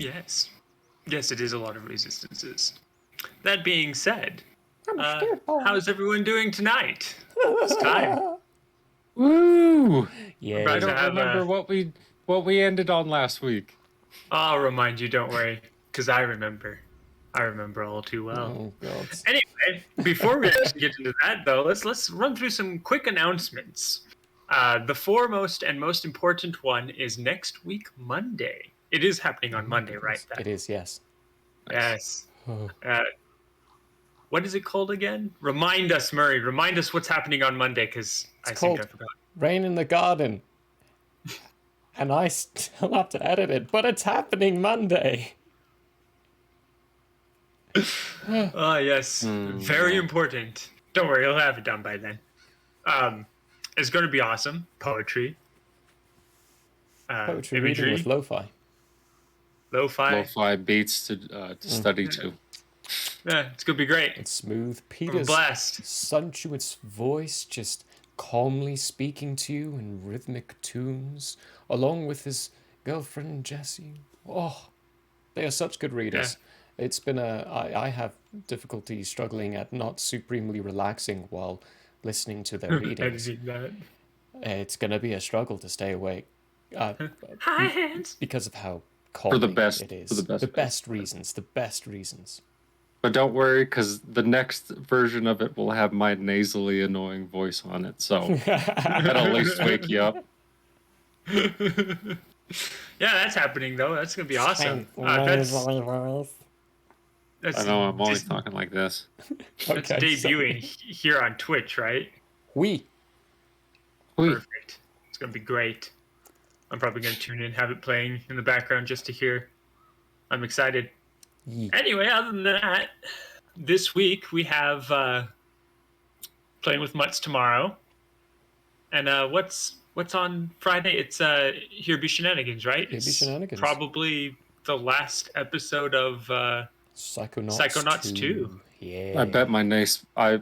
yes. Yes, it is a lot of resistances. That being said, how's everyone doing tonight? It's time. Woo! Yeah. I don't remember what we ended on last week. I'll remind you, don't worry, because I remember. I remember all too well. Oh God. Anyway, before we actually get into that, though, let's run through some quick announcements. The foremost and most important one is next week, Monday. It is happening on Monday, right? It is, yes. Yes. What is it called again? Remind us, Murray. Remind us what's happening on Monday, because I seem to have forgotten. Rain in the Garden. And I still have to edit it, but it's happening Monday. Yes. Very important. Don't worry, you'll have it done by then. It's going to be awesome. Poetry. Poetry imagery. reading with lo-fi. Lo-fi beats to study to. Yeah, it's going to be great. It's smooth. I'm Peter's blessed. sumptuous voice just calmly speaking to you in rhythmic tunes, along with his girlfriend Jessie. Oh, they are such good readers. It's been I have difficulty struggling at not supremely relaxing while listening to their readings. It's going to be a struggle to stay awake. Hi, hands. Because of how calming it is. For the best reasons. But don't worry, because the next version of it will have my nasally annoying voice on it, so that'll at least wake you up. Yeah, that's happening, though. That's going to be awesome. That's I know, I'm always talking like this. That's debuting here on Twitch, right? Oui. Perfect. It's going to be great. I'm probably going to tune in, have it playing in the background just to hear. I'm excited. Yeah. Anyway, other than that, this week we have Playing with Mutts tomorrow. And what's on Friday? It's Here Be Shenanigans, right? Here Be Shenanigans. Probably the last episode of Psychonauts 2. Yeah. I bet my I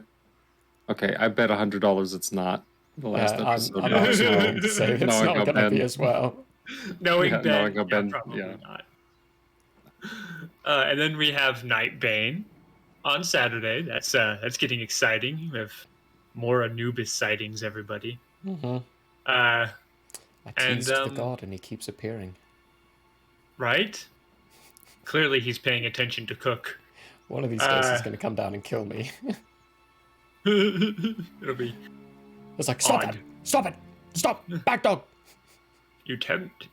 bet $100 it's not the last episode. I'm also going to say it's not going to be as well. Knowing Ben, probably not. And then we have Nightbane on Saturday. That's getting exciting. We have more Anubis sightings, everybody. Mm-hmm. I teased and, the god and he keeps appearing. Right? Clearly he's paying attention to Cook. One of these days he's going to come down and kill me. It'll be... It's like, stop it! Stop! Back dog! You tempt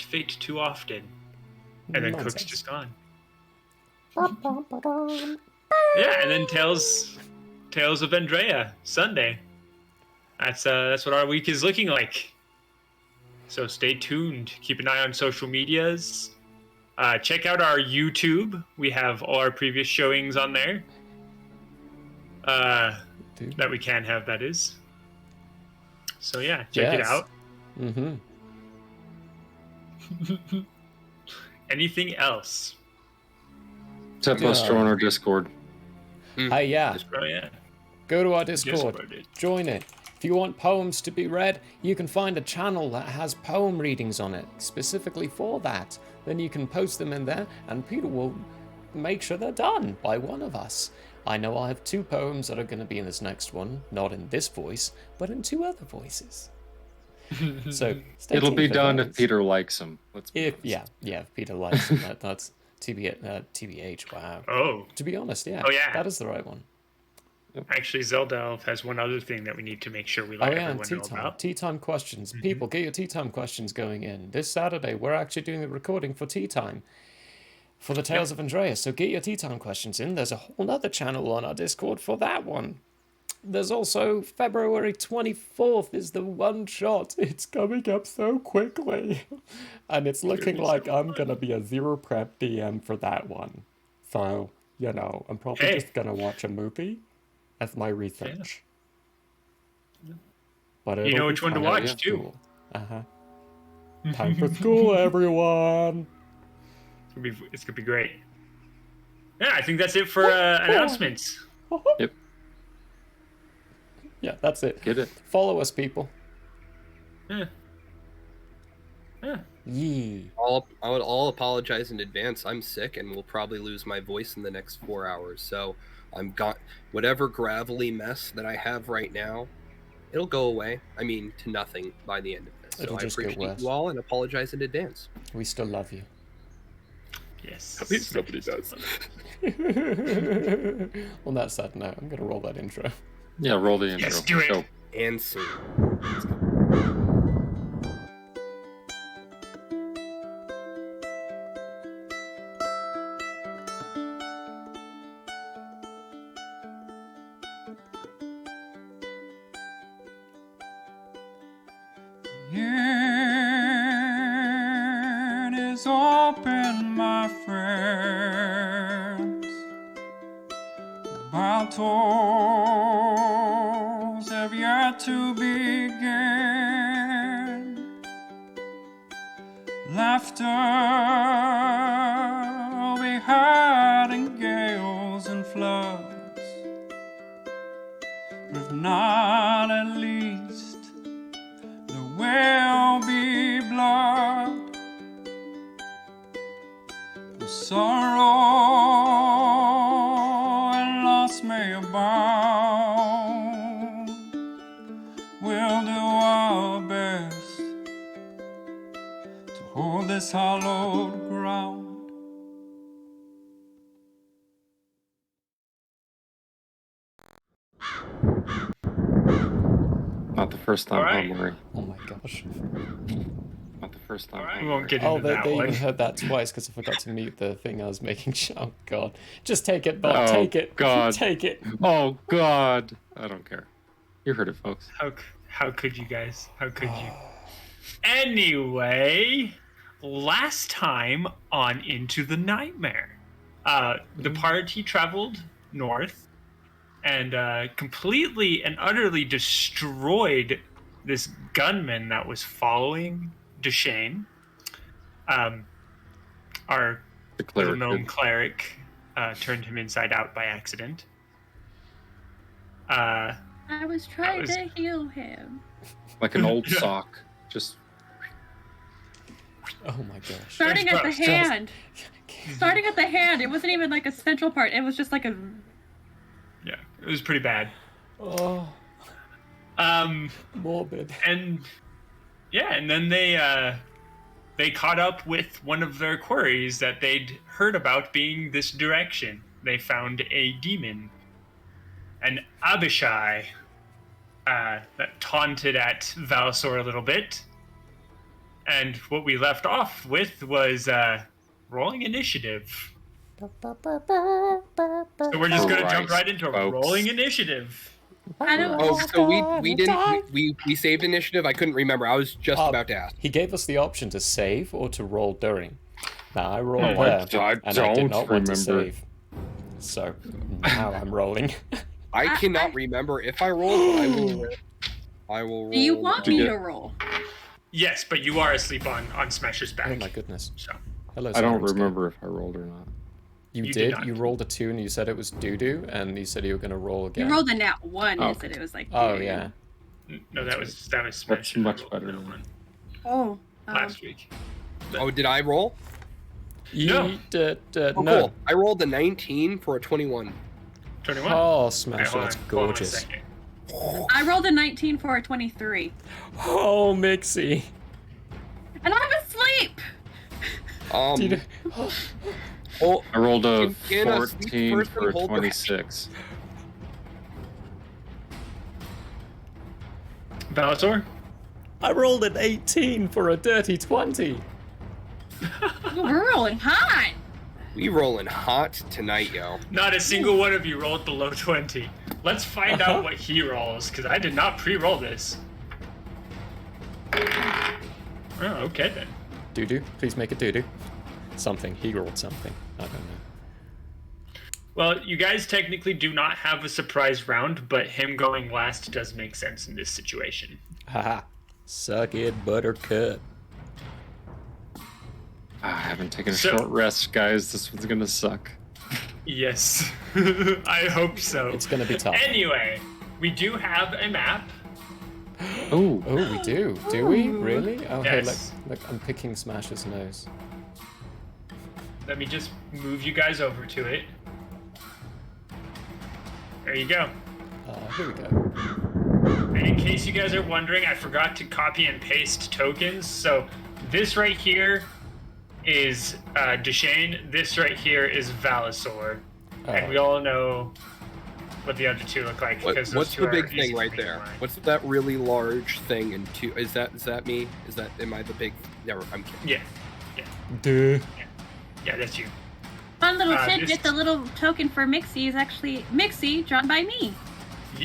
fate too often. And then Cook's just gone. Yeah, and then Tales of Andrea, Sunday. That's what our week is looking like. So stay tuned. Keep an eye on social medias. Check out our YouTube. We have all our previous showings on there. That we can have, that is. So yeah, check it out. Mm-hmm. Anything else? Except us join our Discord. Hey, yeah. Oh, yeah. Go to our Discord. Join it. If you want poems to be read, you can find a channel that has poem readings on it, specifically for that. Then you can post them in there, and Peter will make sure they're done by one of us. I know I have 2 poems that are going to be in this next one, not in this voice, but in 2 other voices. So it'll be done if Peter likes them. If Peter likes them, that's TBH. Wow. Oh. To be honest, yeah. Oh yeah. That is the right one. Actually, Zelda Elf has one other thing that we need to make sure we let everyone know about. Tea time questions. People, get your tea time questions going in. This Saturday, we're actually doing the recording for tea time for the Tales of Andrea. So get your tea time questions in. There's a whole other channel on our Discord for that one. There's also February 24th is the one shot. It's coming up so quickly. And it's looking like I'm going to be a zero prep DM for that one. So, I'm probably just going to watch a movie as my research. Yeah. But you know which one to watch, too. Cool. Uh-huh. Time for school, everyone. It's gonna be great. Yeah, I think that's it for announcements. Yep. Yeah, that's it. Get it. Follow us, people. Yeah. Yee. I would all apologize in advance. I'm sick and will probably lose my voice in the next 4 hours. So I'm got whatever gravelly mess that I have right now, it'll go away. I mean, to nothing by the end of this. So It'll I just get appreciate worse. you all and apologize in advance. We still love you. Yes. At least somebody does. On that sad note, I'm gonna roll that intro. Yeah, roll the intro. Yes, do it. Go. And soon. It is open, my friends. Battles have yet to begin. Laughter will be had in gales and floods, but if not, at least there will be blood. The sorrow and loss may abound. We'll do our best to hold this hallowed ground. Not the first time, All right. don't worry. Oh my gosh. Not the first time. All right, don't we won't worry. get Oh, into they that even one. heard that twice because I forgot to mute the thing I was making. Oh god. Just take it, Bob. Oh, Take it. God. Take it. Oh God! I don't care. You heard it, folks. How could you guys? How could you? Anyway, last time on Into the Nightmare, the party traveled north and completely and utterly destroyed this gunman that was following Deshane. Our The little cleric. gnome cleric turned him inside out by accident. I was trying was- to heal him. Like an old sock. Just Oh my gosh. Starting at the gross. hand. Starting at the hand. It wasn't even like a central part. It was just like a. Yeah, it was pretty bad. Oh, morbid. And yeah, and then they caught up with one of their quarries that they'd heard about being this direction. They found a demon, an Abishai, that taunted at Valsor a little bit. And what we left off with was rolling initiative. So we're just gonna jump right into folks. rolling initiative. I don't. Oh, so we didn't we saved initiative? I couldn't remember. I was just about to ask. He gave us the option to save or to roll during. Now I rolled Oh, there, I and I did don't not want to remember. save. So now I'm rolling. I cannot remember if I rolled, but I will roll. Do you want Did me you to roll? Yes, but you are asleep on Smasher's back. Oh my goodness. So Hello. I don't Syrinscape. remember if I rolled or not. You You did did. not. You rolled a 2 and you said it was doo-doo, and you said you were going to roll again. You rolled a nat 1 Oh, and said it was like. Oh dude. yeah. no, that was That's Smasher. much rolled better that than- one Oh. last week. Oh, did I roll? No. No. Oh, no. cool. I rolled a 19 for a 21. 21. Oh, Wait, Smasher, hold that's on, hold on a gorgeous. second. I rolled a 19 for a 23. Oh, Mixie. And I'm asleep! Do you Oh, I rolled a Can a sleep 14 person for a hold their 26. Bellator? I rolled an 18 for a dirty 20. We're rolling hot! we rolling hot tonight, yo. Not a single one of you rolled below 20. Let's find Uh-huh. out what he rolls, because I did not pre-roll this. Oh, okay then. Doo-doo. Please make a doo-doo. Something. He rolled something. I don't know. Well, you guys technically do not have a surprise round, but him going last does make sense in this situation. Haha. Suck it, buttercup. I haven't taken a So- short rest, guys. This one's gonna suck. Yes, I hope so. It's gonna be tough. Anyway, we do have a map. Oh, Oh, we do. Do we? Really? Okay, Yes. Look, I'm picking Smasher's nose. Let me just move you guys over to it. There you go. Here we go. And in case you guys are wondering, I forgot to copy and paste tokens. So this right here is Deshane. This right here is Valisor. And we all know what the other two look like. Because those What's two the are big easy thing for right me to there? find. What's that really large thing in two? Is that me? Am I the big? Never. I'm kidding. Yeah. Duh. Yeah, that's you. Fun little this- tidbit, the little token for Mixie is actually Mixie drawn by me.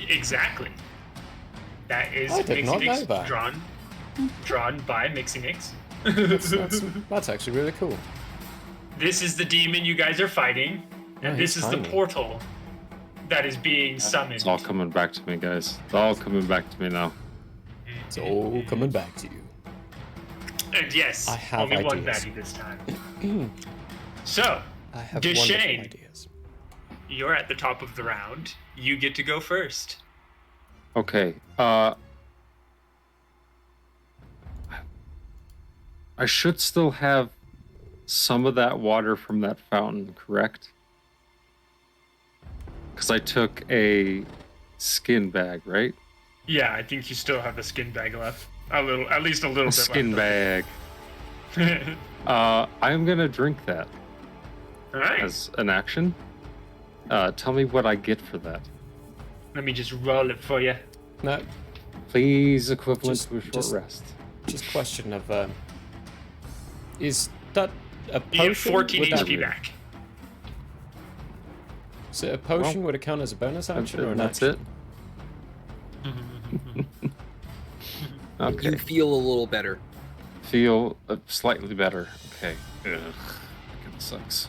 Exactly. That is I did not know that. drawn by Mixie Mix. That's actually really cool. This is the demon you guys are fighting, and Oh, this he's is tiny. the portal that is being summoned. It's all coming back to me, guys. It's all coming back to me now. It's all coming back to you. And yes, I have only one ideas. baddie this time. So, I have Deshane. wonderful ideas. you're at the top of the round. You get to go first. Okay. I should still have some of that water from that fountain, correct? Because I took a skin bag, right? Yeah, I think you still have a skin bag left. At least a little A bit skin left. bag. I'm gonna drink that All right. as an action. Tell me what I get for that. Let me just roll it for you. No, Please, equivalent Just- to a short just- rest. just question of is that a You get potion? 14 Would that- HP back. Is it a potion? Would it count as a bonus action or an That's action? it. Okay. You feel a little better. Feel slightly better. Okay. Ugh. Fucking sucks.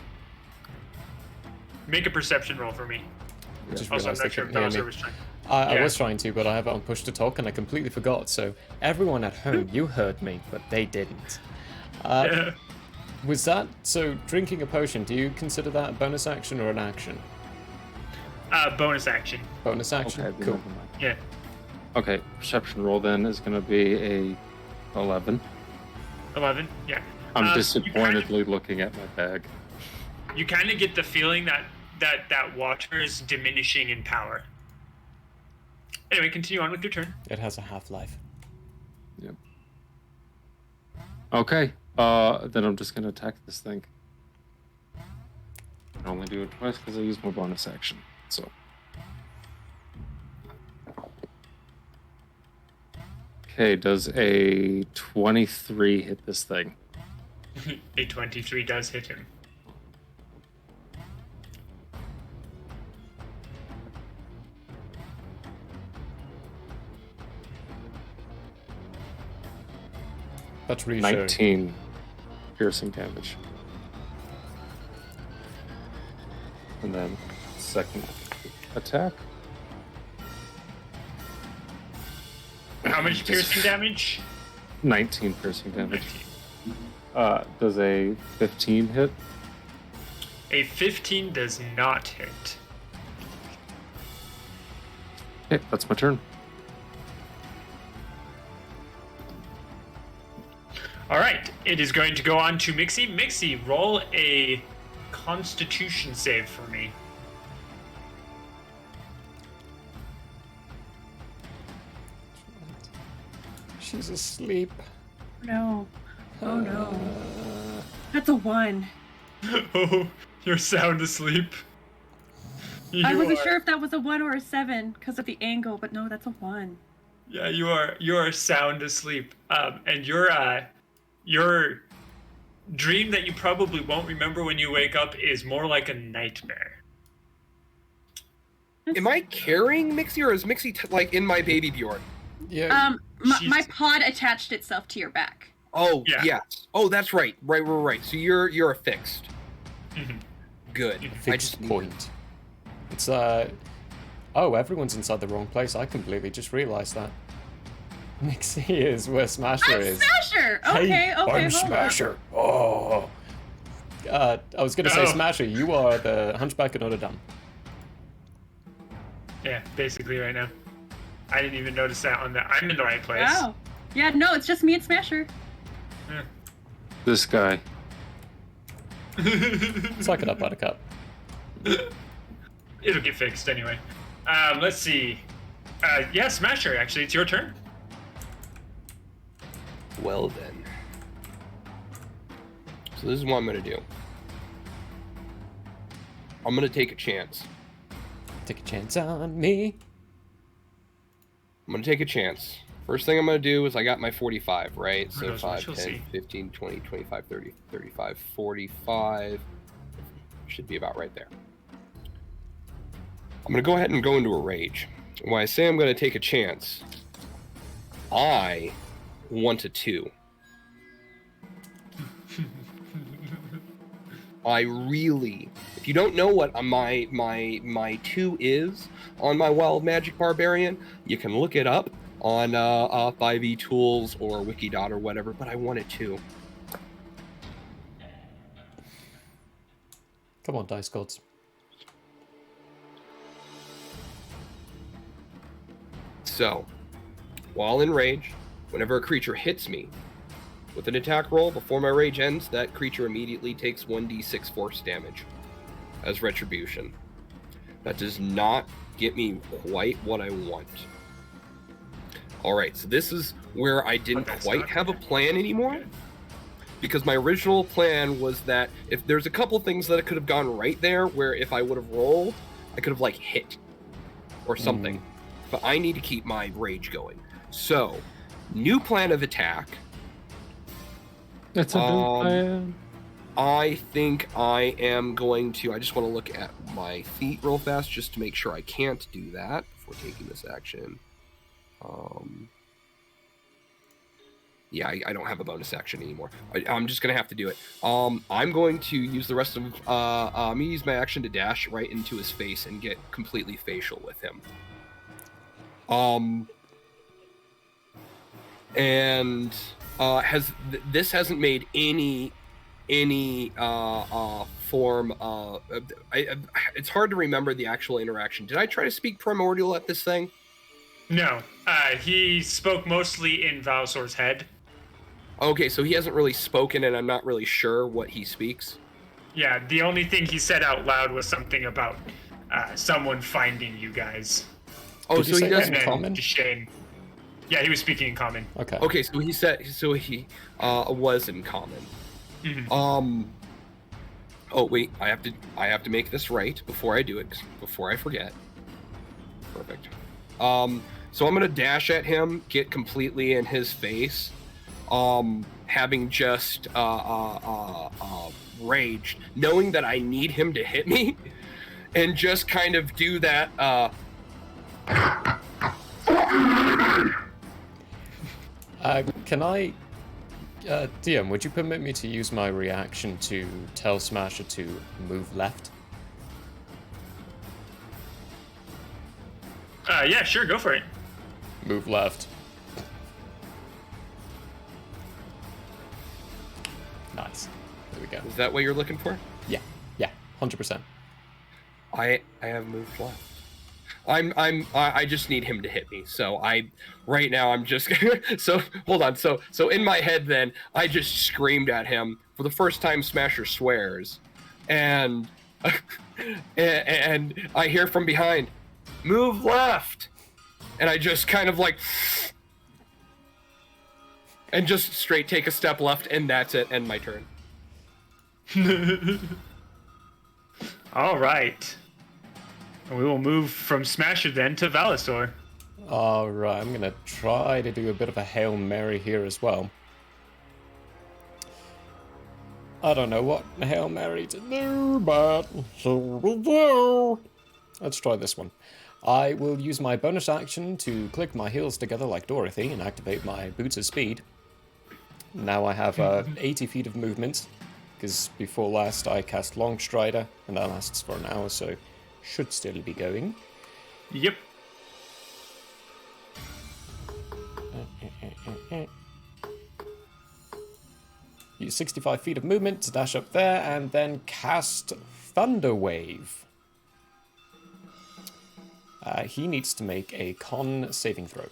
Make a perception roll for me. I just Also, I'm realised not they sure if couldn't hear Bowser me. was trying. I Yeah. was trying to, but I have it on push to talk, and I completely forgot. So everyone at home, you heard me, but they didn't. Was that so? Drinking a potion? Do you consider that a bonus action or an action? Bonus action. Bonus action. Okay, then Cool. never mind. Yeah. Okay, perception roll then is going to be a 11. 11. Yeah. I'm You disappointedly looking at my bag. kind of get the feeling that water is diminishing in power. Anyway, continue on with your turn. It has a half-life. Yep. Okay, then I'm just going to attack this thing. I only do it twice because I use my bonus action. So. Okay, does a 23 hit this thing? A 23 does hit him. That's reassuring. 19 piercing damage. And then second attack. How much piercing damage? 19 piercing damage. Does a 15 hit? A 15 does not hit. Okay, that's my turn. All right, it is going to go on to Mixie. Mixie, roll a Constitution save for me. She's asleep. No. Oh no. That's a 1. Oh, you're sound asleep. I You wasn't are- sure if that was a 1 or a 7 because of the angle, but no, that's a 1. Yeah, you are sound asleep. And your dream that you probably won't remember when you wake up is more like a nightmare. Am I carrying Mixie, or is Mixie like in my baby Bjorn? Yeah. My She's- pod attached itself to your back. Oh Yeah. yes. Oh, that's right. Right. So you're affixed. Mhm. Good. I Fixed just need- point. It's oh, everyone's inside the wrong place. I completely just realized that. Mixie is where Smasher I'm is. Smasher! Okay, Hey, okay, I'm hold Smasher. Oh. I was gonna say No. Smasher. You are the Hunchback of Notre Dame. Yeah, basically right now. I didn't even notice that on the. I'm in the right on. place. Wow. Yeah, no, it's just me and Smasher. Yeah. This guy. Suck it up, Buttercup. It'll get fixed anyway. Let's see. Yeah, Smasher, actually, it's your turn. Well then. So this is what I'm gonna do. I'm gonna take a chance. Take a chance on me. I'm gonna take a chance. First thing I'm gonna do is I got my 45, right? So knows what 5, she'll 10, see. 15, 20, 25, 30, 35, 45. Should be about right there. I'm gonna go ahead and go into a rage. When I say I'm gonna take a chance, I want a 2. I really, if you don't know what my 2 is on my Wild Magic Barbarian, you can look it up on 5e Tools or Wikidot or whatever, but I want it 2. Come on, dice gods. So, while in rage, whenever a creature hits me with an attack roll before my rage ends, that creature immediately takes 1d6 force damage as retribution. That does not get me quite what I want. Alright, so this is where I didn't quite have a plan anymore. Because my original plan was that if there's a couple things that could have gone right there, where if I would have rolled, I could have like hit or something. But I need to keep my rage going. So, new plan of attack. It's a new plan. I think I am going to... I just want to look at my feet real fast just to make sure I can't do that before taking this action. Yeah, I don't have a bonus action anymore. I'm just going to have to do it. I'm going to use the rest of... I'm going to use my action to dash right into his face and get completely facial with him. And this hasn't made any form of... it's hard to remember the actual interaction. Did I try to speak primordial at this thing? No, he spoke mostly in Valsor's head. Okay, so he hasn't really spoken, and I'm not really sure what he speaks. Yeah, the only thing he said out loud was something about someone finding you guys. Oh, Did you so say he that doesn't... in common? Shane. Yeah, he was speaking in common. Okay. Okay, so he said... So he was in common. Mm-hmm. Oh, wait, I have to make this right before I do it, before I forget. Perfect. So I'm gonna dash at him, get completely in his face, having just raged, knowing that I need him to hit me, and just kind of do that. Can I, DM, would you permit me to use my reaction to tell Smasher to move left? Yeah, sure, go for it. Move left. Nice. There we go. Is that what you're looking for? Yeah, 100%. I have moved left. I just need him to hit me. So right now I'm just so hold on. So in my head then I just screamed at him for the first time Smasher swears, and and I hear from behind, move left, and I just kind of like and just straight take a step left, and that's it. End my turn. All right. We will move from Smasher then to Valisor. Alright, I'm gonna try to do a bit of a Hail Mary here as well. I don't know what Hail Mary to do, but so we do. Let's try this one. I will use my bonus action to click my heels together like Dorothy and activate my Boots of Speed. Now I have 80 feet of movement, because before last I cast Long Strider, and that lasts for an hour, so should still be going. Yep. Use 65 feet of movement to dash up there, and then cast Thunder Wave. He needs to make a con saving throw.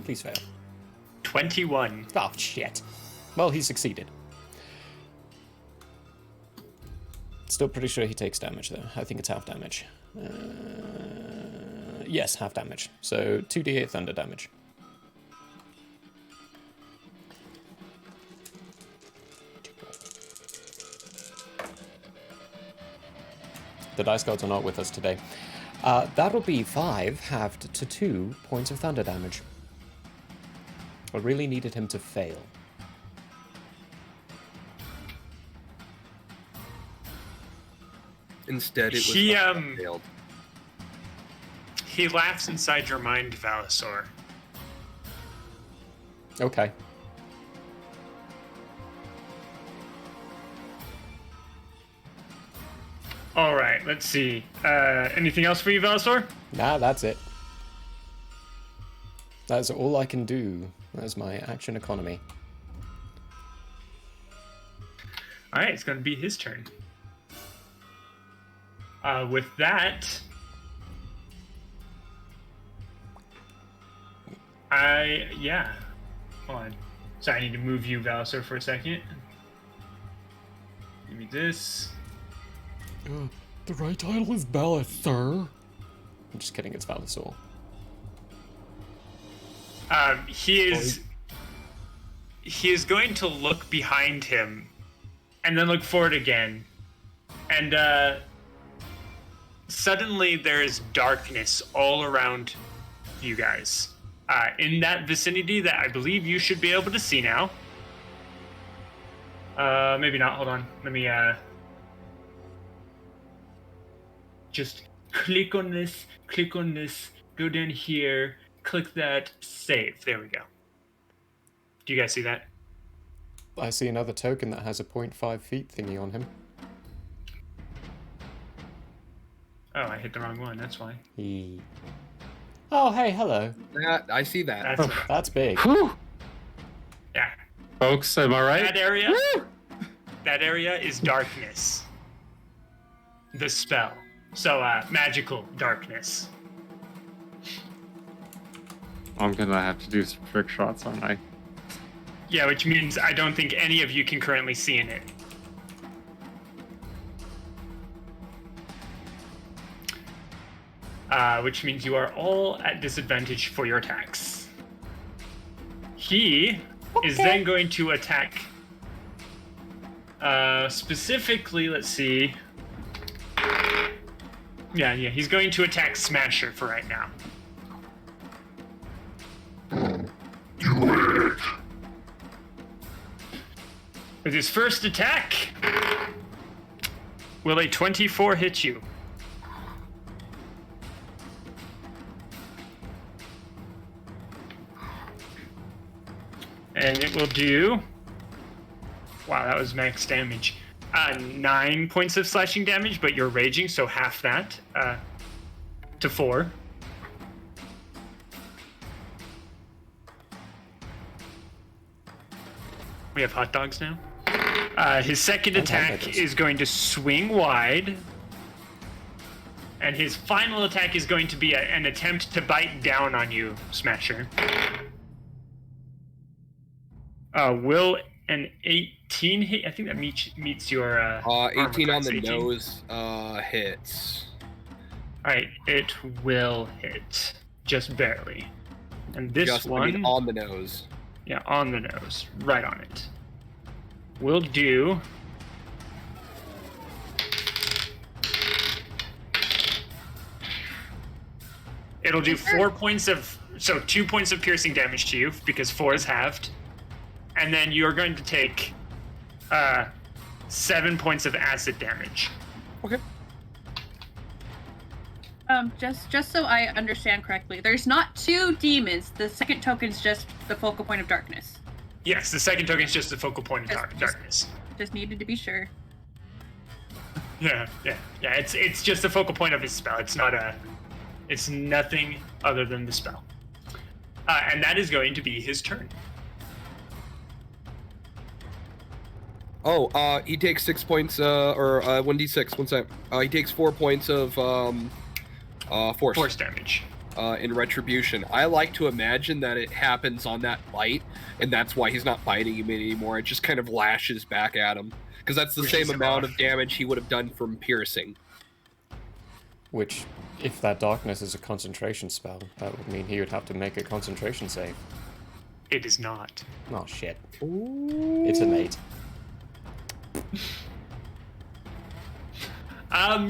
Please fail. 21. Oh, shit. Well, he succeeded. Still pretty sure he takes damage, though. I think it's half damage. Yes, half damage. So 2d8 thunder damage. The dice gods are not with us today. That'll be 5 halved to 2 points of thunder damage. I really needed him to fail. Instead, it was He, failed. He laughs inside your mind, Valisor. Okay. All right, let's see. Anything else for you, Valisor? Nah, that's it. That's all I can do. That's my action economy. All right, it's going to be his turn. With that, hold on. So I need to move you, Valisor, for a second. Give me this. The right title is Ballot, sir. I'm just kidding, it's Valisor. He is going to look behind him and then look forward again. And suddenly there is darkness all around you guys. In that vicinity that I believe you should be able to see now. Maybe not, hold on. Let me just click on this, go down here, click that, save. There we go. Do you guys see that? I see another token that has a 0.5 feet thingy on him. Oh, I hit the wrong one, that's why. Oh, hey, hello. I see that. That's big. Whew. Yeah. Folks, am I right? That area is darkness. The spell. So, magical darkness. I'm gonna have to do some trick shots, aren't I? Yeah, which means I don't think any of you can currently see in it. Which means you are all at disadvantage for your attacks. He is then going to attack. Specifically, let's see. Yeah, he's going to attack Smasher for right now. Do it! With his first attack, will a 24 hit you? And it will do... Wow, that was max damage. 9 points of slashing damage, but you're raging, so half that. To 4. We have hot dogs now. His second attack is going to swing wide. And his final attack is going to be an attempt to bite down on you, Smasher. Will an 18 hit? I think that meets your 18 on the 18. nose hits. Alright, it will hit. Just barely. And this Just, one... I mean, on the nose. Yeah, on the nose. Right on it. We'll do... It'll do 4 points of... So 2 points of piercing damage to you, because 4 is halved. And then you're going to take 7 points of acid damage. Okay. Just so I understand correctly, there's not 2 demons. The second token's just the focal point of darkness. Yes, the second token is just the focal point of darkness. Just needed to be sure. Yeah. It's just the focal point of his spell. It's not it's nothing other than the spell. And that is going to be his turn. Oh, he takes 6 points, or 1d6. One sec. He takes 4 points of force. Force damage. in Retribution. I like to imagine that it happens on that bite, and that's why he's not biting him anymore. It just kind of lashes back at him. Because that's the same amount of damage he would have done from piercing. Which, if that darkness is a concentration spell, that would mean he would have to make a concentration save. It is not. Oh, shit. It's an 8.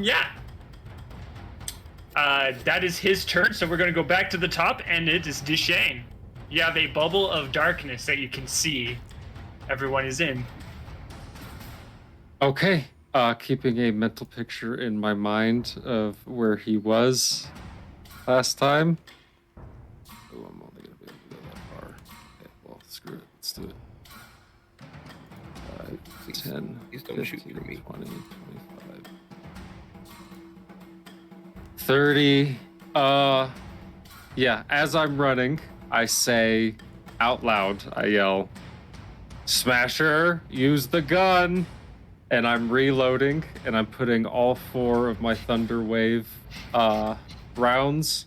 Yeah. That is his turn, so we're going to go back to the top, and it is Deshane. You have a bubble of darkness that you can see everyone is in. Okay. Keeping a mental picture in my mind of where he was last time. Oh, I'm only going to be able to go that far. Okay, well, screw it. Let's do it. 5, 10, Please don't 15, shoot through me. 20, 25, 30. Yeah, as I'm running, I say out loud, I yell, "Smasher, use the gun!" And I'm reloading, and I'm putting all 4 of my Thunder Wave rounds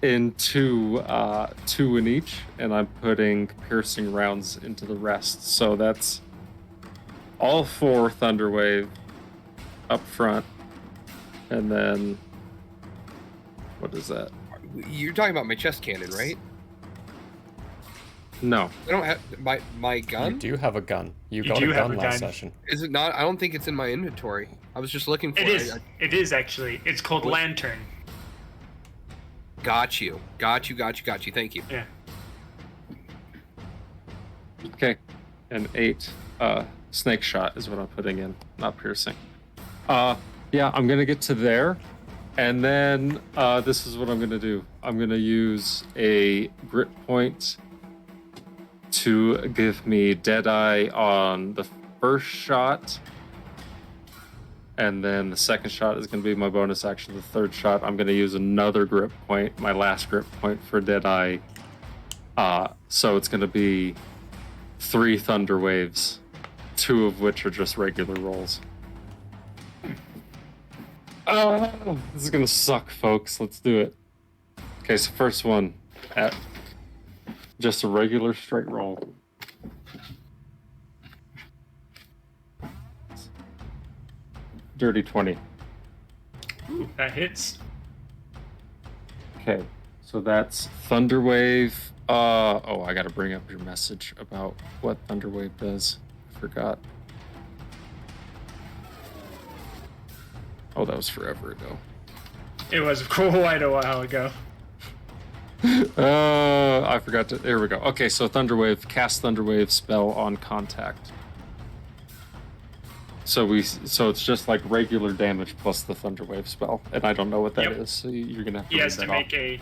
into 2 in each, and I'm putting piercing rounds into the rest. So that's all 4 Thunder Wave up front, and then what is that? You're talking about my chest cannon, right? No. I don't have my gun. You do have a gun. You You got do a have gun a last gun. session. Is it not? I don't think it's in my inventory. I was just looking for It it. is. It is, actually. It's called What? Lantern. Got you. Thank you. Yeah. Okay. And 8 snake shot is what I'm putting in, not piercing. Yeah, I'm gonna get to there, and then this is what I'm gonna do. I'm gonna use a grit point to give me Deadeye on the first shot, and then the second shot is gonna be my bonus action. The third shot, I'm gonna use another grip point, my last grip point for Deadeye. So it's gonna be 3 Thunder Waves, 2 of which are just regular rolls. Oh, this is gonna suck, folks. Let's do it. Okay, so first one at just a regular straight roll. Dirty 20. Ooh, that hits. Okay, so that's Thunderwave. Oh, I gotta bring up your message about what Thunderwave does. I forgot. Oh, that was forever ago. It was quite a while ago. I forgot to. There we go. Okay, so Thunderwave, cast Thunderwave spell on contact. So it's just like regular damage plus the Thunderwave spell, and I don't know what that Yep. is. So you're gonna have to. He read has to that make off. a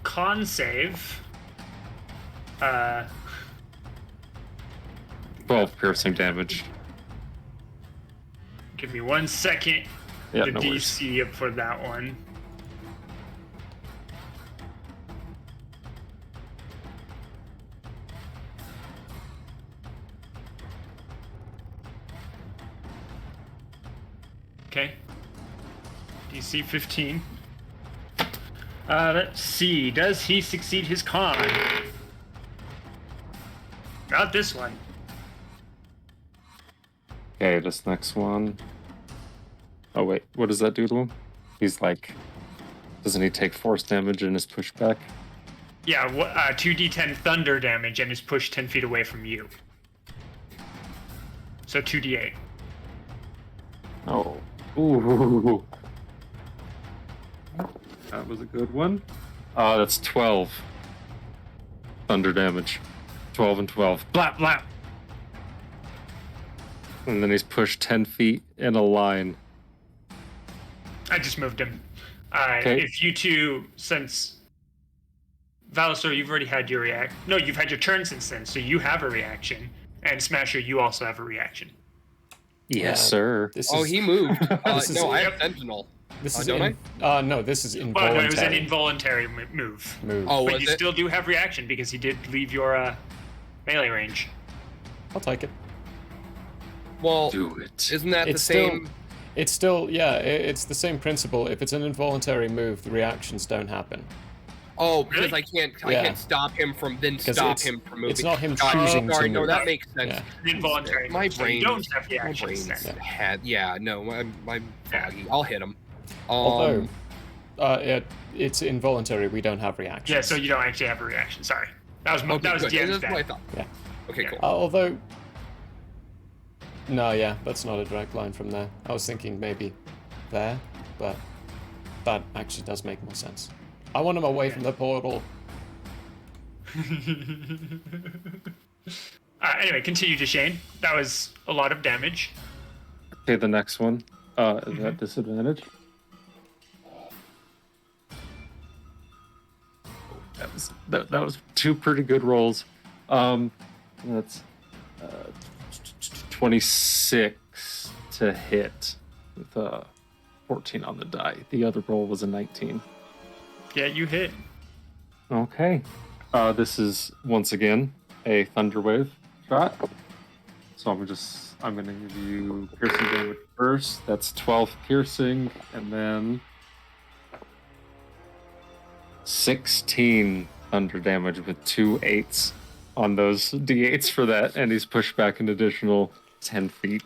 con save. 12 piercing damage. Give me 1 second. Yeah, The no worries. DC up for that one. Okay. DC 15. Let's see. Does he succeed his con? Not this one. Okay, this next one. Oh wait, what does that do to him? He's like, doesn't he take force damage in his pushback? Yeah, 2d10 thunder damage and is pushed 10 feet away from you. So 2d8. Oh. Ooh. That was a good one. That's 12. Thunder damage. 12 and 12. Blap, blap! And then he's pushed 10 feet in a line. I just moved him. Okay. If you two, since Valisor, you've already had your react. No, you've had your turn since then, so you have a reaction. And Smasher, you also have a reaction. Yes, sir. This Oh, is, he moved. This is- No, I Yep. have Sentinel. This is don't no, this is Well, involuntary. no, it was an involuntary move. move. Oh, But was you it? still do have reaction because he did leave your melee range. I'll take it. Well, Do it. isn't that It's the same? It's still, yeah, it's the same principle. If it's an involuntary move, the reactions don't happen. Oh, because Really? I Yeah. can't stop him from then 'Cause stop it's- him from moving. it's not him God, choosing sorry, to no, move. that makes sense. Yeah. Involuntary. My so you brain, don't have my reactions brain's then. had. Yeah, no, I'm foggy. I'll hit him. Although, it's involuntary, we don't have reactions. Yeah, so you don't actually have a reaction. Sorry. That was Okay, that was good. DM's That's what I bad. thought. Yeah. Okay, Yeah. cool. Although, no, yeah, that's not a direct line from there. I was thinking maybe there, but that actually does make more sense. I want him away from the portal. Anyway, continue to Shane. That was a lot of damage. Okay, the next one. Is that disadvantage? That was two pretty good rolls. That's 26 to hit with 14 on the die. The other roll was a 19. Yeah, you hit. Okay. This is once again a Thunderwave shot. So I'm gonna give you piercing damage first. That's 12 piercing, and then 16 thunder damage with 2 8s on those d8s for that, and he's pushed back an additional 10 feet.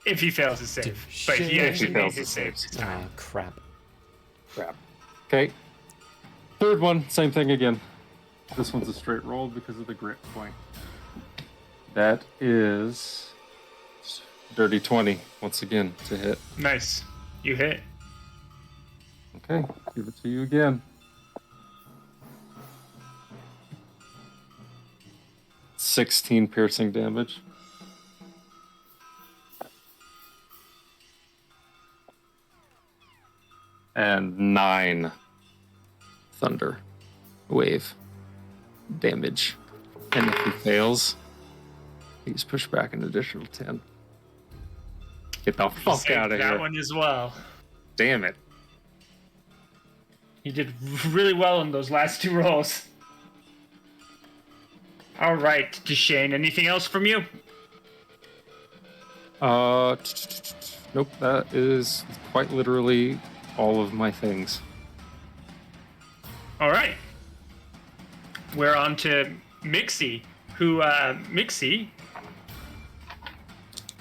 If he fails his save. But he Shit. actually He made fails his his save. saves. Ah, crap. Crap. Okay. Third one, same thing again. This one's a straight roll because of the grit point. That is dirty 20 once again to hit. Nice. You hit. Okay, give it to you again. 16 piercing damage. And 9 thunder wave damage. And if he fails, he's pushed back an additional 10. Get the fuck Saved out of that here. one as well. Damn it. You did really well in those last two rolls. All right, Deshane. Anything else from you? Nope, that is quite literally all of my things. All right. We're on to Mixie, who, Mixie,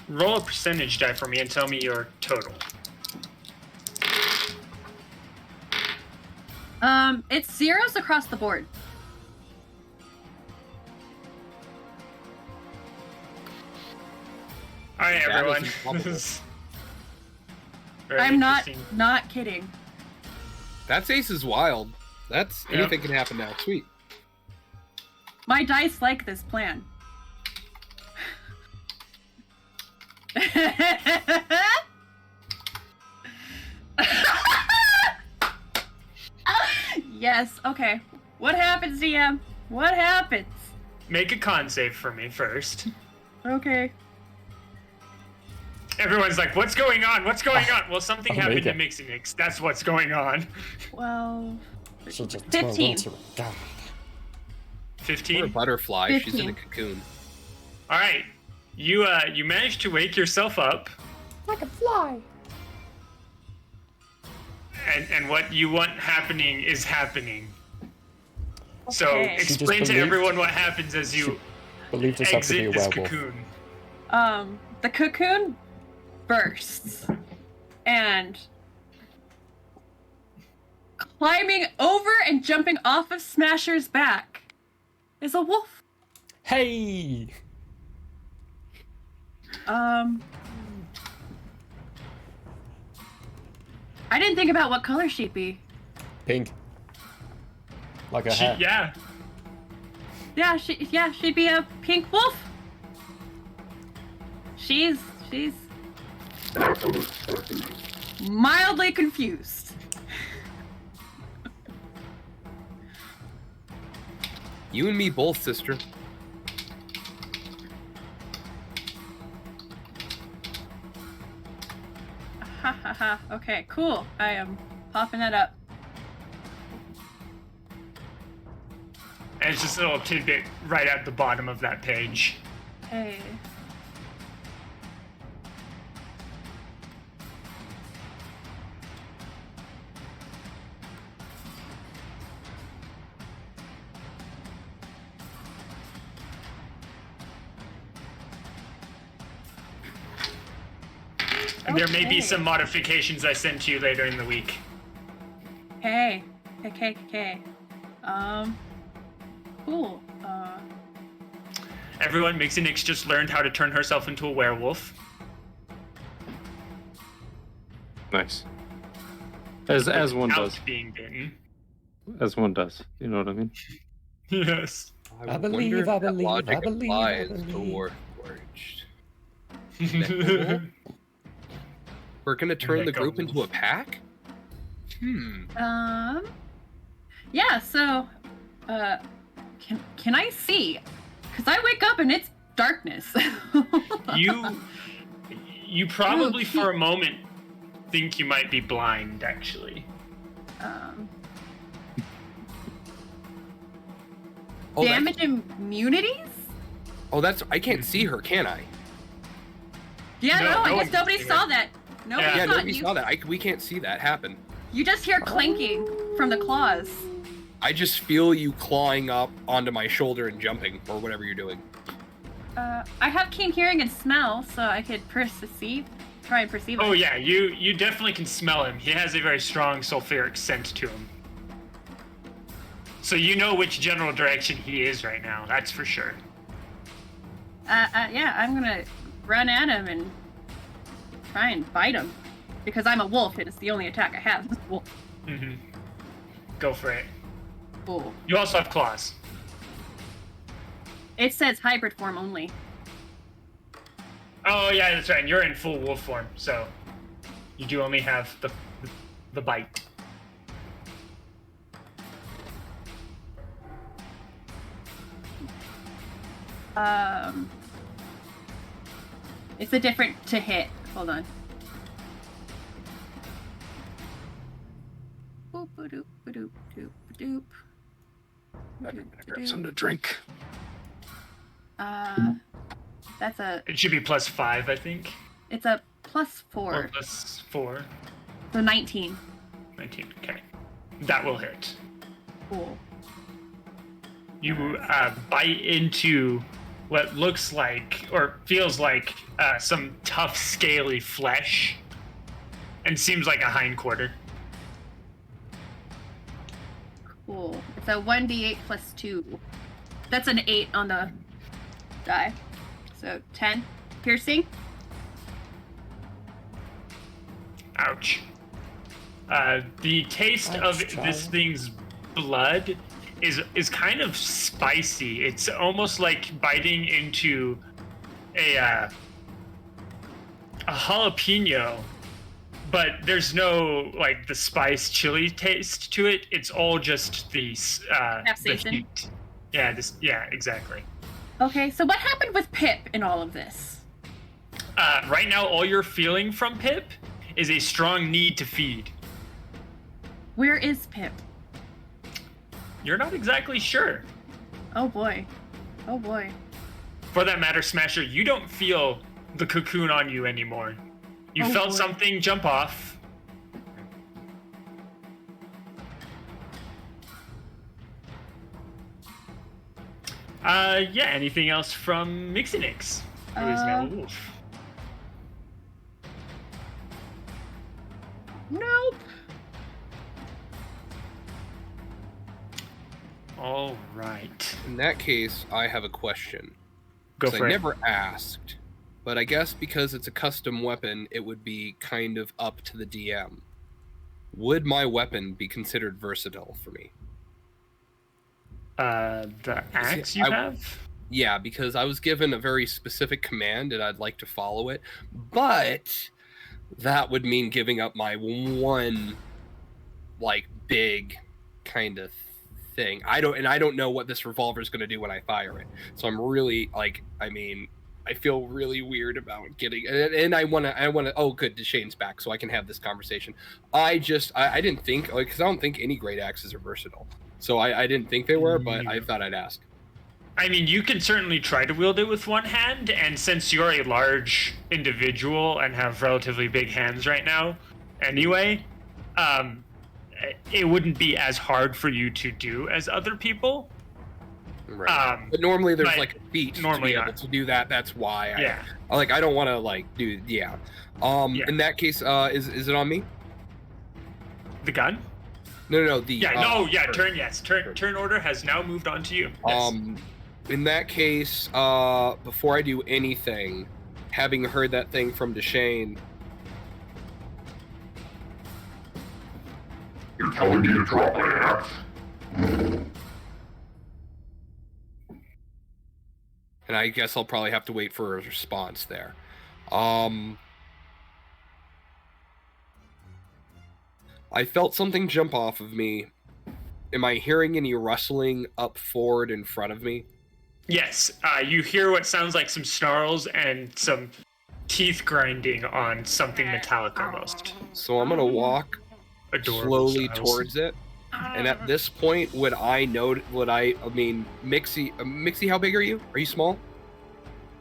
roll a percentage die for me and tell me your total. It's zeros across the board. All right, That is everyone. improbable. This is very I'm not interesting. kidding. That's Ace is wild. That's Yeah. anything can happen now. Sweet. My dice like this plan. Yes, okay. What happens, DM? What happens? Make a con save for me first. Okay. Everyone's like, what's going on? What's going on? Well, something I'll happened make to it. Mixie Mix. That's what's going on. Well, She'll just 15. twirl onto it. God. Or a 15? butterfly. She's in a 15. cocoon. All right. You managed to wake yourself up. Like a fly. And what you want happening is happening. So Okay. She just explain to believed- everyone what happens as you Believed herself to be a exit this werewolf. cocoon. The cocoon bursts, and climbing over and jumping off of Smasher's back is a wolf. Hey! I didn't think about what color she'd be. Pink. Like a hair. Yeah. Yeah, she'd be a pink wolf. She's mildly confused. You and me both, sister. Ha ha ha. Okay, cool. I am popping that up. And it's just a little tidbit right at the bottom of that page. Hey. And there may be Okay. some modifications I send to you later in the week. Okay. Cool. Everyone, Mixinix just learned how to turn herself into a werewolf. Nice. As one Without does. being bitten. As one does. You know what I mean? Yes. I believe, I believe, I believe, I To believe. Warforged. We're gonna turn the group Necro into a pack? Yeah, so, can I see? Because I wake up and it's darkness. You probably for a moment think you might be blind, actually. Oh, Damage immunities? Oh, I can't see her, can I? Yeah, No, no, no I one guess can nobody see saw it. that. Nobody Yeah, Yeah, saw nobody it. saw that. We can't see that happen. You just hear clanking from the claws. I just feel you clawing up onto my shoulder and jumping, or whatever you're doing. I have keen hearing and smell, so I could try and perceive it. Oh yeah, you definitely can smell him. He has a very strong sulfuric scent to him. So you know which general direction he is right now, that's for sure. Yeah, I'm gonna run at him and try and bite him. Because I'm a wolf, and it's the only attack I have. Wolf. Mm-hmm. Go for it. Cool. You also have claws. It says hybrid form only. Oh yeah, that's right. And you're in full wolf form, so you do only have the bite. It's a different to hit. Hold on. Boop, ba-doop, ba-doop, doop, ba-doop. I'm gonna grab something to drink. That's It should be +5, I think. it's a +4, Or +4. so 19. 19. Okay. That will hit. Cool. You bite into what looks like or feels like some tough, scaly flesh, and seems like a hindquarter. Cool. It's a 1d8 + 2. That's an 8 on the die. So 10. Piercing. Ouch. The taste of Ouch, this child. thing's blood is kind of spicy. It's almost like biting into a jalapeno, but there's no like the spice chili taste to it. It's all just the Capsaicin. heat. Yeah, exactly. Okay, so what happened with Pip in all of this? Right now, all you're feeling from Pip is a strong need to feed. Where is Pip? You're not exactly sure. Oh boy. Oh boy. For that matter, Smasher, you don't feel the cocoon on you anymore. You Oh, felt boy. something jump off. Yeah, anything else from Mixinix, who is now a wolf? Nope. All right. In that case, I have a question. Go 'Cause for I it. never asked, but I guess because it's a custom weapon, it would be kind of up to the DM. Would my weapon be considered versatile for me? The axe you have? Yeah, because I was given a very specific command and I'd like to follow it, but that would mean giving up my one, like, big kind of thing. I don't know what this revolver is going to do when I fire it. So I'm really I feel really weird about getting, and I want to. Oh, good, Deshane's back, so I can have this conversation. I didn't think, because I don't think any great axes are versatile. So I didn't think they were, but I thought I'd ask. I mean, you can certainly try to wield it with one hand, and since you're a large individual and have relatively big hands right now, anyway, it wouldn't be as hard for you to do as other people. Right. But normally there's but like a feat normally to be able not. to do that. That's why Yeah. I don't want to like do yeah. Yeah. In that case, is it on me? The gun? No, the turn. Yes, turn order has now moved on to you. Yes. In that case, before I do anything, having heard that thing from Deshane, You're telling me to drop my axe? and I guess I'll probably have to wait for a response there. I felt something jump off of me. Am I hearing any rustling up forward in front of me? Yes, you hear what sounds like some snarls and some teeth grinding on something metallic almost. So I'm gonna walk Adorable slowly snarls. towards it. And at this point, Mixie, how big are you? Are you small?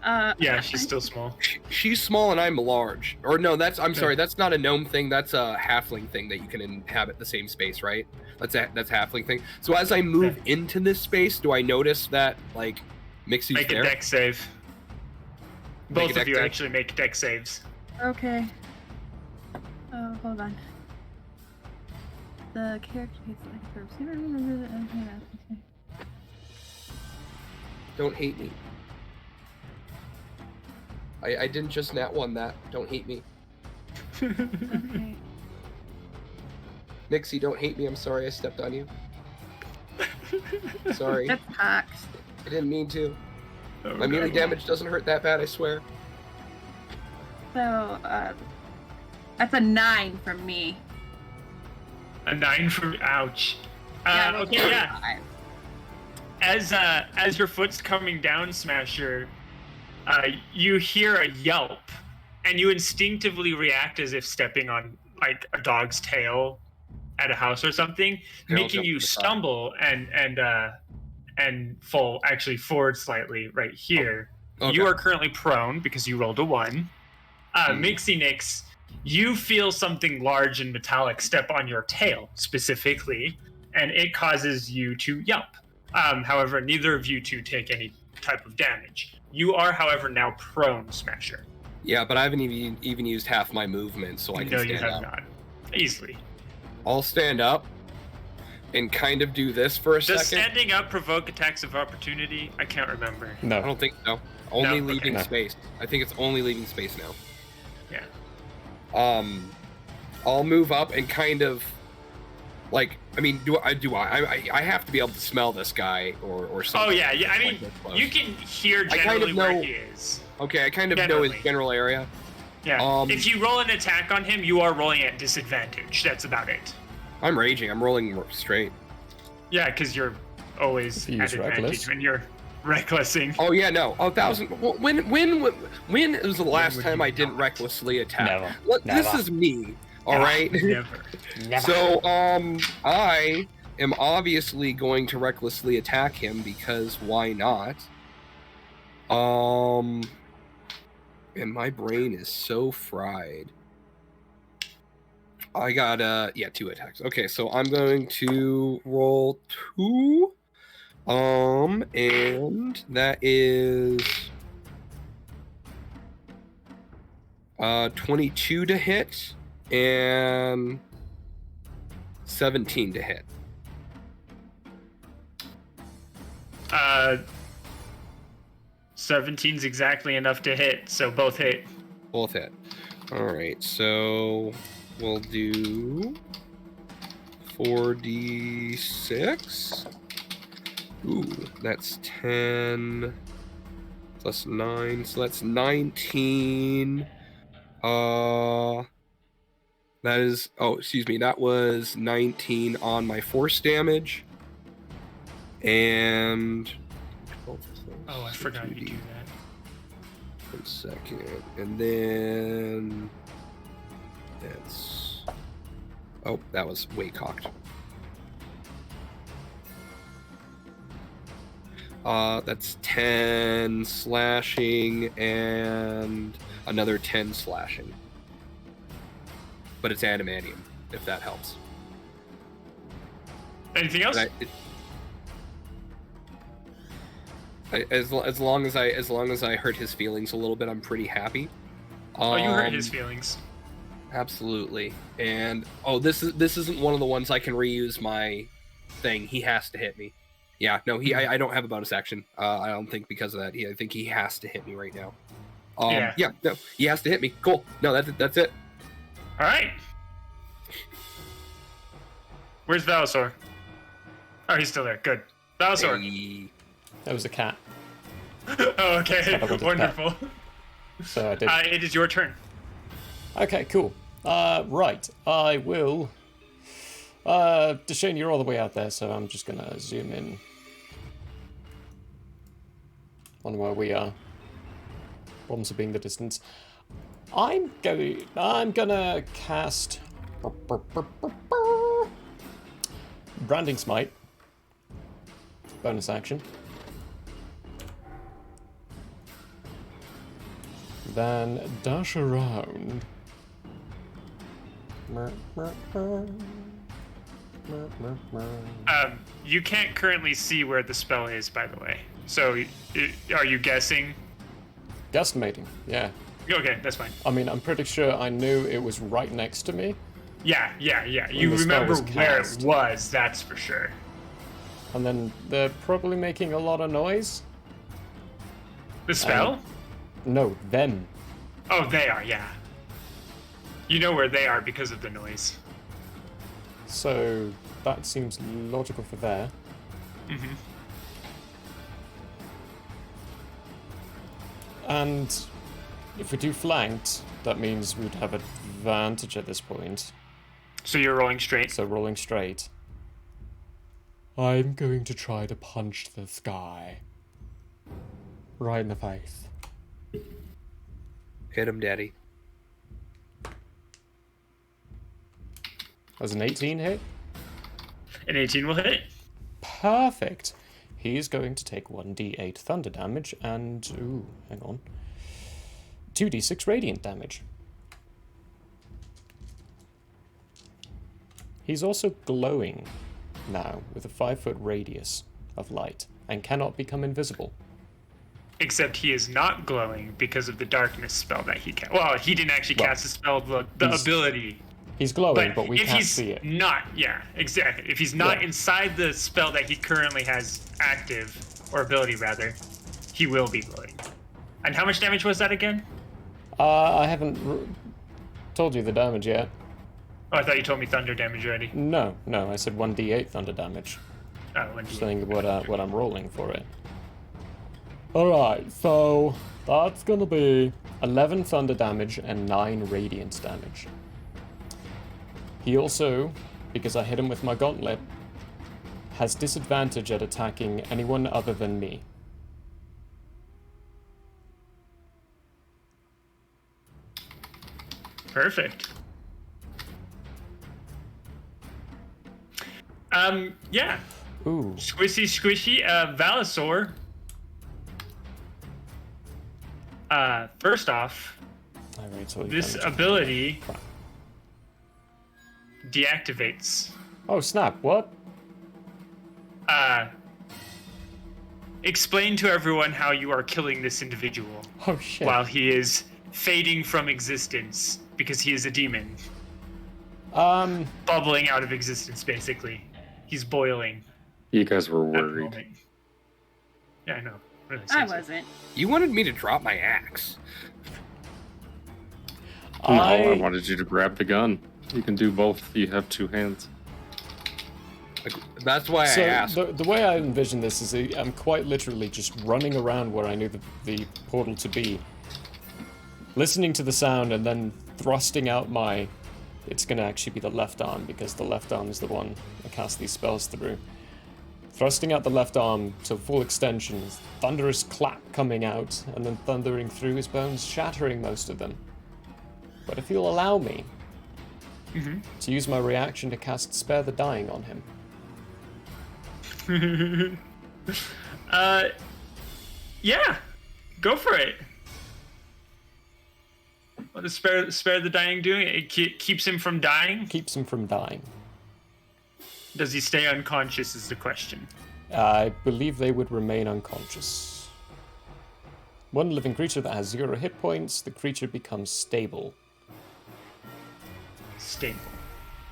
Yeah, she's still small. She's small and I'm large. Or no, I'm sorry, that's not a gnome thing, that's a halfling thing that you can inhabit the same space, right? That's halfling thing. So as I move into this space, do I notice that, like, Mixie's Make there? a deck save. Make a Both of dex you save? actually make deck saves. Okay. Oh, hold on. The character gets Don't hate me. I didn't just nat one that. Don't hate me. Okay. Mixie, don't hate me. I'm sorry I stepped on you. Sorry. That's hacked. I didn't mean to. Oh, My melee God. damage doesn't hurt that bad, I swear. So, that's a 9 from me. A 9 from ouch. Yeah, Okay, yeah. 5. As your foot's coming down, Smasher, you hear a yelp, and you instinctively react as if stepping on like a dog's tail at a house or something, I'll making jump you to the side. stumble and fall actually forward slightly right here. Okay. You are currently prone because you rolled a 1. Mixie Nix, you feel something large and metallic step on your tail specifically, and it causes you to yelp. However, neither of you two take any type of damage. You are, however, now prone, Smasher. Yeah, but I haven't even used half my movement, so I can No, stand you have up. not. Easily. I'll stand up and kind of do this for a Does second. standing up provoke attacks of opportunity? I can't remember. I No. don't think so. Only No? leaving Okay. space. I think it's only leaving space now. Yeah. I'll move up and kind of, like, I mean, I have to be able to smell this guy or something. Oh yeah, yeah. I like mean, this close. you can hear I kind generally of where know- he is. Okay, I kind of know Generally. his general area. Yeah. If you roll an attack on him, you are rolling at disadvantage. That's about it. I'm raging. I'm rolling straight. Yeah, because you're always If you at use advantage reckless. when you're recklessing. Oh yeah, no. 1,000. When was the last would time you I didn't not? recklessly attack? Never. Look, this Never. is me. All right. Never. So I am obviously going to recklessly attack him because why not? And my brain is so fried. I got 2 attacks. Okay, so I'm going to roll 2. And that is 22 to hit and 17 to hit. 17's exactly enough to hit, so both hit. Both hit. All right, so we'll do 4d6. Ooh, that's 10 plus 9, so that's 19. That is, that was 19 on my force damage. And Oh, I forgot you do that. 1 second. And then that's, oh, that was way cocked. That's 10 slashing and another 10 slashing. But it's adamantium, if that helps. Anything else? But As long as I hurt his feelings a little bit, I'm pretty happy. Oh, you hurt his feelings. Absolutely. And this isn't one of the ones I can reuse my thing. He has to hit me. Yeah, no, I don't have a bonus action. I don't think because of that. I think he has to hit me right now. Yeah, no, he has to hit me. Cool. No, that's it. All right. Where's Valisor? Oh, he's still there. Good. Valisor. Hey. That was a cat. Oh, okay. I wanted Wonderful. So I did. It is your turn. Okay, cool. Right. I will. Deshane, you're all the way out there, so I'm just gonna zoom in on where we are. Problems of being the distance. I'm gonna cast Branding Smite. Bonus action. Then dash around. You can't currently see where the spell is, by the way. So, are you guessing? Guesstimating, yeah. Okay, that's fine. I mean, I'm pretty sure I knew it was right next to me. Yeah. You the spell remember was where cast. it was, that's for sure. And then they're probably making a lot of noise. The spell? No, them. Oh, they are, yeah. You know where they are because of the noise. So that seems logical for there. Mm-hmm. And if we do flanked, that means we'd have advantage at this point. So you're rolling straight? So rolling straight. I'm going to try to punch this guy. Right in the face. Hit him, Daddy. As an 18 hit? An 18 will hit. Perfect. He's going to take 1d8 thunder damage and... Ooh, hang on. 2d6 radiant damage. He's also glowing now with a 5-foot radius of light and cannot become invisible. Except he is not glowing because of the darkness spell that he cast. Well, he didn't actually cast the spell, the ability. He's glowing, but we if can't he's see it. not, yeah, exactly. If he's not Yeah. inside the spell that he currently has active, or ability rather, he will be glowing. And how much damage was that again? I haven't told you the damage yet. Oh, I thought you told me thunder damage already. No, I said 1d8 thunder damage. Oh, 1d8. Just saying what I'm rolling for it. Alright, so that's gonna be 11 thunder damage and 9 radiant damage. He also, because I hit him with my gauntlet, has disadvantage at attacking anyone other than me. Perfect. Yeah. Ooh. Squishy, Valisor. First off, Alright, so this damage. ability deactivates. Oh snap, what? Explain to everyone how you are killing this individual Oh shit. while he is fading from existence because he is a demon. Bubbling out of existence, basically. He's boiling You guys were at the worried. moment. Yeah, I know. Really I seriously. wasn't. You wanted me to drop my axe. No, I wanted you to grab the gun. You can do both. You have two hands. Like, that's why I So asked. the way I envision this is I'm quite literally just running around where I knew the portal to be, listening to the sound and then thrusting out my... It's going to actually be the left arm because the left arm is the one I cast these spells through. Thrusting out the left arm to full extension, thunderous clap coming out and then thundering through his bones, shattering most of them. But if you'll allow me to use my reaction to cast Spare the Dying on him. Yeah, go for it. What does spare the dying do? It keeps him from dying? Keeps him from dying. Does he stay unconscious is the question. I believe they would remain unconscious. One living creature that has 0 hit points, the creature becomes stable. Stable.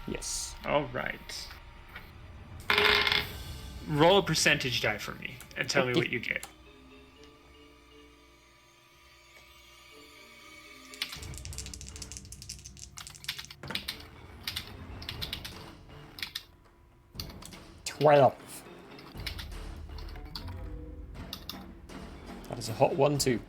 Yes. All right. Roll a percentage die for me and tell me what you get. That is a hot 1, too.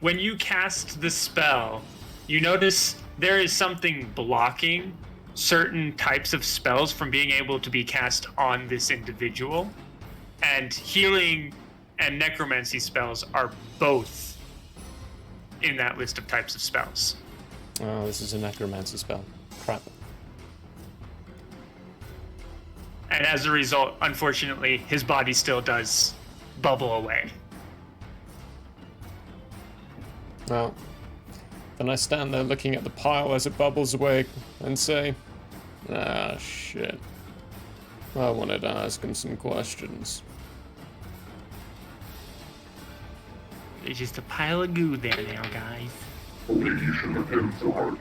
When you cast the spell, you notice there is something blocking certain types of spells from being able to be cast on this individual. And healing and necromancy spells are both in that list of types of spells. Oh, this is a necromancy spell. Crap. And as a result, unfortunately, his body still does bubble away. Well, then I stand there looking at the pile as it bubbles away and say, ah, shit. I wanted to ask him some questions. There's just a pile of goo there now, guys. Maybe you shouldn't have hit him so hard.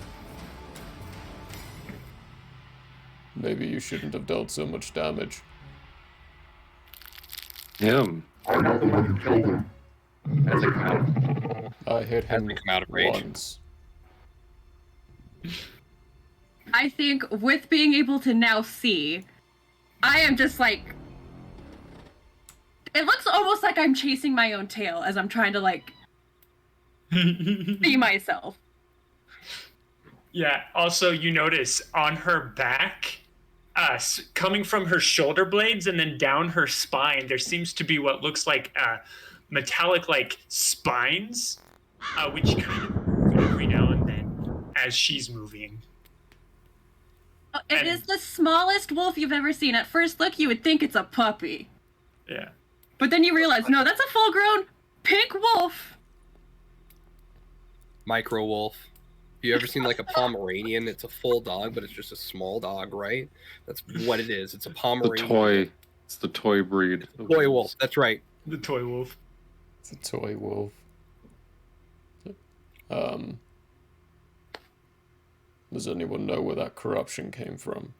Maybe you shouldn't have dealt so much damage. Him. I'm not the one who killed him. As a count. I hit him Hasn't come out of rage. once. I think with being able to now see, I am just like... It looks almost like I'm chasing my own tail as I'm trying to, like, see myself. Yeah, also you notice on her back, coming from her shoulder blades and then down her spine, there seems to be what looks like metallic like spines, which kind of move every now and then as she's moving. It is the smallest wolf you've ever seen. At first look, you would think it's a puppy. Yeah. But then you realize, no, that's a full-grown pink wolf. Micro wolf. Have you ever seen like a Pomeranian? It's a full dog, but it's just a small dog, right? That's what it is. It's a The Pomeranian. toy. It's the toy breed. of Toy wolf. wolves. That's right. The toy wolf. It's a toy wolf. Does anyone know where that corruption came from?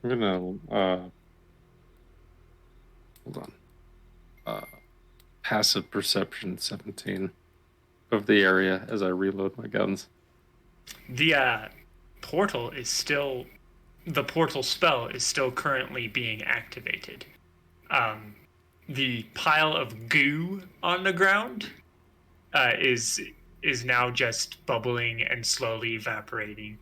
I'm gonna hold on. Passive perception 17 of the area as I reload my guns. The portal is still... The portal spell is still currently being activated. The pile of goo on the ground is now just bubbling and slowly evaporating.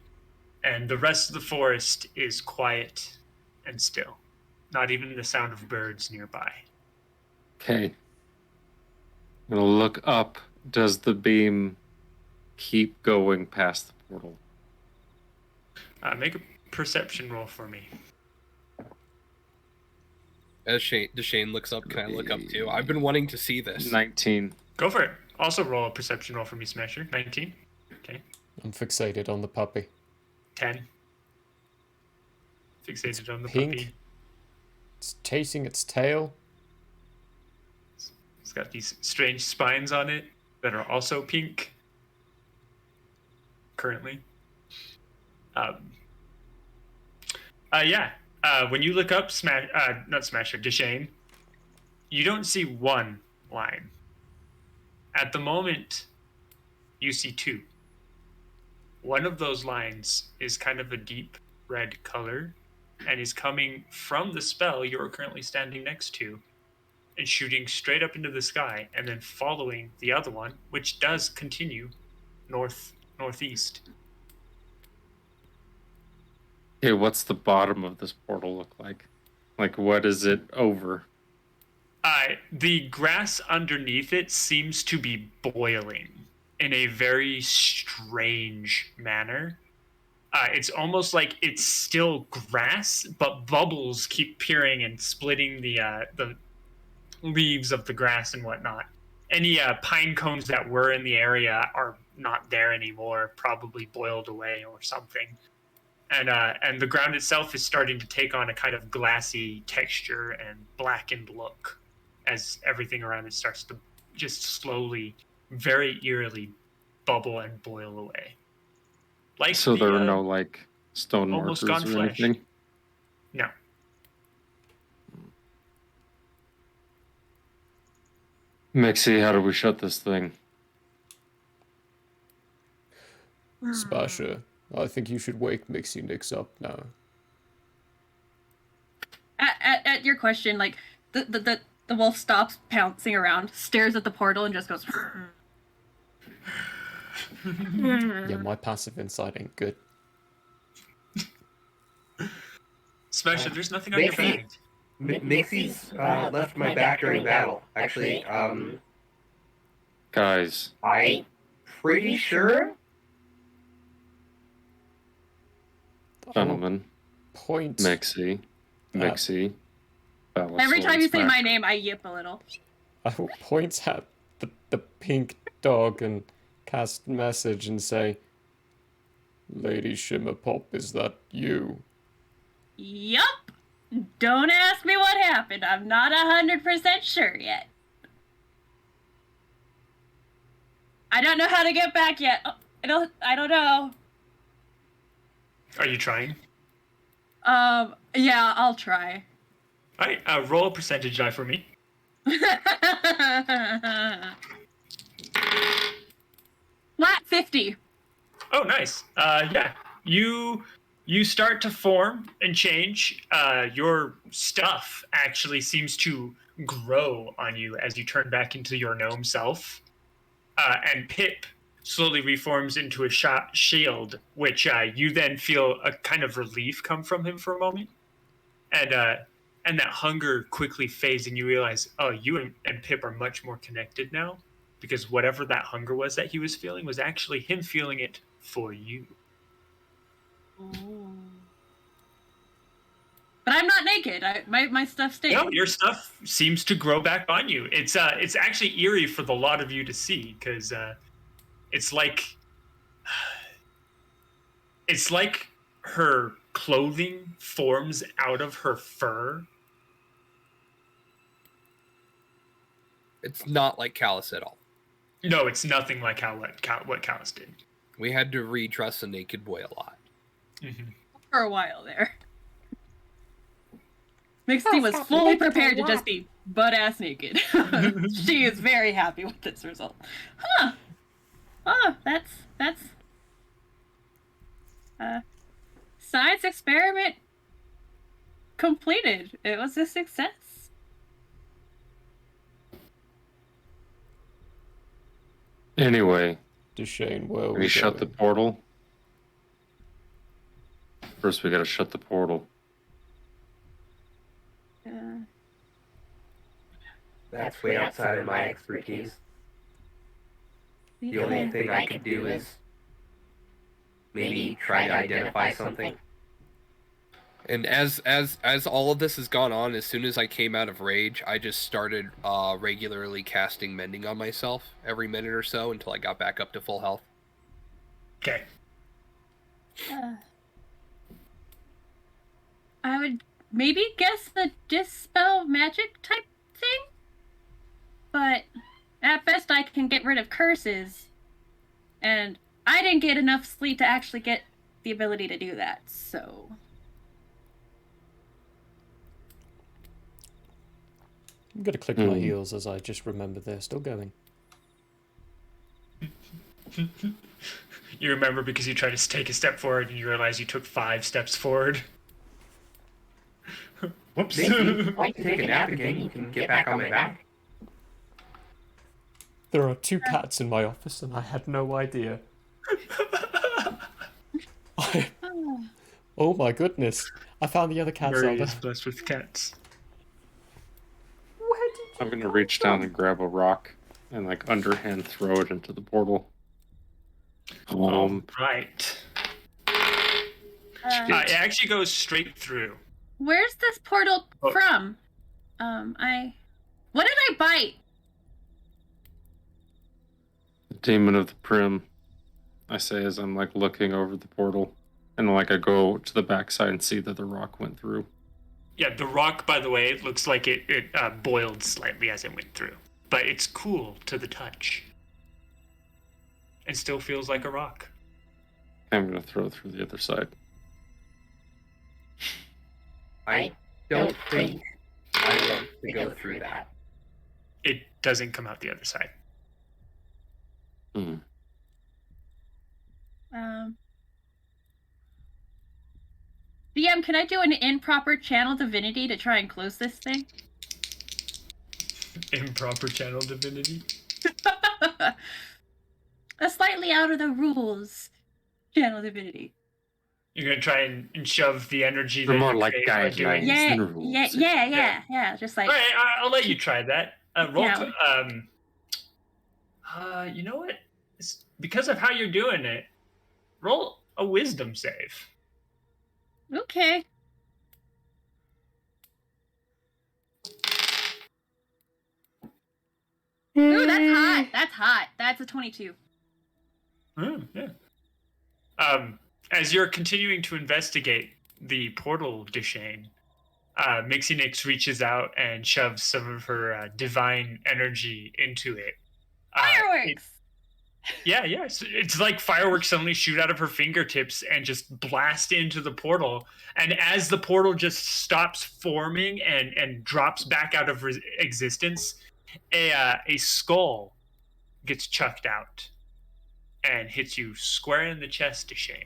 And the rest of the forest is quiet and still. Not even the sound of birds nearby. Okay. I'm gonna look up. Does the beam keep going past the portal? Make a perception roll for me. As Deshane looks up, can I look up too? I've been wanting to see this. 19. Go for it. Also roll a perception roll for me, Smasher. 19. Okay. I'm fixated on the puppy. 10. Fixated on the Pink. puppy. It's chasing its tail. It's got these strange spines on it that are also pink. Currently. When you look up not Smasher, Deshane, you don't see one line. At the moment, you see two. One of those lines is kind of a deep red color and is coming from the spell you're currently standing next to and shooting straight up into the sky and then following the other one, which does continue northeast. Okay, what's the bottom of this portal look like? Like, what is it over? The grass underneath it seems to be boiling in a very strange manner. It's almost like it's still grass, but bubbles keep appearing and splitting the leaves of the grass and whatnot. Any pine cones that were in the area are not there anymore, probably boiled away or something. and the ground itself is starting to take on a kind of glassy texture and blackened look as everything around it starts to just slowly, very eerily bubble and boil away. Like So there are no stone almost markers gone or flesh. anything. No. Mixie, how do we shut this thing? Spasha, I think you should wake Mixie Nix up now. At your question, like the wolf stops pouncing around, stares at the portal, and just goes. Yeah, my passive insight ain't good. Especially, there's nothing on your bag. Mixie's left my back during battle. Actually, Guys, I'm pretty sure. gentlemen, Point. Mixie. Every time you say my name, I yip a little. I will point at the pink dog and cast message and say, Lady Shimmerpop, is that you? Yup. Don't ask me what happened. I'm not 100% sure yet. I don't know how to get back yet. I don't know. Are you trying? Yeah, I'll try. All right, roll a percentage die for me. Flat 50. Oh, nice. Yeah, you start to form and change. Your stuff actually seems to grow on you as you turn back into your gnome self. And Pip slowly reforms into a shield, which you then feel a kind of relief come from him for a moment. And that hunger quickly fades, and you realize, oh, you and Pip are much more connected now, because whatever that hunger was that he was feeling was actually him feeling it for you. Ooh. But I'm not naked. My stuff stays. No, your stuff seems to grow back on you. It's actually eerie for the lot of you to see, because it's like her clothing forms out of her fur. It's not like Callus at all. No, it's nothing like what Callus did. We had to redress a naked boy a lot. Mm-hmm. For a while there. Mixie was fully prepared to just be butt-ass naked. She is very happy with this result. Huh. Oh, that's science experiment completed. It was a success. Anyway, Deshane, where we shut the portal. First, we gotta shut the portal. That's way outside of my expertise. The only thing I could do is maybe try to identify something. And as all of this has gone on, as soon as I came out of rage, I just started regularly casting mending on myself every minute or so until I got back up to full health. Okay. I would maybe guess the dispel magic type thing, but at best I can get rid of curses, and I didn't get enough sleep to actually get the ability to do that, so... I'm gonna click my heels as I just remember they're still going. You remember because you tried to take a step forward and you realize you took 5 steps forward. Whoops. Maybe I can take a nap again. You can get back on my back. There are 2 cats in my office and I had no idea. Oh my goodness. I found the other cats Murray out is there. blessed with cats. I'm gonna reach down and grab a rock and underhand throw it into the portal. Right. It actually goes straight through. Where's this portal from? What did I bite? The demon of the Prim, I say as I'm looking over the portal. And like I go to the backside and see that the rock went through. Yeah, the rock, by the way, looks like it boiled slightly as it went through, but it's cool to the touch. It still feels like a rock. I'm gonna throw it through the other side. I don't think I want to go through that. It doesn't come out the other side. Hmm. DM, can I do an improper channel divinity to try and close this thing? Improper channel divinity? A slightly out of the rules channel divinity. You're gonna try and shove the energy They're that more you like create by doing. guidelines. Yeah, than rules. yeah. Just like All right, I'll let you try that. Roll. Yeah. You know what? Because of how you're doing it, roll a wisdom save. Okay. Ooh, that's hot. That's hot. That's a 22. Yeah. As you're continuing to investigate the portal, Deshane, Mixinix reaches out and shoves some of her divine energy into it. Fireworks! Yeah. It's like fireworks suddenly shoot out of her fingertips and just blast into the portal. And as the portal just stops forming and drops back out of existence, a skull gets chucked out and hits you square in the chest, Deshane.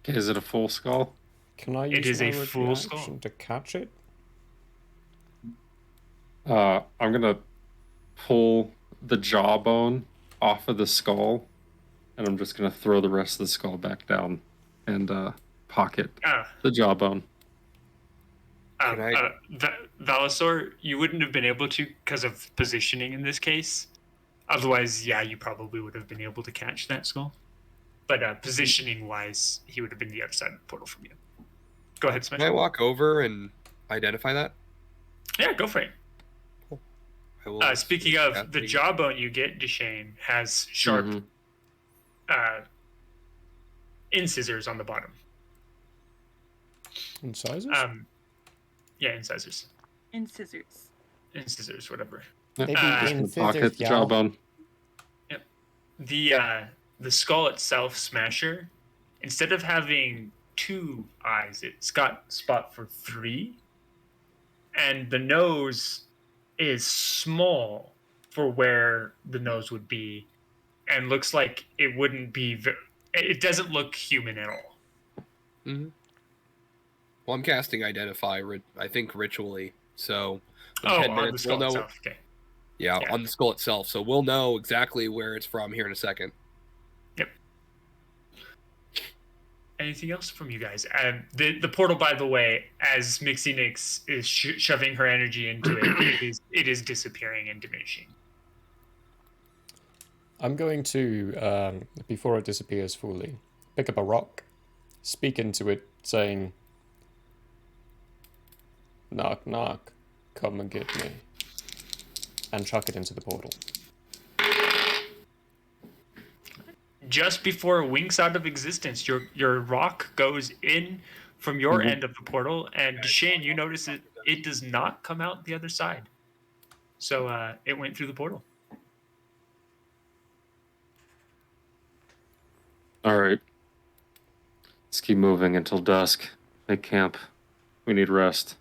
Okay, is it a full skull? Can I It use is my a full reaction skull. to catch it? I'm gonna pull the jawbone off of the skull, and I'm just gonna throw the rest of the skull back down and pocket the jawbone. Valasor, you wouldn't have been able to because of positioning in this case. Otherwise, yeah, you probably would have been able to catch that skull. But positioning-wise, he would have been the other side of the portal from you. Go ahead, Smash. Can I walk over and identify that? Yeah, go for it. I will Speaking of, the jawbone you get, Deshane, has sharp incisors on the bottom. Incisors? Yeah, incisors. Incisors. Incisors, whatever. Maybe Just gonna incisors, pocket the y'all. jawbone. Yep. The skull itself, Smasher, instead of having 2 eyes, it's got spot for 3. And the nose is small for where the nose would be, and looks like it wouldn't be. It doesn't look human at all. Mm-hmm. Well, I'm casting Identify, I think, ritually. So, in 10 on minutes, the skull we'll know. itself. Okay. Yeah, on the skull itself. So we'll know exactly where it's from here in a second. Yep. Anything else from you guys? The portal, by the way, as Mixinix is shoving her energy into it is disappearing and diminishing. I'm going to, before it disappears fully, pick up a rock, speak into it, saying, "Knock, knock, come and get me," and chuck it into the portal. Just before it winks out of existence, your rock goes in from your end of the portal, and Deshane, you notice it does not come out the other side. So it went through the portal. All right. Let's keep moving until dusk. Make camp. We need rest.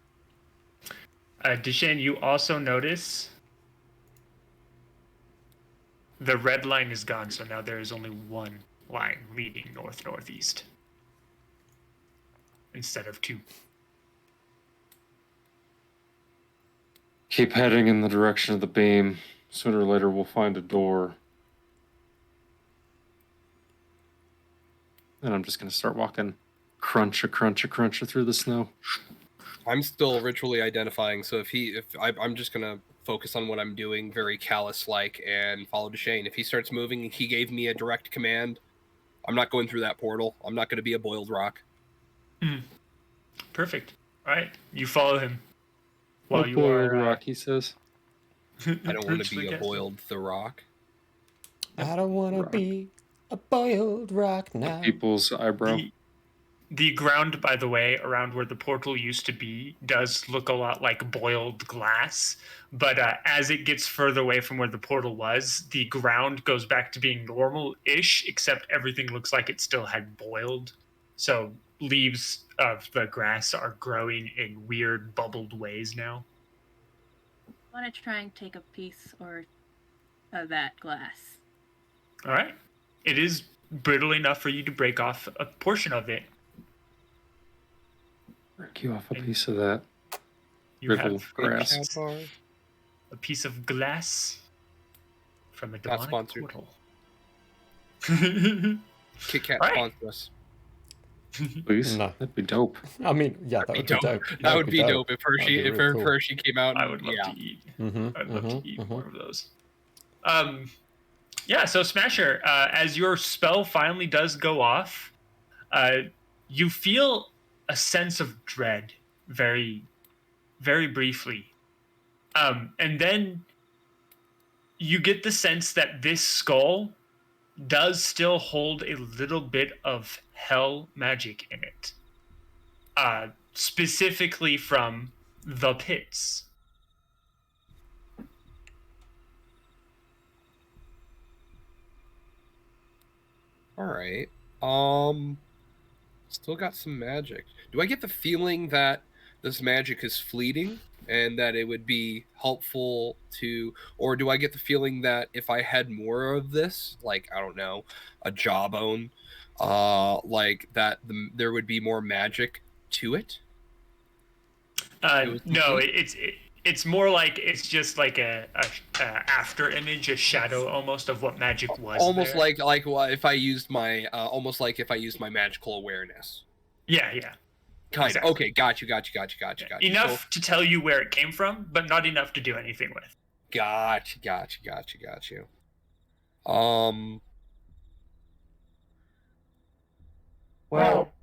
Deshane, you also notice the red line is gone, so now there is only one line leading north-northeast instead of 2. Keep heading in the direction of the beam. Sooner or later, we'll find a door. And I'm just going to start walking cruncher through the snow. I'm still ritually identifying, so I'm just gonna focus on what I'm doing, very callous-like, and follow Deshane. If he starts moving, he gave me a direct command. I'm not going through that portal. I'm not going to be a boiled rock. Perfect. All right, you follow him. While A you boiled are rock, he says. I don't want to be a boiled the rock. I don't want to be A boiled rock now. People's eyebrow. The ground, by the way, around where the portal used to be does look a lot like boiled glass. But as it gets further away from where the portal was, the ground goes back to being normal-ish, except everything looks like it still had boiled. So leaves of the grass are growing in weird bubbled ways now. I want to try and take a piece or of that glass. All right. It is brittle enough for you to break off a portion of it. Break you off a piece of that. You brittle have grass. a piece of glass from a Not demonic sponsored. portal. Kit Kat All right. sponsor us. Please? No. That'd be dope. I mean, yeah, that would be dope. That would be dope if That'd be Hershey, real cool. Hershey came out. And, I would love to eat. I'd love to eat more mhm. of those. Yeah, so Smasher, as your spell finally does go off, you feel a sense of dread very, very briefly. And then you get the sense that this skull does still hold a little bit of hell magic in it. Specifically from the pits. All right. Still got some magic. Do I get the feeling that this magic is fleeting and that it would be helpful to, or do I get the feeling that if I had more of this, like, I don't know, a jawbone, like that there would be more magic to it? No, it's more like it's just like a after image, a shadow almost of what magic was. Almost there. like what if I used my almost like if I used my magical awareness. Yeah. Kind Exactly. of. Okay, got you. Enough to tell you where it came from, but not enough to do anything with. Got you. Well,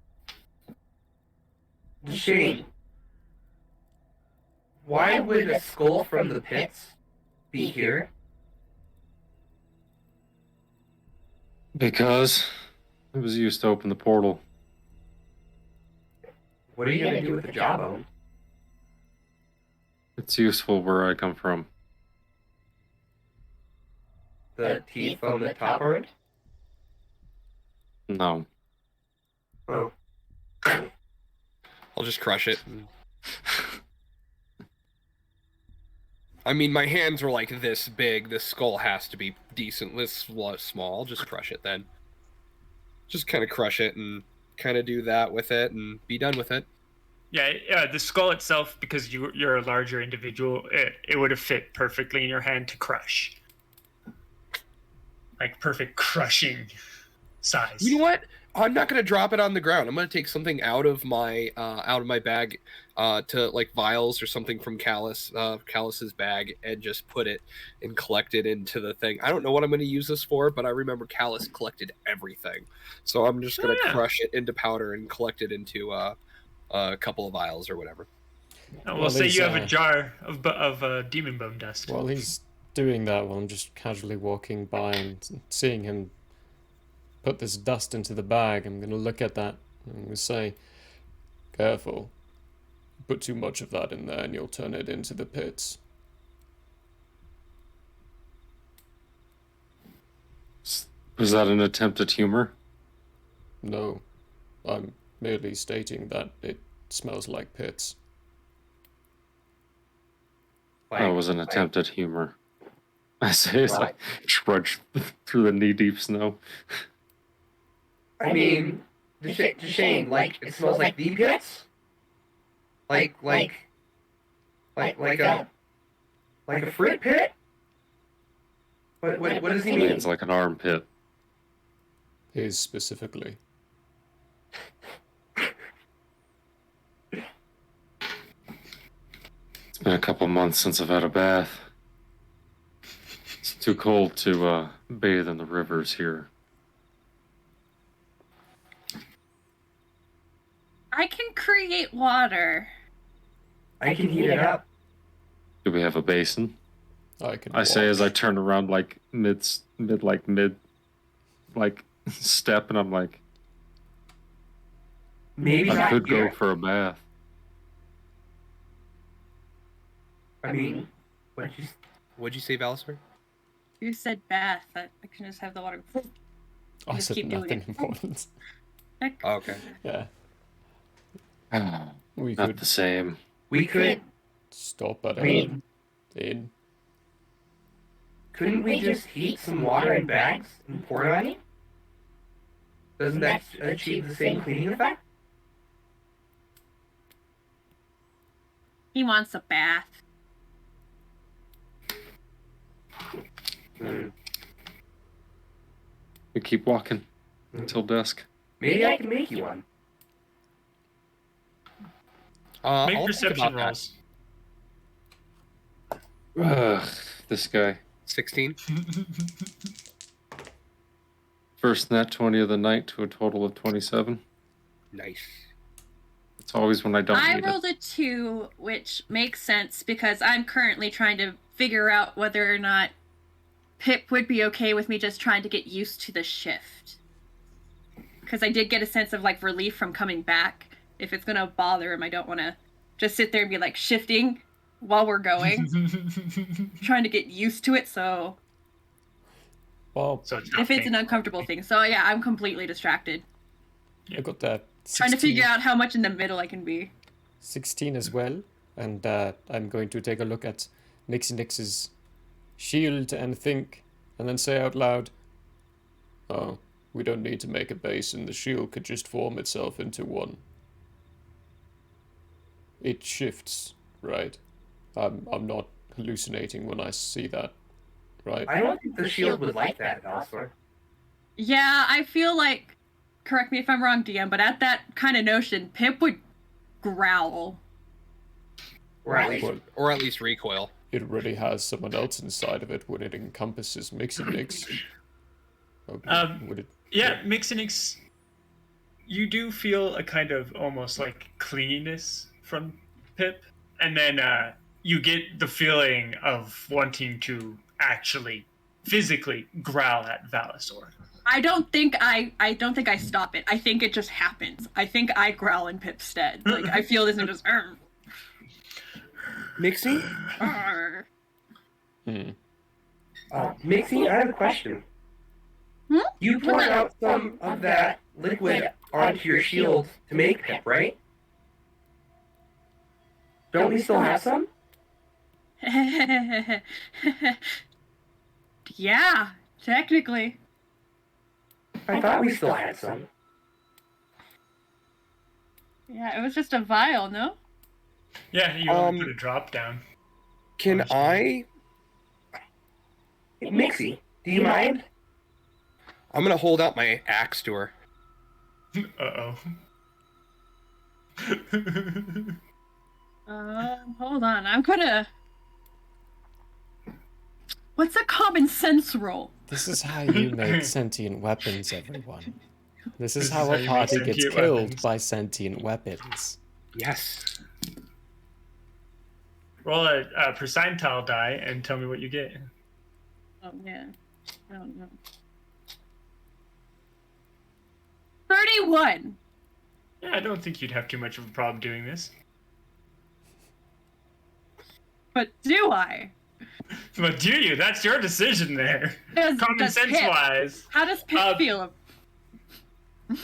Shane, why would a skull from the pits be here? Because it was used to open the portal. What are you gonna do with the jawbone? It's useful where I come from. The teeth on the top aren't? No. Oh. I'll just crush it. I mean, my hands were like this big. This skull has to be decent. This small. I'll just crush it then. Just kind of crush it and kind of do that with it and be done with it. Yeah, the skull itself, because you're a larger individual, it would have fit perfectly in your hand to crush. Like perfect crushing size. You know what? I'm not gonna drop it on the ground. I'm gonna take something out of my bag, to like vials or something from Callus's bag, and just put it and collect it into the thing. I don't know what I'm gonna use this for, but I remember Callus collected everything, so I'm just gonna crush it into powder and collect it into a couple of vials or whatever. We'll say you have a jar of demon bone dust. While he's doing that, while I'm just casually walking by and seeing him put this dust into the bag, I'm going to look at that and I'm going to say, careful. Put too much of that in there and you'll turn it into the pits. Was that an attempt at humor? No, I'm merely stating that it smells like pits. That was an attempt at humor. I say as I trudge through the knee-deep snow. I mean, Shane, like, it smells like the pits? Like a fruit pit? What does he mean? It's like an armpit. His specifically. It's been a couple months since I've had a bath. It's too cold to bathe in the rivers here. I can create water. I can heat it up. Do we have a basin? I can I say watch. as I turn around like step, and I'm like, Maybe I not could here. go for a bath. I mean, What'd you say, Valisper? You said bath. I can just have the water. I Just said keep doing nothing it. important. Heck. Oh, okay. Yeah. We Not could the same. we could. stop at I mean, in. couldn't we just heat some water in bags and pour it on you? Doesn't that achieve the same cleaning effect? He wants a bath. We keep walking until dusk. Maybe I can make you one. Make I'll think perception about that. rolls. Ugh, this guy. 16. First nat 20 of the night to a total of 27. Nice. It's always when I don't I need rolled it. a 2, which makes sense because I'm currently trying to figure out whether or not Pip would be okay with me just trying to get used to the shift. Because I did get a sense of like relief from coming back. If it's gonna bother him, I don't want to just sit there and be like shifting while we're going, trying to get used to it. So Well, So it's if it's an uncomfortable thing, so yeah, I'm completely distracted, I got that. trying to figure out how much in the middle I can be. 16 as well, and I'm going to take a look at Nix's shield and think, and then say out loud, "Oh, we don't need to make a base, and the shield could just form itself into one. It shifts, right? I'm not hallucinating when I see that, right?" I don't think the shield would like that, Valisper. Yeah, I feel like, correct me if I'm wrong, DM, but at that kind of notion, Pip would growl. Or at least, Well, Or at least recoil. it already has someone else inside of it when it encompasses Mix and Nix. Okay, would it? Yeah, Mixinix, you do feel a kind of almost like clinginess from Pip, and then you get the feeling of wanting to actually physically growl at Valisor. I don't think I stop it. I think it just happens. I think I growl in Pip's stead. Like I feel this and just Mixie? arr. Mixie, I have a question. Hmm? You poured out some of that liquid onto your shield to make Pip, right? Don't we still have some? Yeah, technically. I thought we still had some. Yeah, it was just a vial, no? Yeah, you put a drop down. Can I? Mixie, do you mind? I'm gonna hold out my axe to her. Uh-oh. Hold on. I'm gonna. What's a common sense roll? This is how you make sentient weapons, everyone. This is how how a you party make gets sentient killed weapons. by sentient weapons. Yes. Roll a percentile die and tell me what you get. Oh yeah. I don't know. 31. Yeah, I don't think you'd have too much of a problem doing this. But do I? But do you? That's your decision there. Common does sense Pip- wise. How does Pip feel?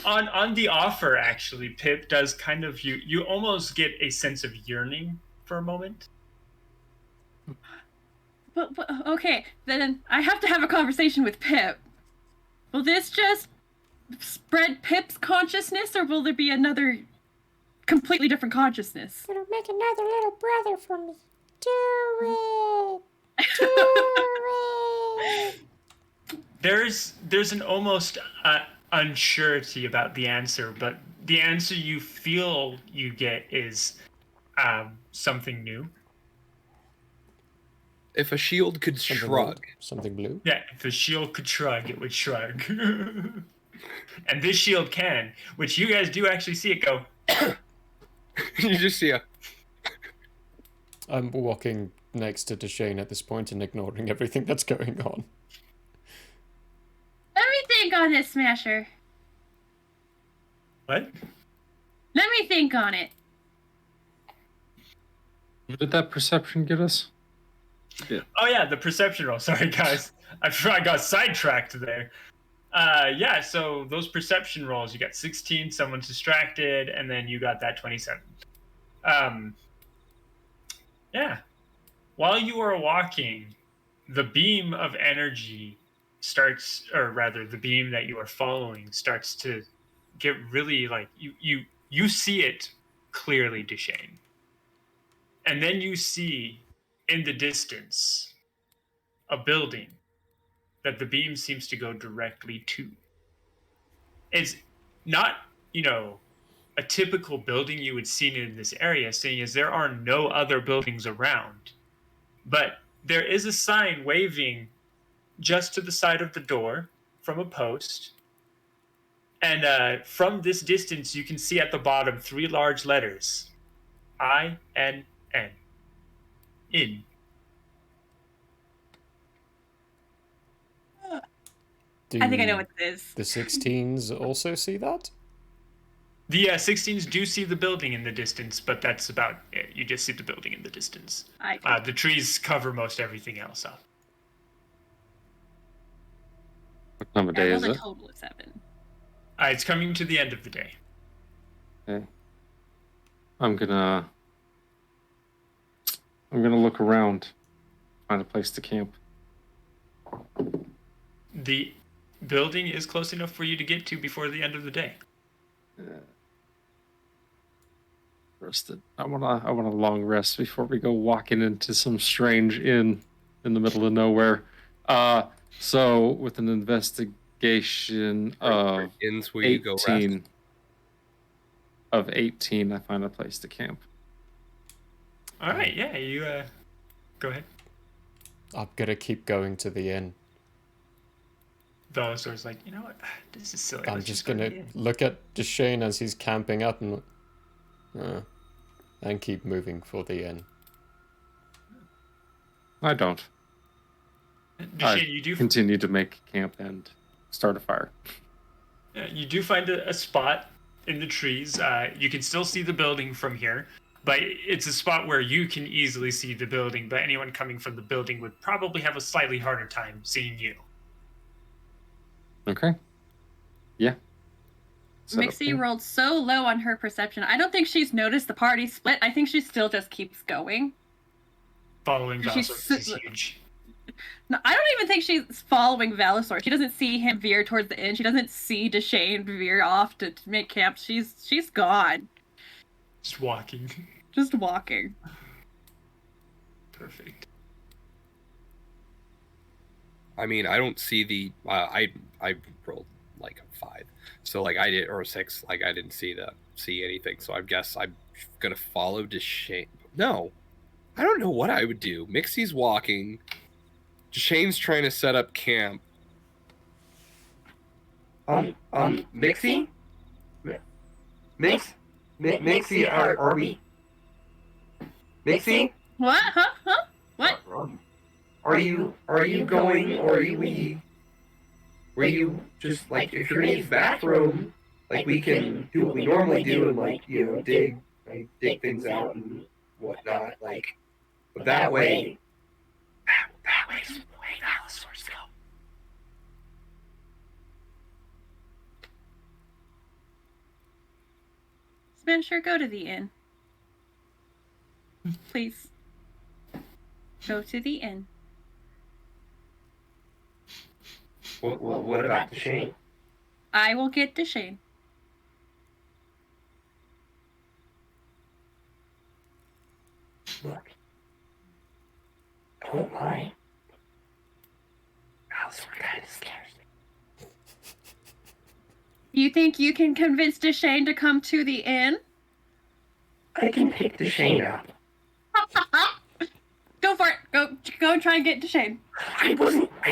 On the offer, actually, Pip does kind of you almost get a sense of yearning for a moment. But okay, then I have to have a conversation with Pip. Will this just spread Pip's consciousness, or will there be another completely different consciousness? It'll make another little brother for me. Do it! Do it! There's an almost unsurety about the answer, but the answer you feel you get is something new. If a shield could Something shrug. old, something blue. Yeah, if the shield could shrug, it would shrug. And this shield can, which you guys do actually see it go. You just see a. I'm walking next to Deshane at this point and ignoring everything that's going on. Let me think on this, Smasher. What? Let me think on it. What did that perception get us? Oh yeah, the perception roll. Sorry guys, I got sidetracked there. Yeah, so those perception rolls, you got 16, someone's distracted, and then you got that 27. Yeah. While you are walking, the beam of energy starts, or rather, the beam that you are following starts to get really like you see it clearly, Deshane. And then you see in the distance a building that the beam seems to go directly to. It's not, a typical building you would see in this area, seeing as there are no other buildings around. But there is a sign waving just to the side of the door from a post. And from this distance, you can see at the bottom 3 large letters. INN. In. I think I know what it is. The 16s also see that? The 16s do see the building in the distance, but that's about it. You just see the building in the distance. The trees cover most everything else up. What time of day is a it? total of 7. It's coming to the end of the day. Okay. I'm gonna look around, find a place to camp. The building is close enough for you to get to before the end of the day. Rested. I want a long rest before we go walking into some strange inn in the middle of nowhere. So with an investigation of Inns where you go rest. 18 of 18, I find a place to camp. All right, yeah, you go ahead. I'm gonna keep going to the inn. Velasor's like, you know what? This is silly. I'm Let's just go to gonna the inn. look at Deshane as he's camping up and keep moving for the inn. I don't. Deshane, you do continue to make camp and start a fire. Yeah, you do find a spot in the trees. You can still see the building from here, but it's a spot where you can easily see the building, but anyone coming from the building would probably have a slightly harder time seeing you. Okay. Yeah. Mixie rolled so low on her perception. I don't think she's noticed the party split. I think she still just keeps going. Following She's Velasaur is huge. No, I don't even think she's following Velasaur. She doesn't see him veer towards the inn. She doesn't see Deshane veer off to make camp. She's gone. Just walking. Just walking. Perfect. I mean, I don't see the I rolled like a 5, so like I did, or a 6, like I didn't see anything. So I guess I'm gonna follow Deshane. No, I don't know what I would do. Mixie's walking. Deshane's trying to set up camp. Mixie? Mixie, are we? Mixie? What? Huh? What? Are you going, or are you were you just, like, if you're gonna use the bathroom, like, we can do what we normally do and, like, dig things out and whatnot, like, but that way's the way Velasaurs go. Smasher, go to the inn. Please. Go to the inn. What about Deshane? I will get Deshane. Look. I won't lie. Velasaur kind of scares me. You think you can convince Deshane to come to the inn? I can pick Deshane up. Go for it. Go and try and get Deshane. I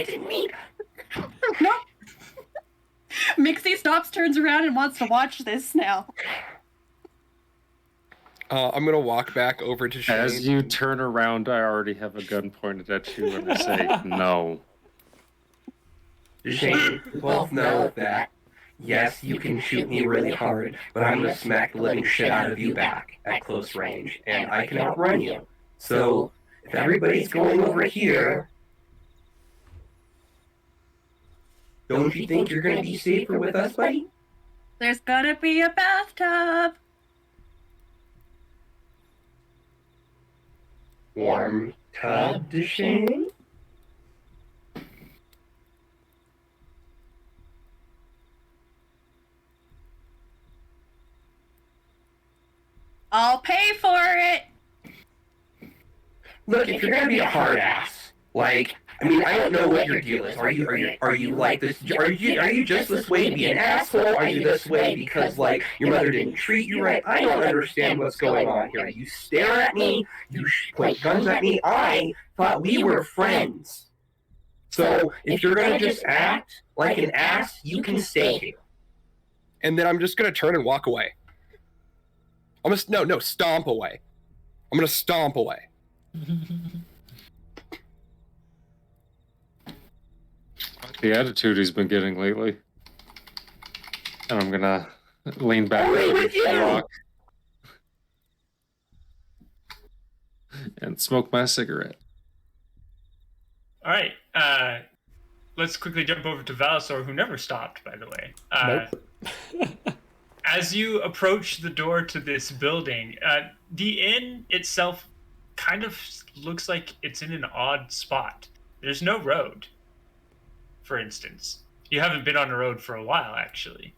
didn't mean. No. Mixie stops, turns around, and wants to watch this now. I'm gonna walk back over to Shane. As you turn around, I already have a gun pointed at you and I say no. Deshane, both know that, yes, you can shoot me really hard, but I'm gonna smack the living shit out of you back at close range, and I can outrun you. So, if everybody's going over here, don't you think you're gonna be safer with us, buddy? There's gonna be a bathtub. Warm tub, Deshane? I'll pay for it. Look, if you're gonna be a hard ass, like, I mean, I don't know what your deal is. Are you like this? Are you just this way to be an asshole? Are you this way because like your mother didn't treat you right? I don't understand what's going on here. You stare at me. You point guns at me. I thought we were friends. So if you're gonna just act like an ass, you can stay here. And then I'm just gonna turn and walk away. I'm gonna stomp away. I'm gonna stomp away. The attitude he's been getting lately. And I'm gonna lean back against the rock and smoke my cigarette. All right. Let's quickly jump over to Valisor, who never stopped, by the way. Nope. As you approach the door to this building, the inn itself kind of looks like it's in an odd spot. There's no road, for instance. You haven't been on a road for a while, actually.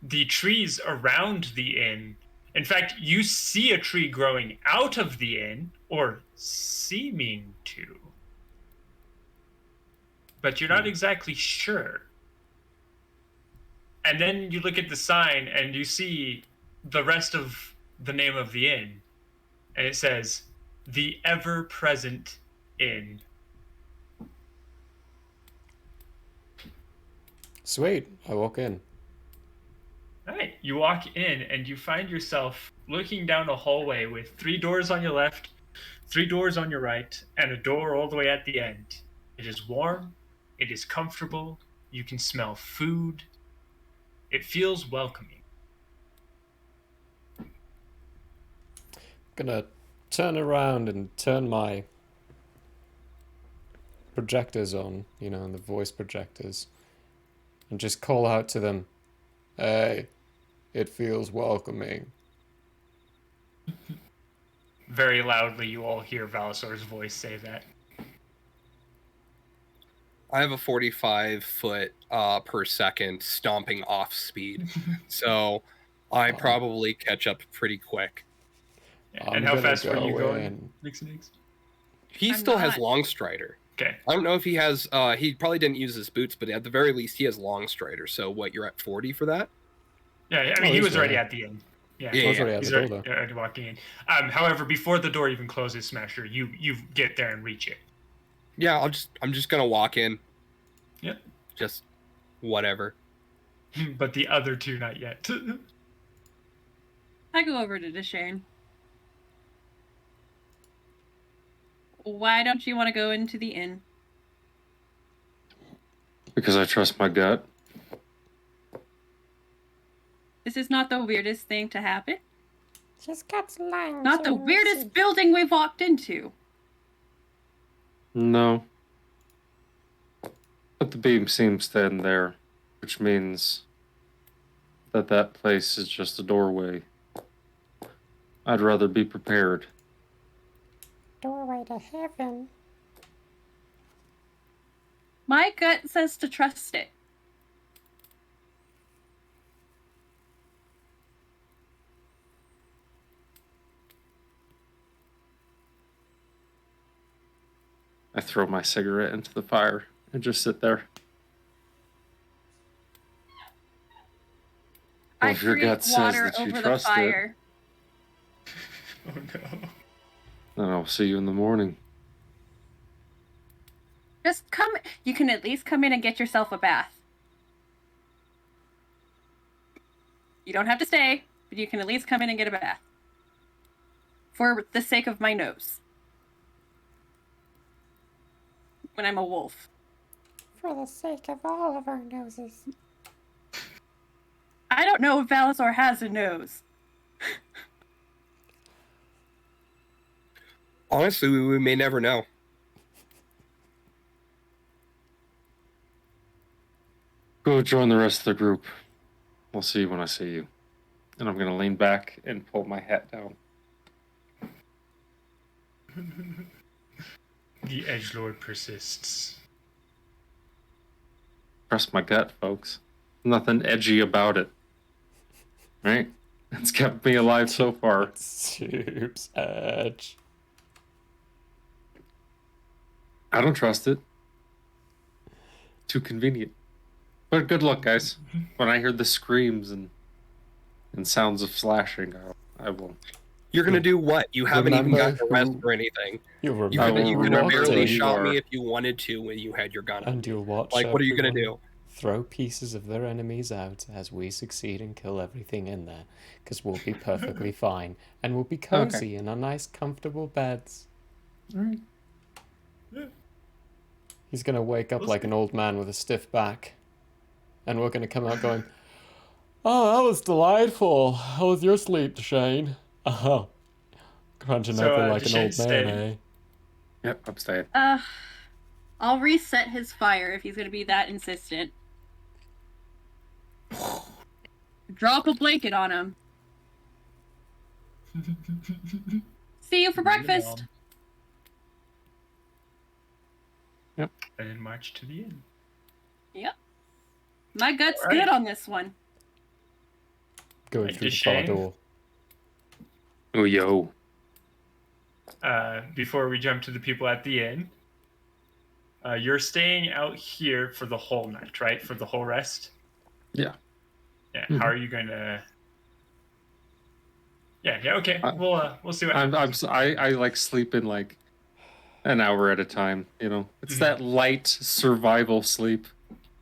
The trees around the inn, in fact, you see a tree growing out of the inn, or seeming to. But you're not exactly sure. And then you look at the sign and you see the rest of the name of the inn. And it says, The Ever-Present Inn. Sweet. I walk in. All right, you walk in and you find yourself looking down a hallway with 3 doors on your left, 3 doors on your right, and a door all the way at the end. It is warm. It is comfortable. You can smell food. It feels welcoming. Gonna turn around and turn my projectors on, and the voice projectors, and just call out to them, "Hey, it feels welcoming." Very loudly, you all hear Valisor's voice say that. I have a 45-foot per second stomping off speed, so I probably catch up pretty quick. And how fast were you going? He still has long strider. Okay. I don't know if he has. He probably didn't use his boots, but at the very least, he has long strider. So what? You're at 40 for that? Yeah, I mean, he was already at the end. Yeah, I was already at he's the door, though. already walking in. However, before the door even closes, Smasher, you get there and reach it. Yeah, I'm just gonna walk in. Yep. Just whatever. But the other 2 not yet. I go over to Deshane. Why don't you want to go into the inn? Because I trust my gut. This is not the weirdest thing to happen. She's got lungs. Not the weirdest building we've walked into. No. But the beam seems to end there, which means that place is just a doorway. I'd rather be prepared. Doorway to heaven. My gut says to trust it. I throw my cigarette into the fire and just sit there. Well, if your gut says that you trust it, Oh no. then I'll see you in the morning. Just come. You can at least come in and get yourself a bath. You don't have to stay, but you can at least come in and get a bath. For the sake of my nose. When I'm a wolf. For the sake of all of our noses. I don't know if Valisor has a nose. Honestly, we may never know. Go join the rest of the group. We'll see you when I see you. And I'm gonna lean back and pull my hat down. The edgelord persists. Trust my gut, folks. Nothing edgy about it. Right? It's kept me alive so far. Soup's edge. I don't trust it. Too convenient. But good luck, guys. When I hear the screams and sounds of slashing, I will. You're gonna do what? You haven't even Remember gotten arrested or anything. You'll You remember could remember have who walked barely in, shot me are. if you wanted to when you had your gun. and you'll watch Like, what are you gonna everyone do? throw pieces of their enemies out as we succeed and kill everything in there, because we'll be perfectly fine, and we'll be cozy in our nice, comfortable beds. All right. He's gonna wake up like an old man with a stiff back, and we're gonna come out going, "Oh, that was delightful. How was your sleep, Shane?" Oh, crunching So, over like an old Deshane's man, staying. eh? Yep, I'm staying. I'll reset his fire if he's gonna be that insistent. Drop a blanket on him. See you for breakfast. And then march to the inn. Yep. My gut's All right. good on this one. Going Right, through the bar Shane? door. Oh, yo. Before we jump to the people at the inn, you're staying out here for the whole night, right? For the whole rest? Yeah. Yeah. Mhm. How are you going to... Yeah, okay. We'll see what I like sleep in like an hour at a time, you know. It's Mhm. that light survival sleep.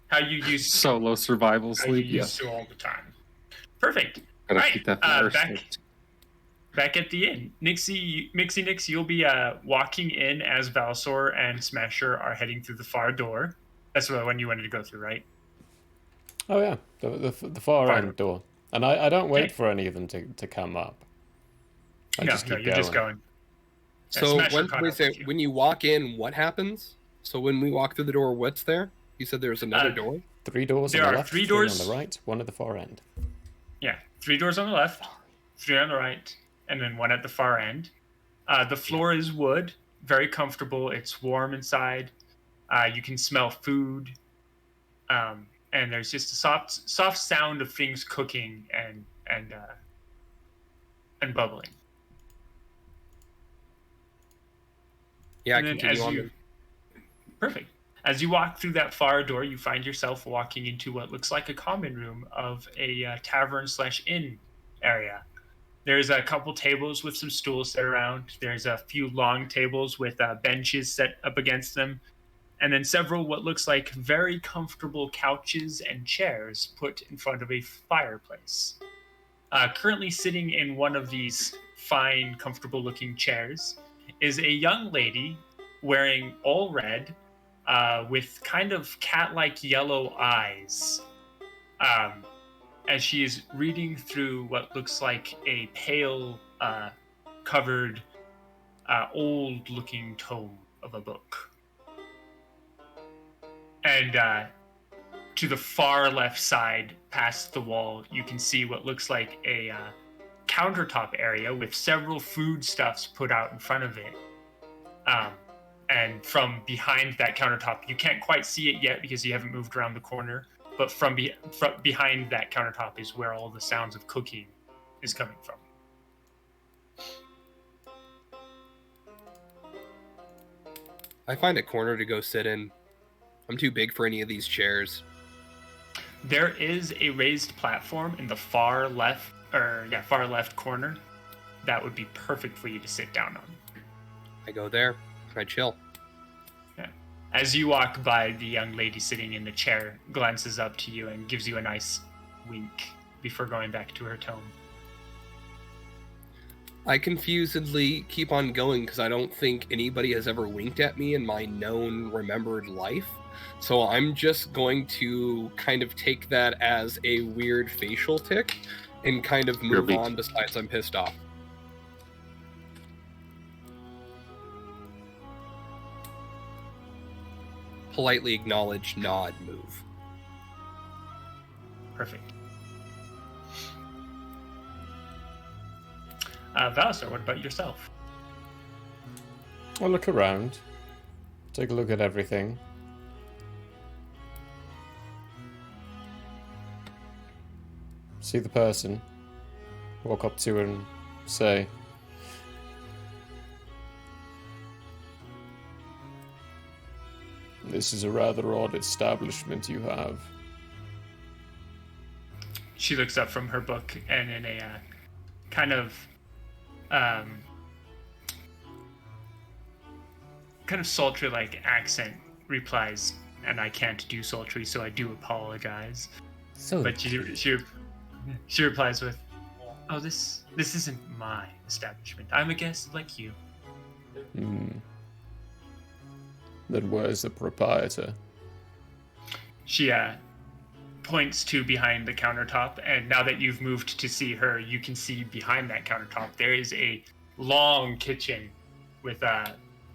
How you used Solo survival how you sleep. used to all the time. Perfect. Gotta Right, keep that fire back- stoked. Back at the inn, Mixie Nix, you'll be walking in as Valsor and Smasher are heading through the far door. That's the one you wanted to go through, right? Oh yeah, the far Far end door. And I don't wait Okay. for any of them to come up. I no, just no, keep you're going. just going. Yeah, So Smasher caught wait a up second, with you. when you walk in, what happens? So when we walk through the door, what's there? You said there's another door? 3 doors There on are the left, 3 3 doors. on the right, 1 at the far end. Yeah, 3 doors on the left, 3 on the right, and then 1 at the far end. The floor is wood, very comfortable. It's warm inside. You can smell food, and there's just a soft sound of things cooking and bubbling. Yeah, And then continue as on. you, perfect. As you walk through that far door, you find yourself walking into what looks like a common room of a tavern/inn area. There's a couple tables with some stools set around. There's a few long tables with benches set up against them, and then several what looks like very comfortable couches and chairs put in front of a fireplace. Currently sitting in one of these fine, comfortable-looking chairs is a young lady wearing all red, with kind of cat-like yellow eyes, as she is reading through what looks like a pale, covered, old-looking tome of a book. And to the far left side, past the wall, you can see what looks like a countertop area with several foodstuffs put out in front of it. And from behind that countertop, you can't quite see it yet because you haven't moved around the corner, but from behind that countertop is where all the sounds of cooking is coming from. I find a corner to go sit in. I'm too big for any of these chairs. There is a raised platform in the far left corner that would be perfect for you to sit down on. I go there. I chill. Yeah. As you walk by, the young lady sitting in the chair glances up to you and gives you a nice wink before going back to her tome. I confusedly keep on going because I don't think anybody has ever winked at me in my known remembered life. So I'm just going to kind of take that as a weird facial tick and kind of You're move weak. on besides I'm pissed off. Politely acknowledge, nod, move. Perfect. Valisar, what about yourself? I'll look around. Take a look at everything. See the person. Walk up to her and say, "This is a rather odd establishment you have." She looks up from her book and in a kind of sultry like accent replies, "And I can't do sultry, so I do apologize." So, But she replies with, "Oh, this isn't my establishment. I'm a guest like you." then where's the proprietor? She points to behind the countertop, and now that you've moved to see her, you can see behind that countertop there is a long kitchen with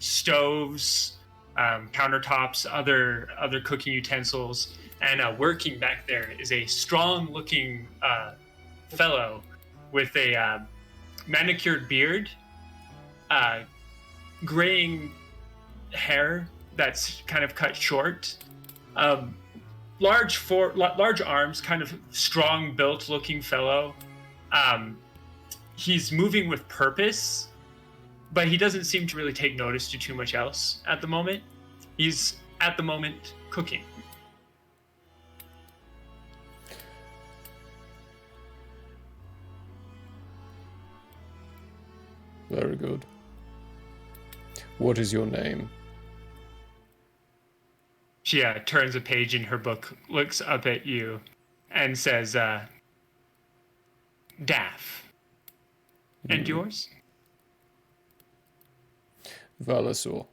stoves, countertops, other cooking utensils, and working back there is a strong-looking fellow with a manicured beard, graying hair that's kind of cut short, large arms, kind of strong-built looking fellow. He's moving with purpose, but he doesn't seem to really take notice to too much else at the moment. He's at the moment cooking. Very good. What is your name? She turns a page in her book, looks up at you, and says, Daff. And yours? Valisor.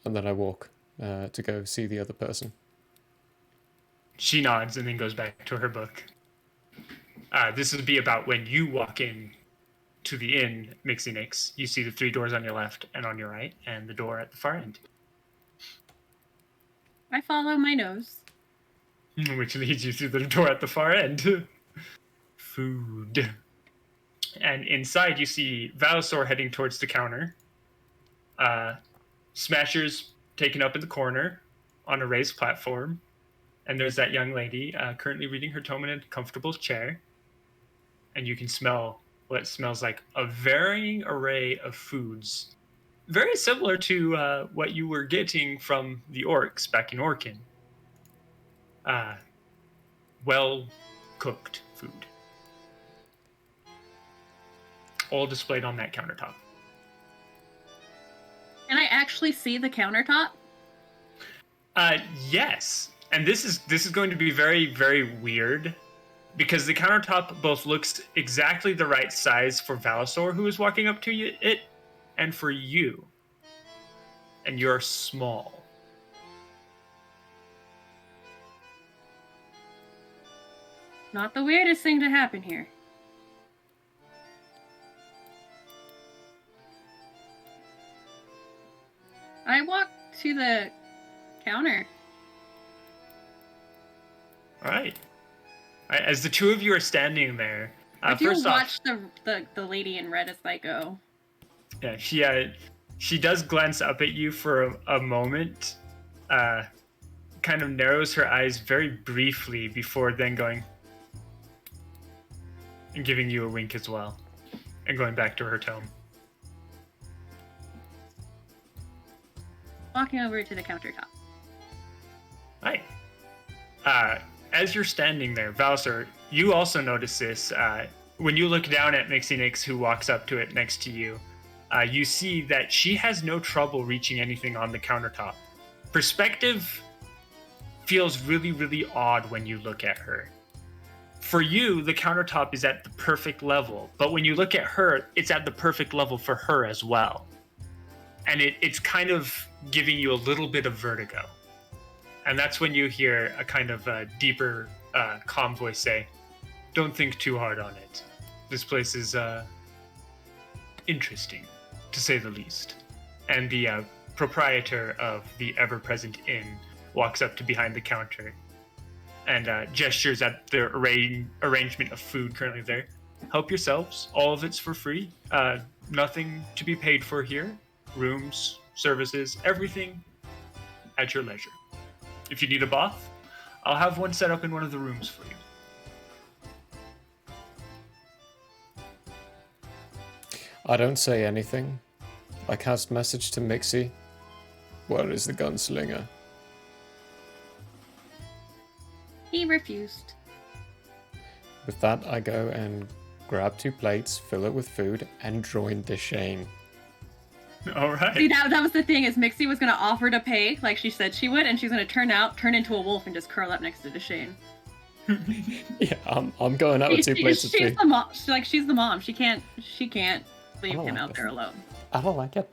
And then I walk to go see the other person. She nods and then goes back to her book. This would be about when you walk in to the inn, Mixie Nix. You see the 3 doors on your left and on your right, and the door at the far end. I follow my nose. Which leads you through the door at the far end. Food. And inside you see Valisor heading towards the counter. Smashers taken up in the corner on a raised platform. And there's that young lady currently reading her tome in a comfortable chair. And you can smell what smells like a varying array of foods. Very similar to what you were getting from the orcs back in Orkin. Well-cooked food. All displayed on that countertop. Can I actually see the countertop? Yes. And this is going to be very, very weird, because the countertop both looks exactly the right size for Valisor, who is walking up to it, and for you. And you're small. Not the weirdest thing to happen here. I walk to the counter. All right. As the two of you are standing there, I do first off, watch the lady in red as I go. yeah, she does glance up at you for a moment, kind of narrows her eyes very briefly before then going and giving you a wink as well, and going back to her tome. Walking over to the countertop. Hi. As you're standing there, Valisor, you also notice this. When you look down at Mixie Nix, who walks up to it next to you, you see that she has no trouble reaching anything on the countertop. Perspective feels really, really odd when you look at her. For you, the countertop is at the perfect level, but when you look at her, it's at the perfect level for her as well. And it's kind of giving you a little bit of vertigo. And that's when you hear a kind of deeper, calm voice say, "Don't think too hard on it. This place is interesting, to say the least." And the proprietor of the ever-present inn walks up to behind the counter and gestures at the arrangement of food currently there. "Help yourselves. All of it's for free. Nothing to be paid for here. Rooms, services, everything at your leisure. If you need a bath, I'll have one set up in one of the rooms for you." I don't say anything. I cast message to Mixie. Where is the gunslinger? He refused. With that, I go and grab 2 plates, fill it with food, and join Deshane. All right. See, that was the thing, is Mixie was going to offer to pay, like she said she would, and she's going to turn into a wolf and just curl up next to Deshane. Yeah, I'm going out with 2 plates of She's food. the mom. She's the mom. She can't leave don't him like out this. there alone. I don't like it.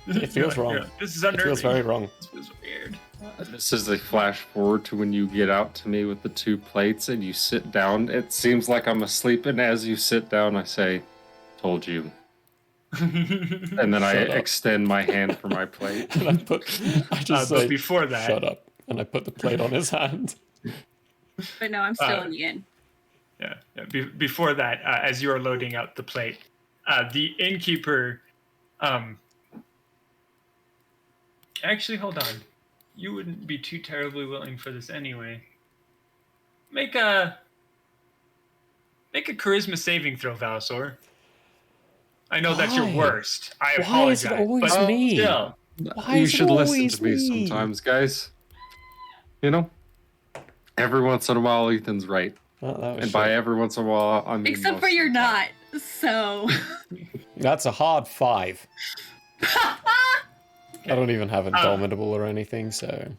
It feels wrong. Yeah, this is It unnerving. feels very wrong. This feels weird. This is a flash forward to when you get out to me with the 2 plates and you sit down. It seems like I'm asleep, and as you sit down, I say, "Told you." And then I Shut up. extend my hand for my plate. And I just But say, before that, shut up. And I put the plate on his hand. But no, I'm still in the inn. Yeah. Before that, as you are loading out the plate, the innkeeper. Actually, hold on. You wouldn't be too terribly willing for this anyway. Make a charisma saving throw, Valsor. I know that's your Why? worst. I Why is apologize. it always but me? Still, Why You is it should listen always to me sometimes, guys. You know? Every once in a while, Ethan's right. Oh, that was And by shit. every once in a while, I mean Except most for of you're the time. not. So. That's a hard 5. I don't even have Indomitable or anything, so...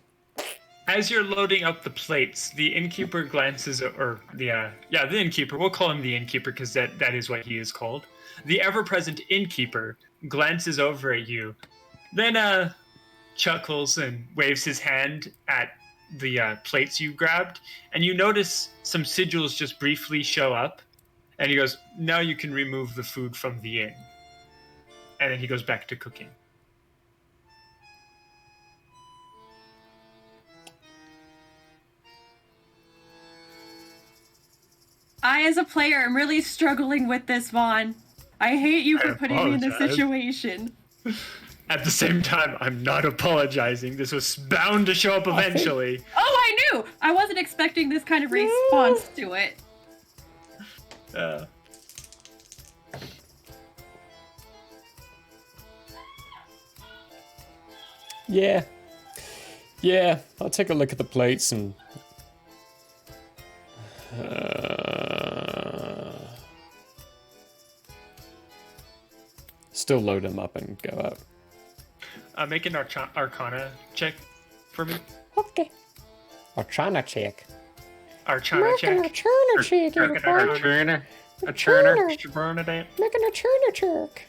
as you're loading up the plates, the innkeeper glances, or the innkeeper. We'll call him the innkeeper because that is what he is called. The ever-present innkeeper glances over at you, then chuckles and waves his hand at the plates you grabbed, and you notice some sigils just briefly show up, and he goes, "Now you can remove the food from the inn." And then he goes back to cooking. I, as a player, am really struggling with this, Vaughn. I hate you I for putting me in this apologize. situation. At the same time, I'm not apologizing. This was bound to show up eventually. Oh, I knew! I wasn't expecting this kind of response to it. Yeah. Yeah, I'll take a look at the plates and... still load them up and go out. Make an Arcana check for me. Okay. Arcana check. Arcana check. Arcana check, Arcana. A churner. Bernadette. Make an Arcana check.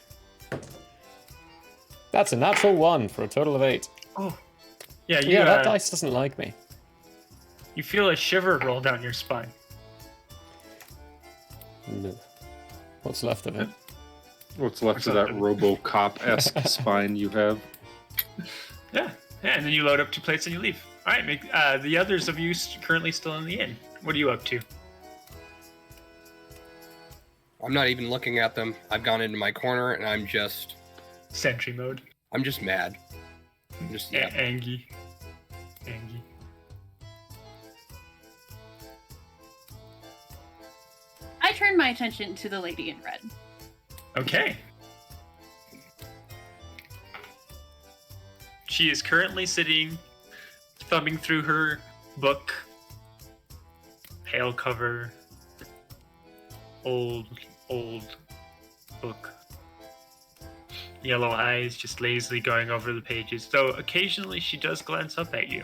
That's a natural 1 for a total of 8. Oh. Yeah, Yeah, that dice doesn't like me. you feel a shiver roll down your spine. No. What's left of it? What's left of that RoboCop-esque spine you have? Yeah, and then you load up 2 plates and you leave. All right, the others of you currently still in the inn. What are you up to? I'm not even looking at them. I've gone into my corner and I'm just Sentry mode. mad. I'm just Angie. I turned my attention to the lady in red. Okay. She is currently sitting, thumbing through her book. Pale cover. Old book. Yellow eyes just lazily going over the pages, though occasionally she does glance up at you.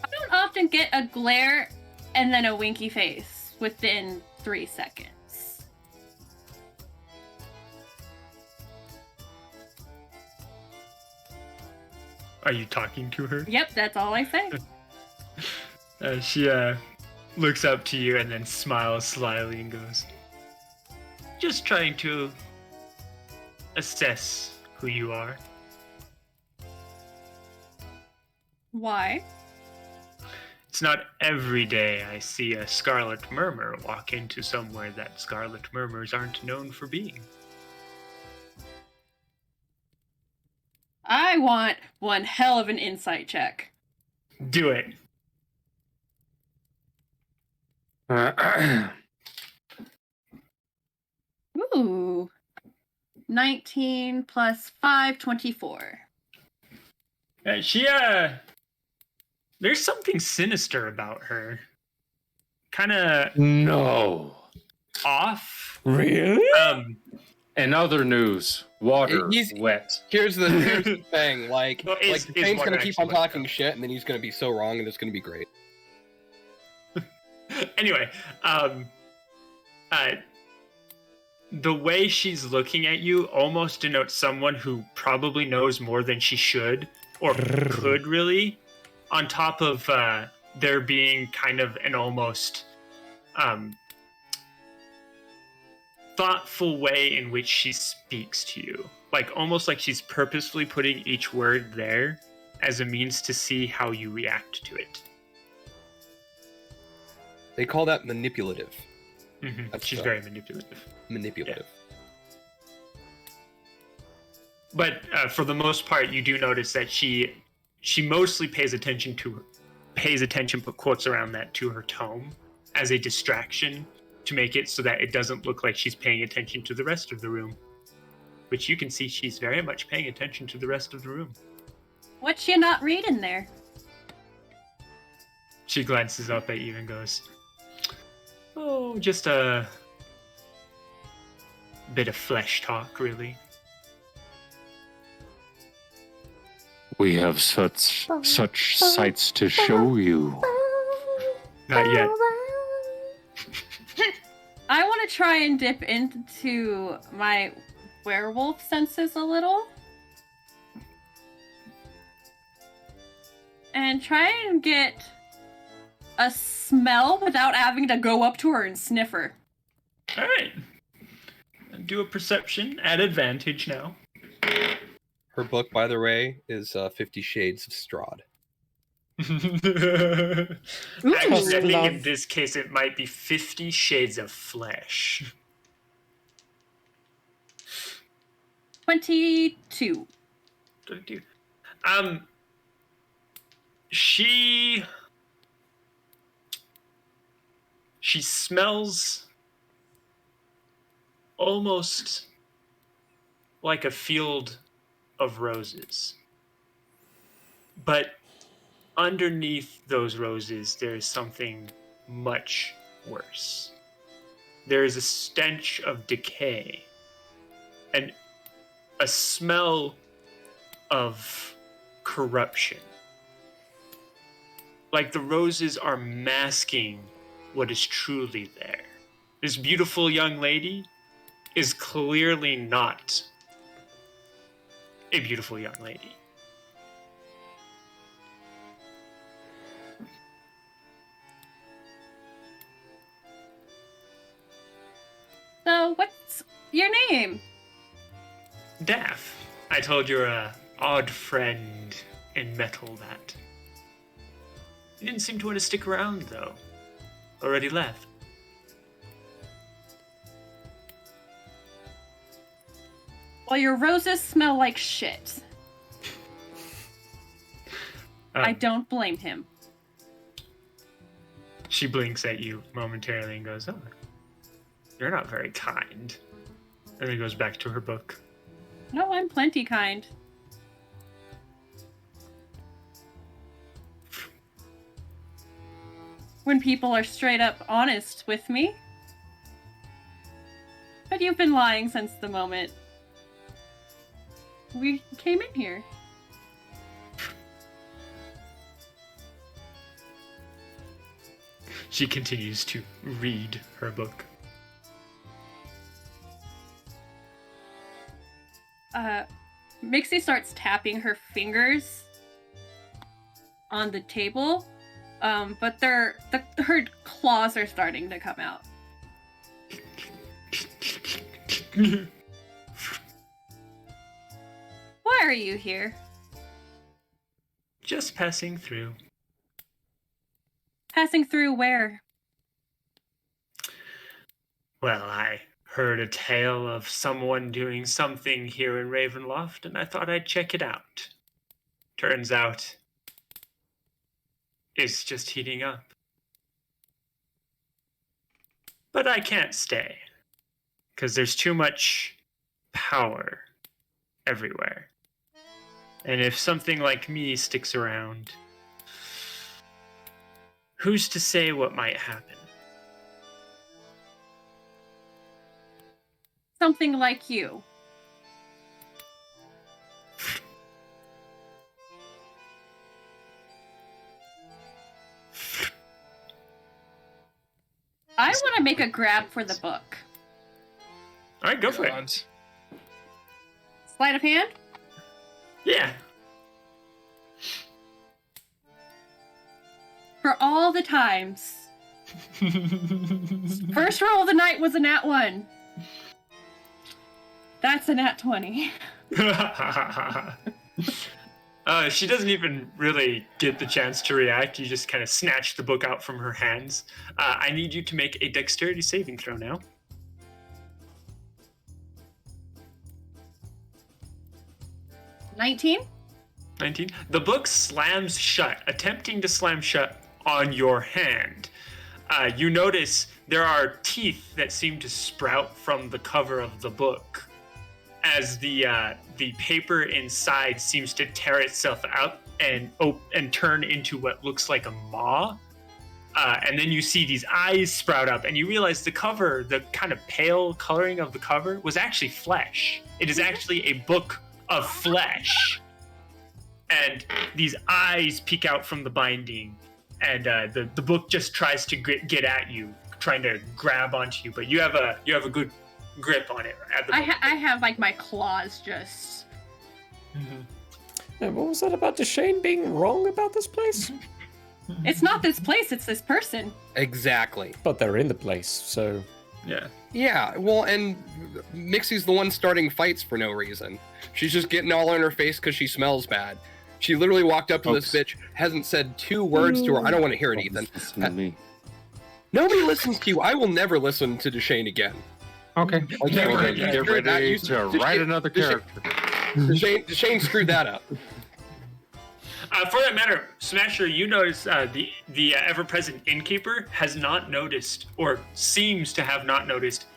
I don't often get a glare and then a winky face within 3 seconds. Are you talking to her? Yep, that's all I say. She looks up to you and then smiles slyly and goes, "Just trying to assess who you are." Why? It's not every day I see a Scarlet Murmur walk into somewhere that Scarlet Murmurs aren't known for being. I want one hell of an insight check. Do it. Ooh. 19 plus 5, 24. There's something sinister about her. Kind of No. off. Really? In other news, water He's- wet. Here's the thing, like Well, is Kane's water gonna keep on actually wet, talking though? shit, and then he's gonna be so wrong, and it's gonna be great. Anyway, the way she's looking at you almost denotes someone who probably knows more than she should or could really, on top of there being kind of an almost thoughtful way in which she speaks to you. Like almost like she's purposefully putting each word there as a means to see how you react to it. They call that manipulative. That's She's very manipulative. Manipulative. But for the most part, you do notice that she mostly pays attention, put quotes around that to her tone as a distraction to make it so that it doesn't look like she's paying attention to the rest of the room. Which you can see she's very much paying attention to the rest of the room. What's you not reading there? She glances up at you and goes, "Oh, just a bit of flesh talk, really." We have such sights to show you. Not yet. I want to try and dip into my werewolf senses a little. And try and get a smell without having to go up to her and sniff her. All right. Do a perception at advantage now. Her book, by the way, is 50 Shades of Strahd. Actually, I think love. in this case it might be 50 Shades of Flesh. 22. 22. She smells almost like a field of roses. But underneath those roses, there is something much worse. There is a stench of decay and a smell of corruption. Like the roses are masking what is truly there. This beautiful young lady is clearly not a beautiful young lady. So, what's your name? Daff, I told your odd friend in metal that. You didn't seem to want to stick around, though. Already left. Well, your roses smell like shit. I don't blame him. She blinks at you momentarily and goes, "Oh, you're not very kind." And then goes back to her book. No, I'm plenty kind. When people are straight up honest with me. But you've been lying since the moment we came in here. She continues to read her book. Mixie starts tapping her fingers on the table, but her claws are starting to come out. Why are you here? Just passing through. Passing through where? Well, I heard a tale of someone doing something here in Ravenloft, and I thought I'd check it out. Turns out, it's just heating up. But I can't stay, because there's too much power everywhere. And if something like me sticks around, who's to say what might happen? Something like you. I want to make a grab for the book. All right, go for it. Sleight of hand? Yeah. For all the times. First roll of the night was a nat 1. That's a nat 20. She doesn't even really get the chance to react. You just kind of snatch the book out from her hands. I need you to make a dexterity saving throw now. 19? 19. The book slams shut, attempting to slam shut on your hand. You notice there are teeth that seem to sprout from the cover of the book as the paper inside seems to tear itself out and turn into what looks like a maw. And then you see these eyes sprout up, and you realize the cover, the kind of pale coloring of the cover, was actually flesh. It is actually a book of flesh. And these eyes peek out from the binding, and the book just tries to get at you, trying to grab onto you. But you have a good grip on it at the moment. I have like my claws just. And what was that about Deshane being wrong about this place? It's not this place, it's this person. Exactly. But they're in the place, so... Yeah. Yeah, well, and Mixie's the one starting fights for no reason. She's just getting all in her face because she smells bad. She literally walked up to this bitch, hasn't said 2 words to her. I don't want to hear it, Ethan. Nobody listens to you. I will never listen to Deshane again. Okay. Get ready to write another character. Deshane screwed that up. For that matter, Smasher, you notice the ever-present innkeeper has not noticed, or seems to have not noticed,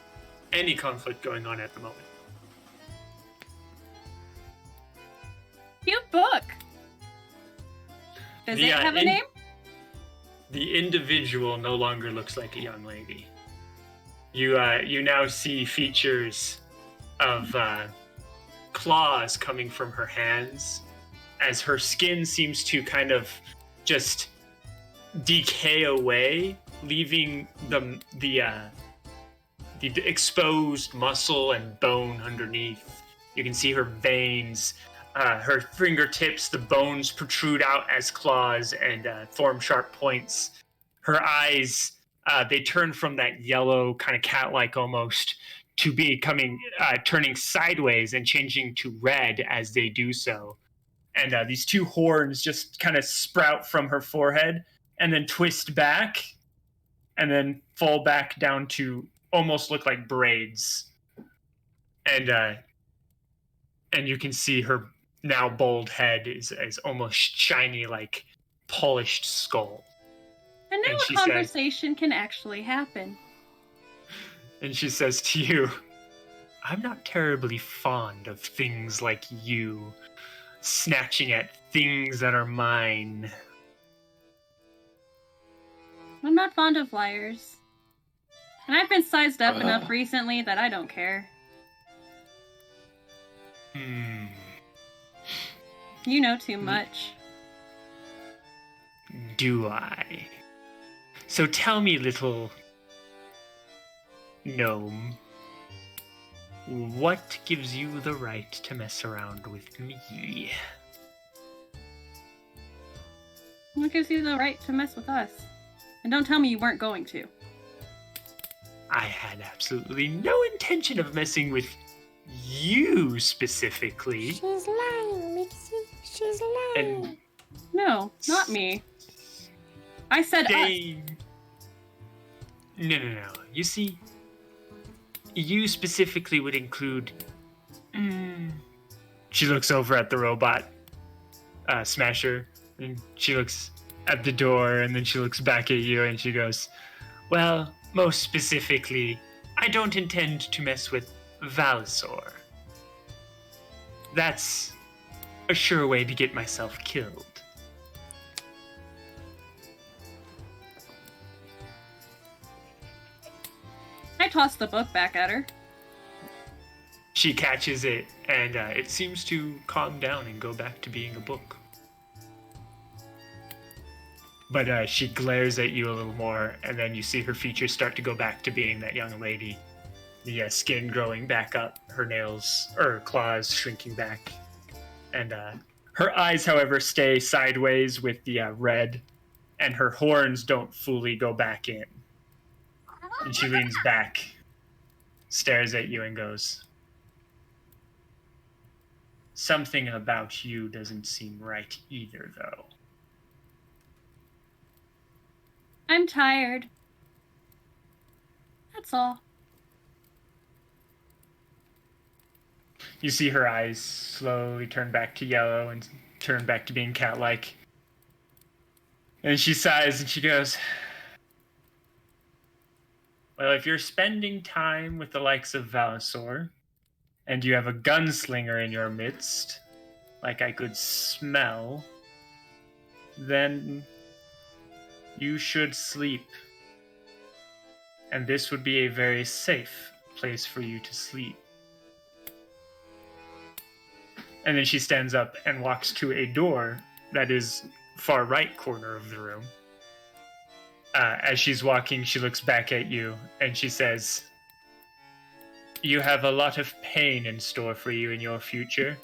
any conflict going on at the moment. Cute book. Does it have a name? The individual no longer looks like a young lady. You now see features of claws coming from her hands, as her skin seems to kind of just decay away, leaving the exposed muscle and bone underneath. You can see her veins, her fingertips, the bones protrude out as claws and form sharp points. Her eyes, they turn from that yellow, kind of cat-like almost, to becoming, turning sideways and changing to red as they do so. And these 2 horns just kind of sprout from her forehead and then twist back and then fall back down to almost look like braids. And you can see her now bald head is almost shiny, like polished skull. And now a conversation can actually happen. And she says to you, "I'm not terribly fond of things like you snatching at things that are mine." I'm not fond of liars. And I've been sized up enough recently that I don't care. You know too much. Do I? So tell me, little gnome, what gives you the right to mess around with me? What gives you the right to mess with us? And don't tell me you weren't going to. I had absolutely no intention of messing with you specifically. She's lying, Mixie. She's lying. And No, not me. I said us. Dang. No. You see, you specifically would include. She looks over at the robot Smasher, and she looks at the door, and then she looks back at you, and she goes, "Well, most specifically, I don't intend to mess with Valsor. That's a sure way to get myself killed." I tossed the book back at her. She catches it, and it seems to calm down and go back to being a book. But she glares at you a little more, and then you see her features start to go back to being that young lady. The skin growing back up, her nails, or claws shrinking back. And her eyes, however, stay sideways with the red, and her horns don't fully go back in. And she leans back, stares at you, and goes, "Something about you doesn't seem right either, though." I'm tired. That's all. You see her eyes slowly turn back to yellow and turn back to being cat-like. And she sighs and she goes, "Well, if you're spending time with the likes of Valsor, and you have a gunslinger in your midst, like I could smell, then you should sleep. And this would be a very safe place for you to sleep." And then she stands up and walks to a door that is far right corner of the room. As she's walking, she looks back at you and she says, "You have a lot of pain in store for you in your future."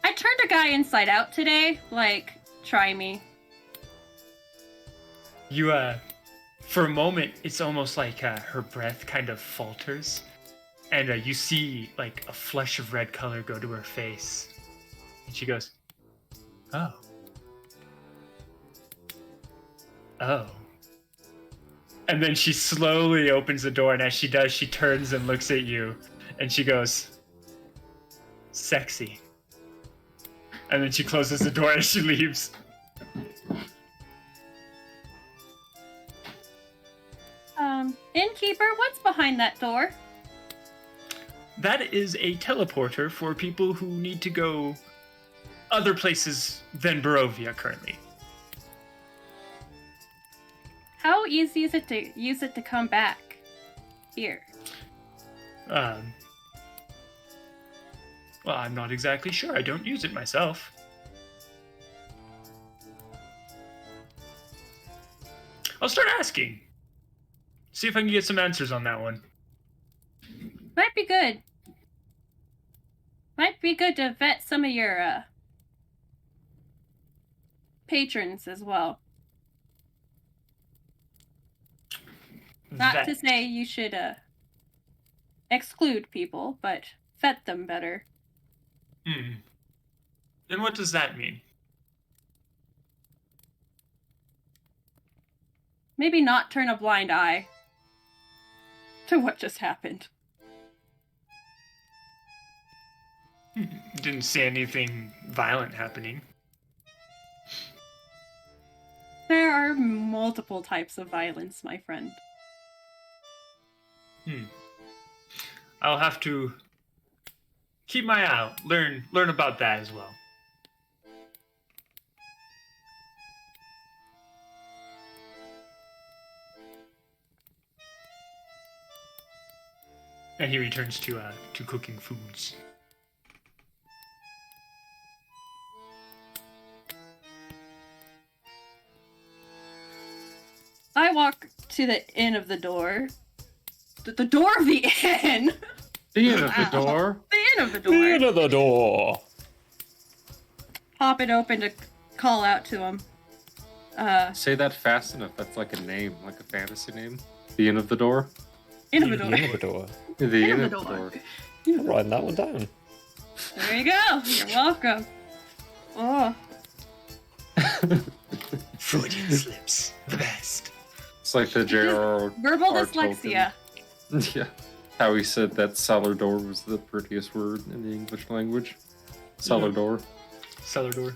I turned a guy inside out today. Like, try me. You, for a moment, it's almost like her breath kind of falters. And you see, like, a flush of red color go to her face. And she goes, "Oh. Oh." And then she slowly opens the door, and as she does, she turns and looks at you. And she goes, "Sexy." And then she closes the door as she leaves. Innkeeper, what's behind that door? That is a teleporter for people who need to go other places than Barovia currently. How easy is it to use it to come back here? Well, I'm not exactly sure. I don't use it myself. I'll start asking. See if I can get some answers on that one. Might be good. Might be good to vet some of your patrons as well. Not to say you should exclude people, but vet them better. And what does that mean? Maybe not turn a blind eye to what just happened. Didn't see anything violent happening. There are multiple types of violence, my friend. I'll have to keep my eye out. Learn about that as well. And he returns to cooking foods. I walk to the end of the door. The door of the inn? The end of the door. The end of the door. The end of the door. pop it open to call out to him. Say that fast enough. That's like a name, like a fantasy name. The Inn of the Door. Innovator. Innovator. The Inn of the Innovator. Door. I'm writing that one down. There you go. You're welcome. Oh. Freudian slips. The best. It's like the J.R.R. Verbal Tolkien. dyslexia. Yeah. How he said that cellar door was the prettiest word in the English language. Cellar door. Cellar door.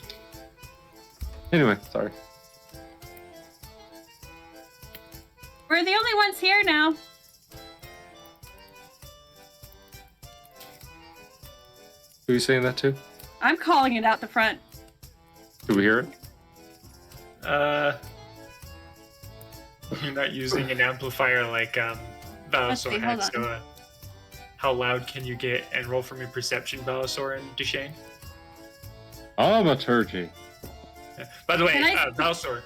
Anyway, sorry. We're the only ones here now. Who are you saying that to? I'm calling it out the front. Do we hear it? You're not using an amplifier like Balasor see, had, hold so how loud can you get? And roll for me perception, Balasor and Deshane. Aumaturgy. Yeah. By the way, Can I- Balasor,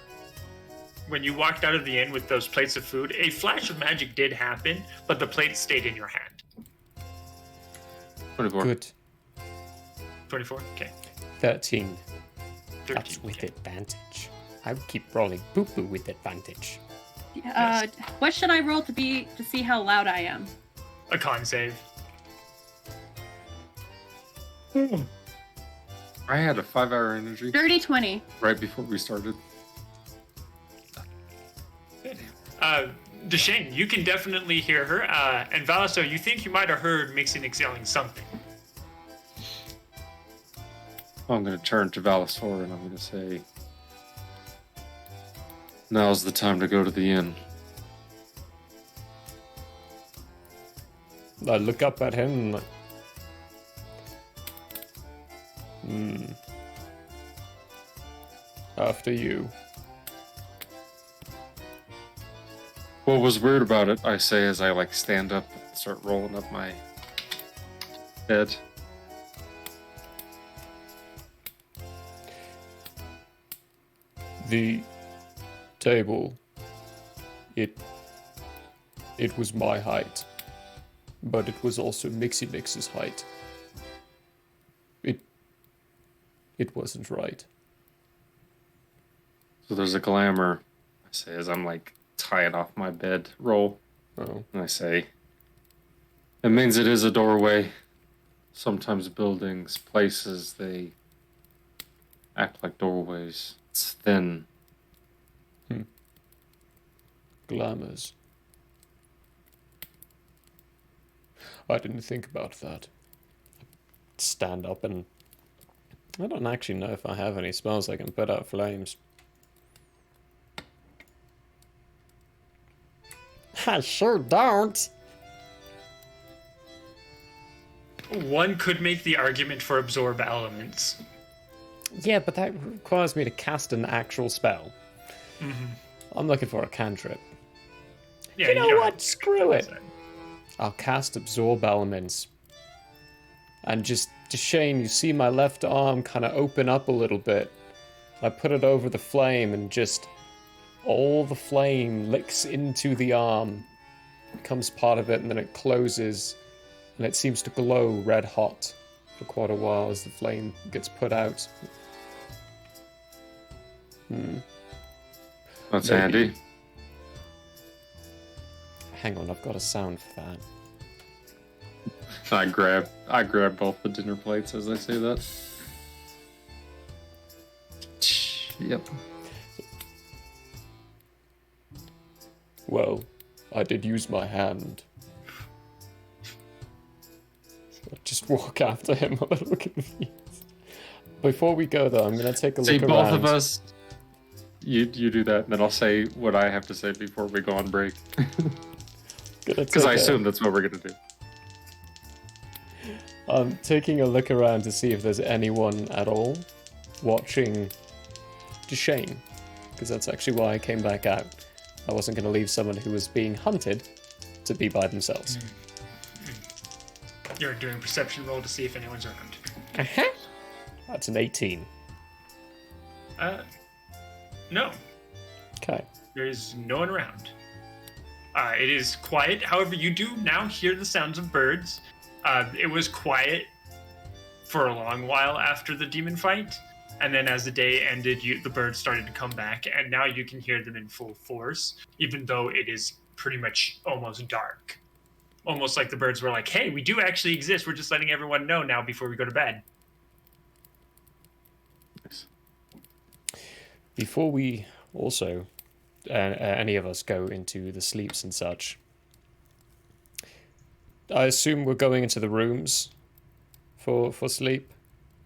when you walked out of the inn with those plates of food, a flash of magic did happen, but the plates stayed in your hand. 24. Good. 24? Okay. 13. 13. That's with okay. advantage. I would keep rolling poo-poo with advantage. What should I roll to see how loud I am? A con save. I had a 5-hour energy Dirty 20. right before we started. Deshane, you can definitely hear her. And Balasor, you think you might have heard Mixinix yelling something. I'm going to turn to Valisor and I'm going to say, now's the time to go to the inn. I look up at him and like, after you. What was weird about it, I say as I like stand up and start rolling up my bed. The table, it was my height, but it was also Mixie Mix's height. It wasn't right. So there's a glamour, I say as I'm like tying off my bed roll. Oh. And I say, it means it is a doorway. Sometimes buildings, places, they act like doorways. It's thin. Glamours. I didn't think about that. Stand up and... I don't actually know if I have any spells that can put out flames. I sure don't. One could make the argument for absorb elements. Yeah, but that requires me to cast an actual spell. I'm looking for a cantrip. Yeah, You know don't what? have to Screw it. decide. I'll cast Absorb Elements. And just Shane, you see my left arm kind of open up a little bit. I put it over the flame and just all the flame licks into the arm, becomes part of it, and then it closes, and it seems to glow red hot for quite a while as the flame gets put out. That's Maybe. handy. Hang on, I've got a sound for that. I grab both the dinner plates as I say that. Yep. Well, I did use my hand. I just walk after him a little confused. Before we go though, I'm gonna take a See, look both around. of us. You do that, and then I'll say what I have to say before we go on break. Because I assume that's what we're gonna do. I'm taking a look around to see if there's anyone at all watching Deshane, because that's actually why I came back out. I wasn't going to leave someone who was being hunted to be by themselves. You're doing a perception roll to see if anyone's around. Uh-huh. That's an 18. No, Okay. there is no one around. It is quiet. However, you do now hear the sounds of birds. It was quiet for a long while after the demon fight. And then as the day ended, the birds started to come back, and now you can hear them in full force, even though it is pretty much almost dark. Almost like the birds were like, hey, we do actually exist. We're just letting everyone know now before we go to bed. Before we also, any of us, go into the sleeps and such, I assume we're going into the rooms for sleep.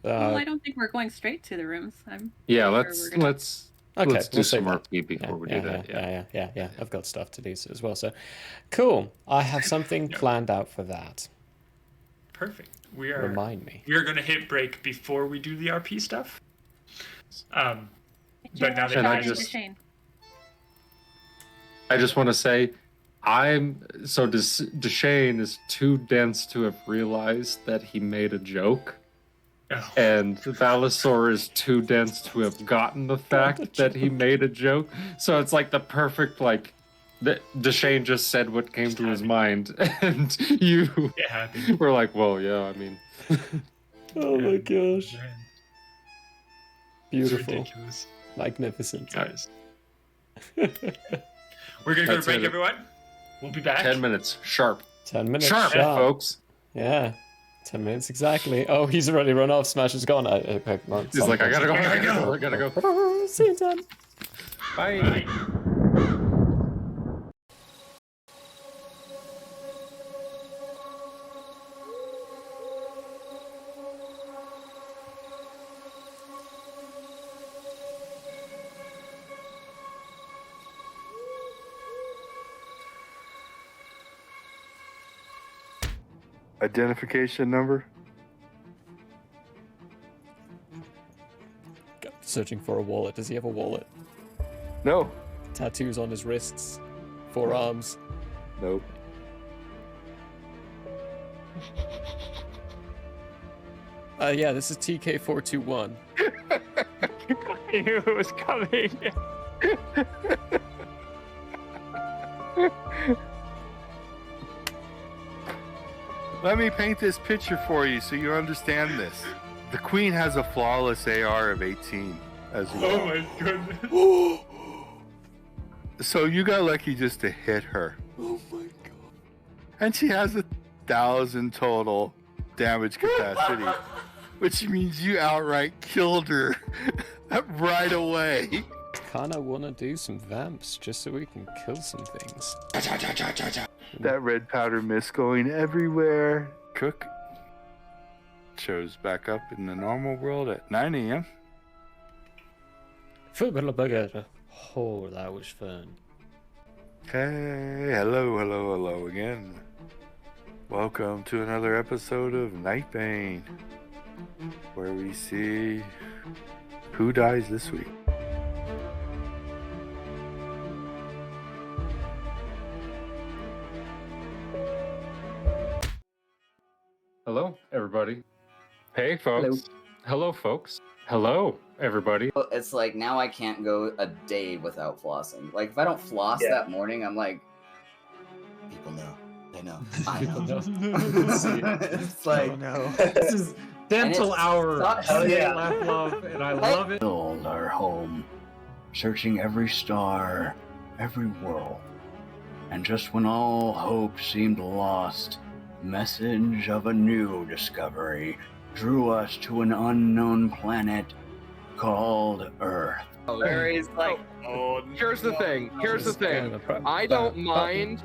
Well, I don't think we're going straight to the rooms. I'm Yeah, pretty sure let's we're gonna... let's do we'll some save that. RP before we do that. Yeah. I've got stuff to do as well. So, cool. I have something planned out for that. Perfect. Remind me. We are going to hit break before we do the RP stuff. But now And I just want to say, Deshane is too dense to have realized that he made a joke. Oh. And Valisor is too dense to have gotten the fact that he made a joke. So it's like the perfect, like, Deshane just said what came to his mind. And you were like, well, yeah, I mean. Oh my gosh. Man. Beautiful. It's ridiculous. Magnificent. Guys. We're going to go to break, everyone. We'll be back. 10 minutes. Sharp. 10 minutes. Sharp, folks. Yeah. 10 minutes exactly. Oh, he's already run off. Smash is gone. He's like, I gotta go. See you in 10. Bye. Identification number? Searching for a wallet. Does he have a wallet? No. Tattoos on his wrists. Forearms. Nope. Yeah, this is TK421. I knew it was coming. Let me paint this picture for you so you understand this. The queen has a flawless AR of 18 as well. Oh my goodness. So you got lucky just to hit her. Oh my god. And she has 1,000 total damage capacity, which means you outright killed her right away. Kinda wanna do some vamps just so we can kill some things. That red powder mist going everywhere. Cook shows back up in the normal world at 9 a.m. Oh, that was fun. Hey, hello again. Welcome to another episode of Night Bane, where we see who dies this week. Hello, everybody. Hey, folks. Hello, folks. Hello, everybody. It's like now I can't go a day without flossing. Like if I don't floss that morning, I'm like, people know. They know. I know. It's like, This is dental hour. Hell yeah. Laugh, love, and I love it. Build our home, searching every star, every world. And just when all hope seemed lost, message of a new discovery drew us to an unknown planet called Earth. Larry's like, Here's the thing. I don't mind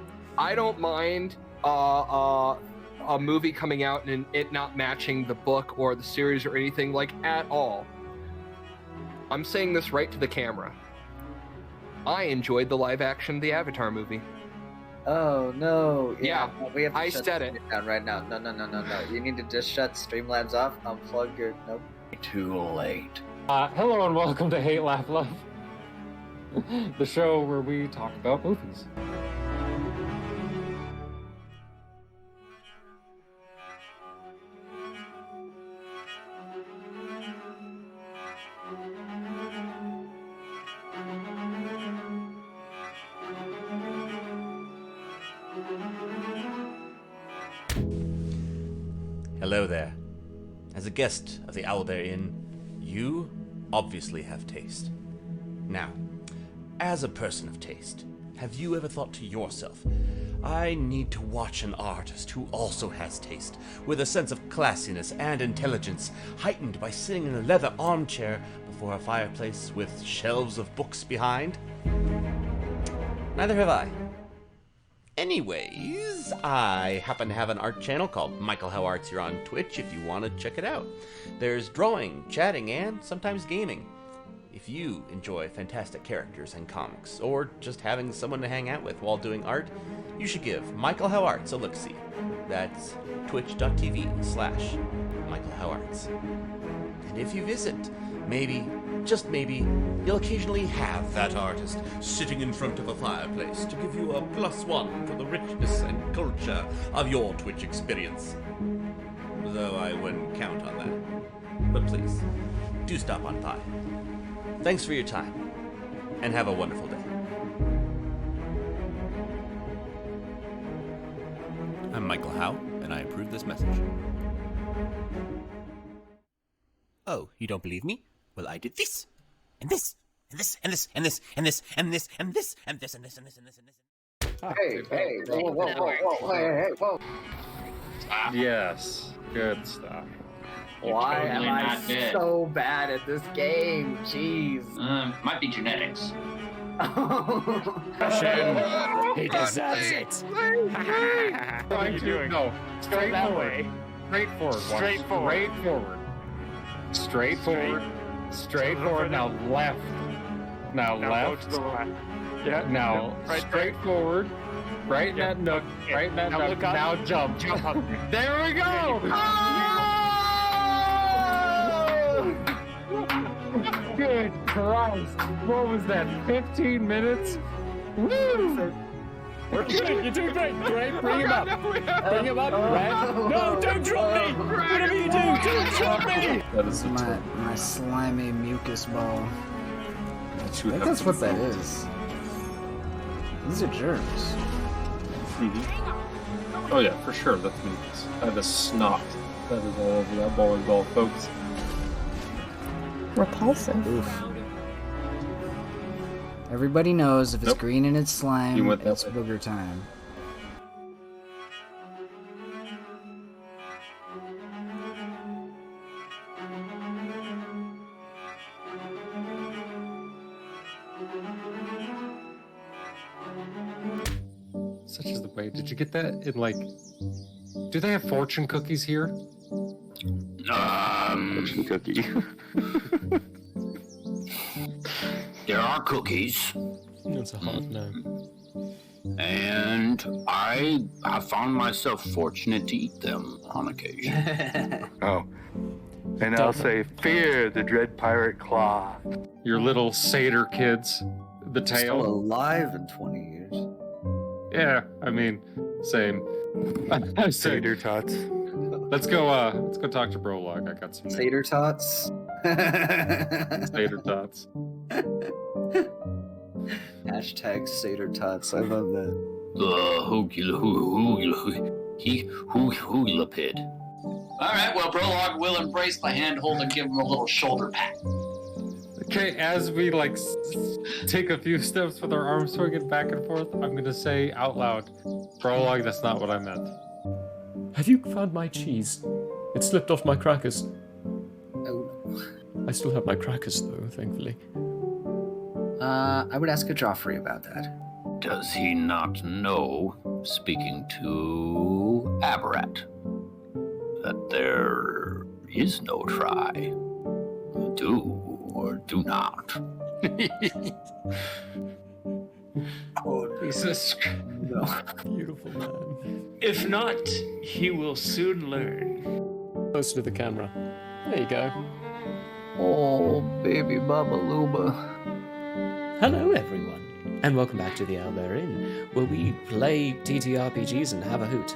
a movie coming out and it not matching the book or the series or anything like at all. I'm saying this right to the camera. I enjoyed the live action The Avatar movie. oh no. Yeah, we have to I shut said this it. down right now. No. You need to just shut Streamlabs off. Unplug your. Nope. Too late. Hello and welcome to Hate, Laugh, Love, the show where we talk about movies. Hello there. As a guest of the Owlbear Inn, you obviously have taste. Now, as a person of taste, have you ever thought to yourself, I need to watch an artist who also has taste, with a sense of classiness and intelligence, heightened by sitting in a leather armchair before a fireplace with shelves of books behind? Neither have I. Anyways, I happen to have an art channel called Michael How Arts here on Twitch if you want to check it out. There's drawing, chatting, and sometimes gaming. If you enjoy fantastic characters and comics, or just having someone to hang out with while doing art, you should give Michael How Arts a look-see. That's twitch.tv/Michael How Arts. And if you visit, maybe, just maybe, you'll occasionally have that artist sitting in front of a fireplace to give you a +1 for the richness and culture of your Twitch experience. Though I wouldn't count on that. But please, do stop on by. Thanks for your time, and have a wonderful day. I'm Michael Howe, and I approve this message. Oh, you don't believe me? Well, I did this, and this, and this, and this, and this, and this, and this, and this, and this, and this, and this, and this, and this. Hey, whoa, hey, whoa. Yes, good stuff. Why am totally I not dead. so bad at this game? Jeez. Might be genetics. He deserves it. What are you doing? No, straightforward. Straightforward. Now left. Now left. Go to the left. Yeah. Now right straightforward. Right in that nook. Right in that Now nook. look up. Now jump. Jump up. There we go. Good Christ! What was that? 15 minutes? Woo! You're doing great. Great. Bring him up. Bring him up. Red. No, don't drop me. Whatever you do, don't drop me. That is My slimy mucus ball. I you think have that's to what that is. These are germs. Oh yeah, for sure. That means that is snot. That is all over that bowling ball, folks. Repulsive. Oof. Everybody knows if it's green and it's slime, You went that it's way. booger time. Such is the way. Did you get that in like? Do they have fortune cookies here? Fortune cookie. There are cookies, That's a hard no. and I have found myself fortunate to eat them on occasion. Oh. And I'll say, fear the dread pirate claw. Your little satyr kids. The Still tail. alive in 20 years. Yeah, I mean, same. Satyr tots. Let's go talk to Brolog. I got some names. Satyr tots. Satyr tots. Hashtag Satyr tots. I love that. Hoogulapid. All right, well, Brolog will embrace the handhold and give him a little shoulder pat. Okay, as we take a few steps with our arms swinging back and forth, I'm gonna say out loud, Prologue, that's not what I meant. Have you found my cheese? It slipped off my crackers. Oh. I still have my crackers though, thankfully. I would ask a Joffrey about that. Does he not know, speaking to Aberrat, that there is no try? Do or do not. Oh, Jesus. No. Beautiful man. If not, he will soon learn. Close to the camera. There you go. Oh, baby Baba Luba. Hello, everyone, and welcome back to the Owlbear Inn, where we play TTRPGs and have a hoot.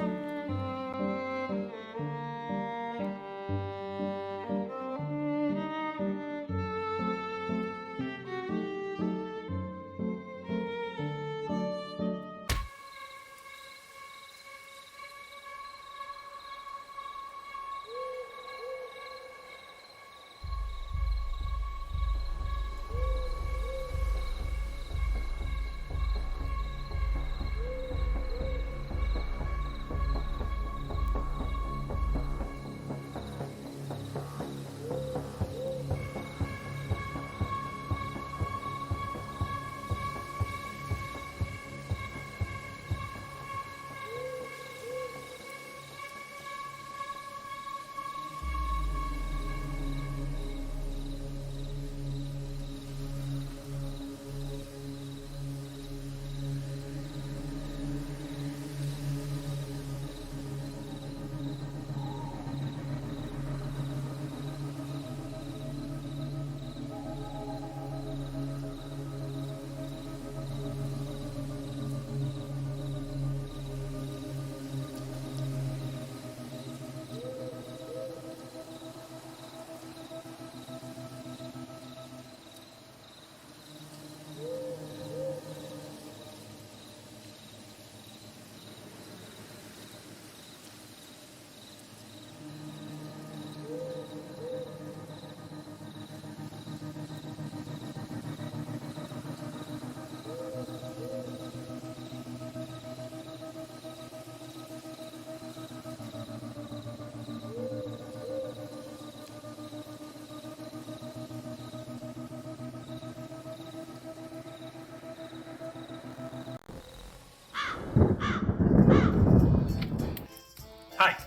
Hi.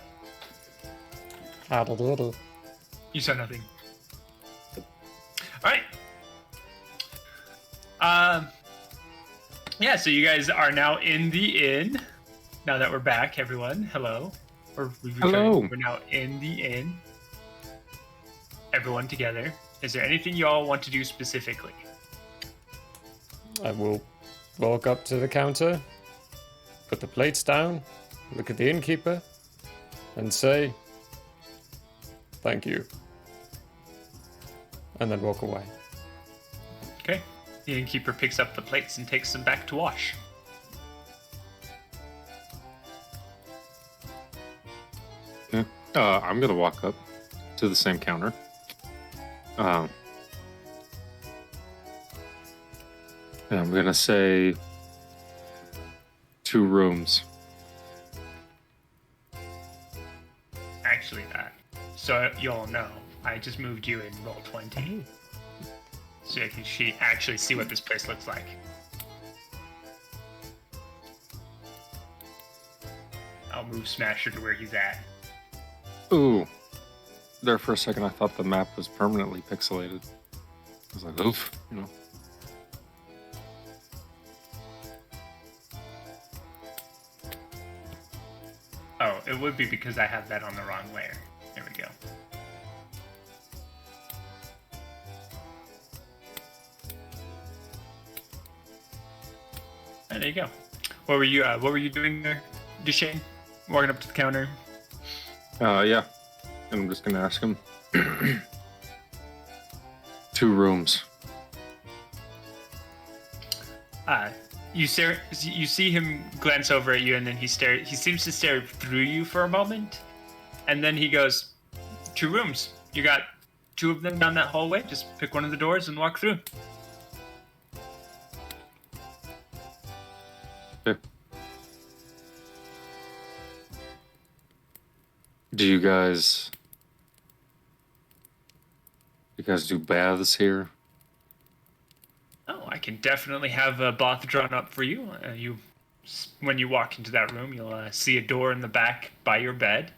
Howdy-doody. You saw nothing. All right. Yeah, so you guys are now in the inn. Now that we're back, everyone, hello. Hello. We're now in the inn. Everyone together. Is there anything you all want to do specifically? I will walk up to the counter, put the plates down, look at the innkeeper, and say, thank you. And then walk away. Okay. The innkeeper picks up the plates and takes them back to wash. Okay. I'm gonna walk up to the same counter. And I'm gonna say 2 rooms. Actually, so you all know, I just moved you in roll 20. So you can actually see what this place looks like. I'll move Smasher to where he's at. Ooh. There for a second, I thought the map was permanently pixelated. I was like, oof, you know. Oh, it would be because I have that on the wrong layer. There we go. And there you go. What were you doing there, Duchesne? Walking up to the counter. Yeah. And I'm just gonna ask him. 2 rooms. You see him glance over at you, and then he seems to stare through you for a moment, and then he goes, 2 rooms. You got 2 of them down that hallway. Just pick one of the doors and walk through. Okay. Do you guys do baths here? Oh, I can definitely have a bath drawn up for you. When you walk into that room, you'll see a door in the back by your bed.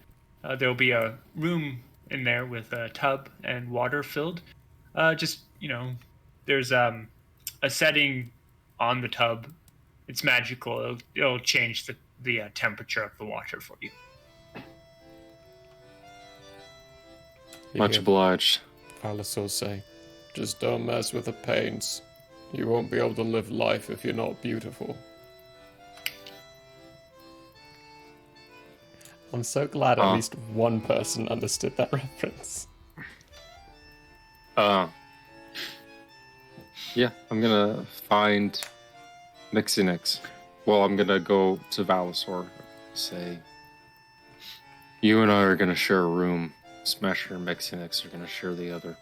There'll be a room in there with a tub and water filled. There's a setting on the tub. It's magical. It'll change the temperature of the water for you. Much obliged. Alice say, just don't mess with the paints. You won't be able to live life if you're not beautiful. I'm so glad at least one person understood that reference. Yeah, I'm gonna find Mixinix. Well, I'm gonna go to Valisor. Say, you and I are gonna share a room. Smasher and Mixinix are gonna share the other.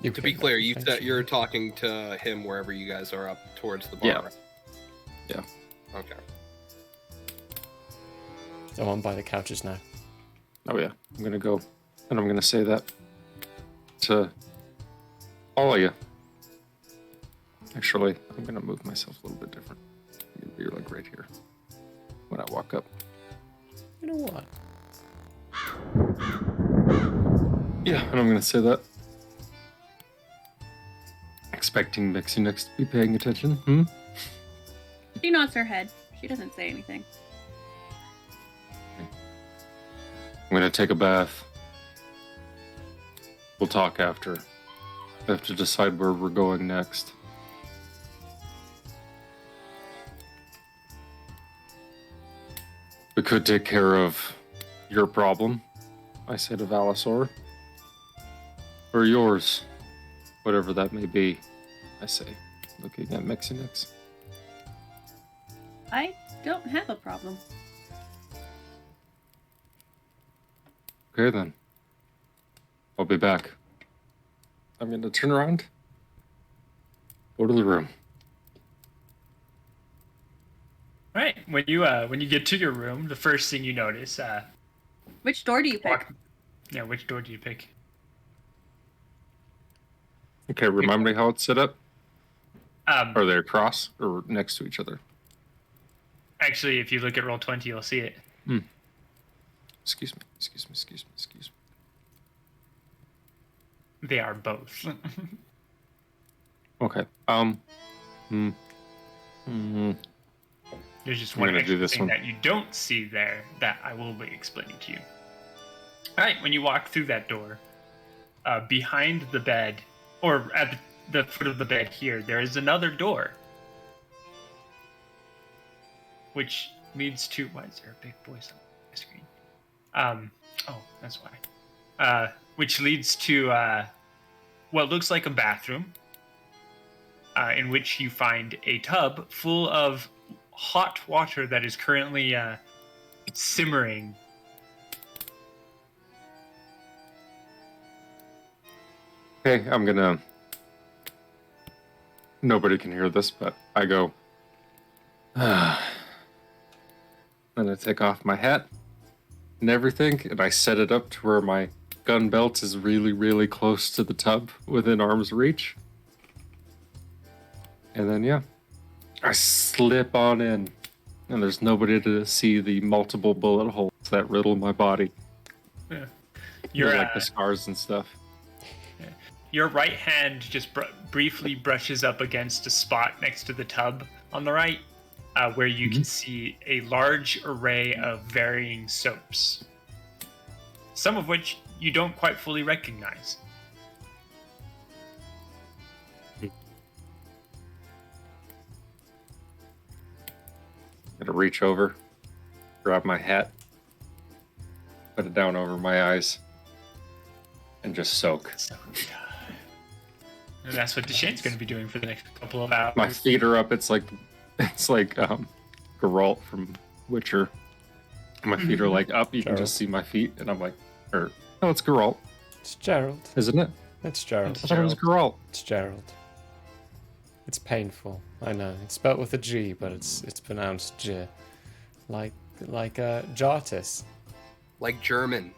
To be clear, you're talking to him wherever you guys are up towards the bar. Yeah. Right? Yeah. Okay. So I'm by the couches now. Oh yeah, I'm gonna go, and I'm gonna say that to all of you. Actually, I'm gonna move myself a little bit different. You're like right here when I walk up. You know what? Yeah, and I'm gonna say that. Expecting Mixinix to be paying attention. She nods her head. She doesn't say anything. I'm gonna take a bath. We'll talk after. I have to decide where we're going next. We could take care of your problem, I say to Valisor. Or yours, whatever that may be, I say, looking at Mixinix. I don't have a problem. Okay then. I'll be back. I'm gonna turn around. Go to the room. All right. When you get to your room, the first thing you notice, Which door do you pick? Yeah, which door do you pick? Okay, remind me how it's set up. Are they across or next to each other? Actually, if you look at Roll20, you'll see it. Excuse me. They are both. Okay. There's just I'm one gonna do extra this thing one. that you don't see there that I will be explaining to you. All right, when you walk through that door, behind the bed, or at the foot of the bed here, there is another door, which leads to. Why is there a big voice on the screen? Oh, that's why. Which leads to what looks like a bathroom, in which you find a tub full of hot water that is currently simmering. Okay, I'm gonna. Nobody can hear this, but I go. Then I take off my hat and everything, and I set it up to where my gun belt is really, really close to the tub, within arm's reach. And then, yeah, I slip on in, and there's nobody to see the multiple bullet holes that riddle my body. Yeah. You're like the scars and stuff. Your right hand just briefly brushes up against a spot next to the tub on the right, where you can see a large array of varying soaps, some of which you don't quite fully recognize. Gotta reach over, grab my hat, put it down over my eyes, and just soak. And that's what Deshane's going to be doing for the next couple of hours. My feet are up. It's like Geralt from Witcher. My feet are like up. You can just see my feet, and I'm like, no, it's Geralt. It's Gerald. Isn't it? It's Gerald. I thought it was Geralt. It's Gerald. It's painful. I know. It's spelled with a G, but it's pronounced J, like Jartis. Like German.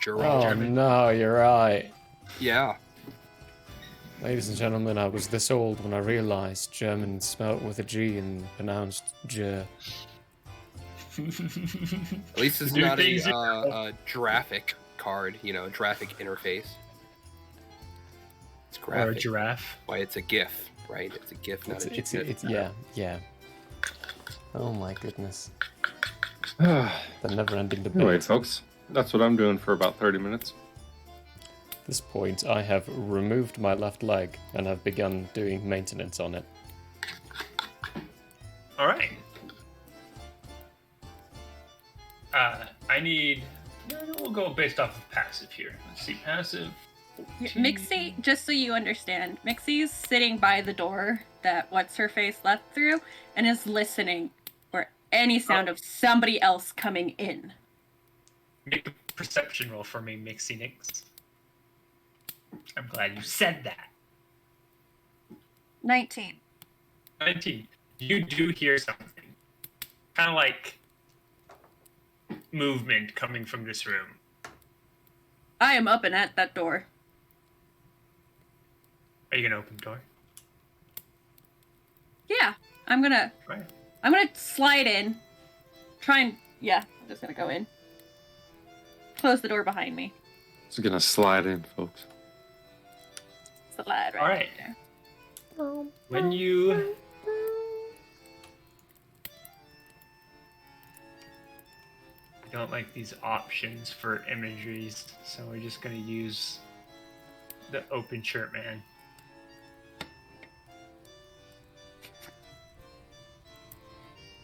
Oh no, you're right. Yeah. Ladies and gentlemen, I was this old when I realized German spelt with a G and pronounced J. At least it's not a graphic card, graphic interface. It's graphic. Or a giraffe. Why, it's a GIF, right? It's a GIF, not a GIF. It's yeah. Oh my goodness. The never-ending debate. Anyway, folks, that's what I'm doing for about 30 minutes. At this point, I have removed my left leg and have begun doing maintenance on it. All right. We'll go based off of passive here. Let's see, passive. Mixie, just so you understand, Mixie's sitting by the door that What's-Her-Face left through and is listening for any sound of somebody else coming in. Make a perception roll for me, Mixie Nix. I'm glad you said that. 19. 19. You do hear something. Kind of like movement coming from this room. I am up and at that door. Are you gonna open the door? Yeah, I'm gonna slide in. I'm just gonna go in. Close the door behind me. It's gonna slide in, folks. Slide right All right. there. When you don't like these options for imageries, so we're just gonna use the open shirt man.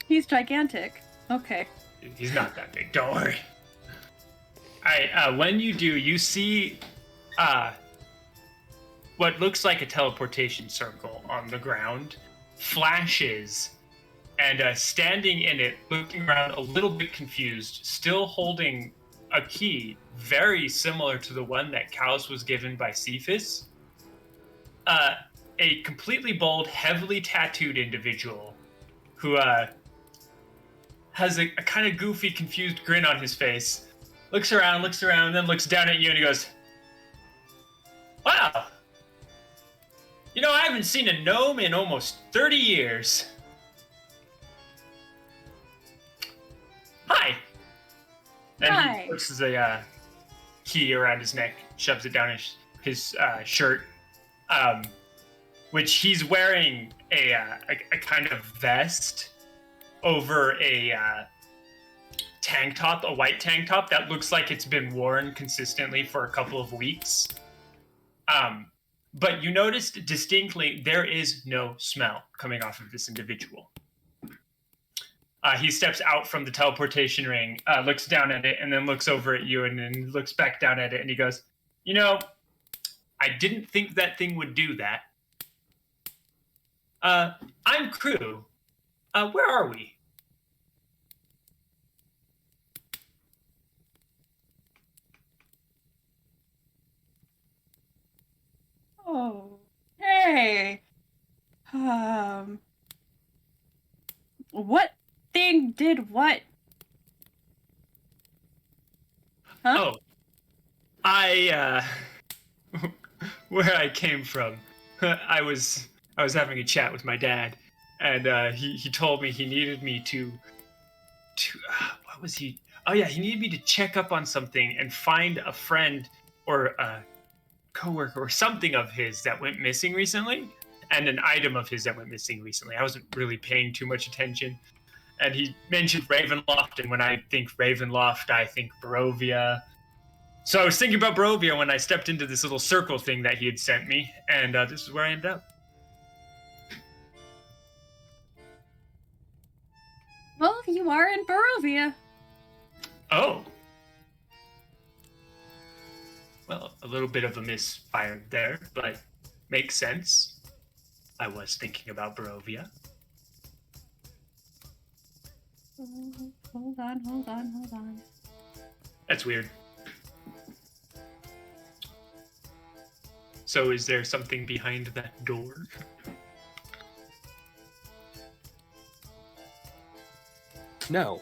He's gigantic. Okay. He's not that big, don't worry. Alright, when you do, you see what looks like a teleportation circle on the ground flashes, and standing in it, looking around a little bit confused, still holding a key very similar to the one that Kaus was given by Cephas, a completely bald, heavily tattooed individual who has a kind of goofy, confused grin on his face. Looks around, and then looks down at you and he goes, "Wow. You know, I haven't seen a gnome in almost 30 years. Hi." And Hi. he puts a key around his neck, shoves it down his shirt, which he's wearing a kind of vest over a tank top, a white tank top that looks like it's been worn consistently for a couple of weeks. But you noticed distinctly there is no smell coming off of this individual. He steps out from the teleportation ring, looks down at it, and then looks over at you, and then looks back down at it, and he goes, "You know, I didn't think that thing would do that. I'm Crew. Where are we?" Oh, hey. What thing did what? Huh? Oh, where I came from, I was having a chat with my dad, and he told me he needed me to what was he? Oh yeah, he needed me to check up on something and find a friend or a coworker or something of his that went missing recently, and an item of his that went missing recently. I wasn't really paying too much attention, and he mentioned Ravenloft, and when I think Ravenloft, I think Barovia. So I was thinking about Barovia when I stepped into this little circle thing that he had sent me, and this is where I ended up. Well, you are in Barovia. Oh. Well, a little bit of a misfire there, but makes sense. I was thinking about Barovia. Hold on. That's weird. So is there something behind that door? No.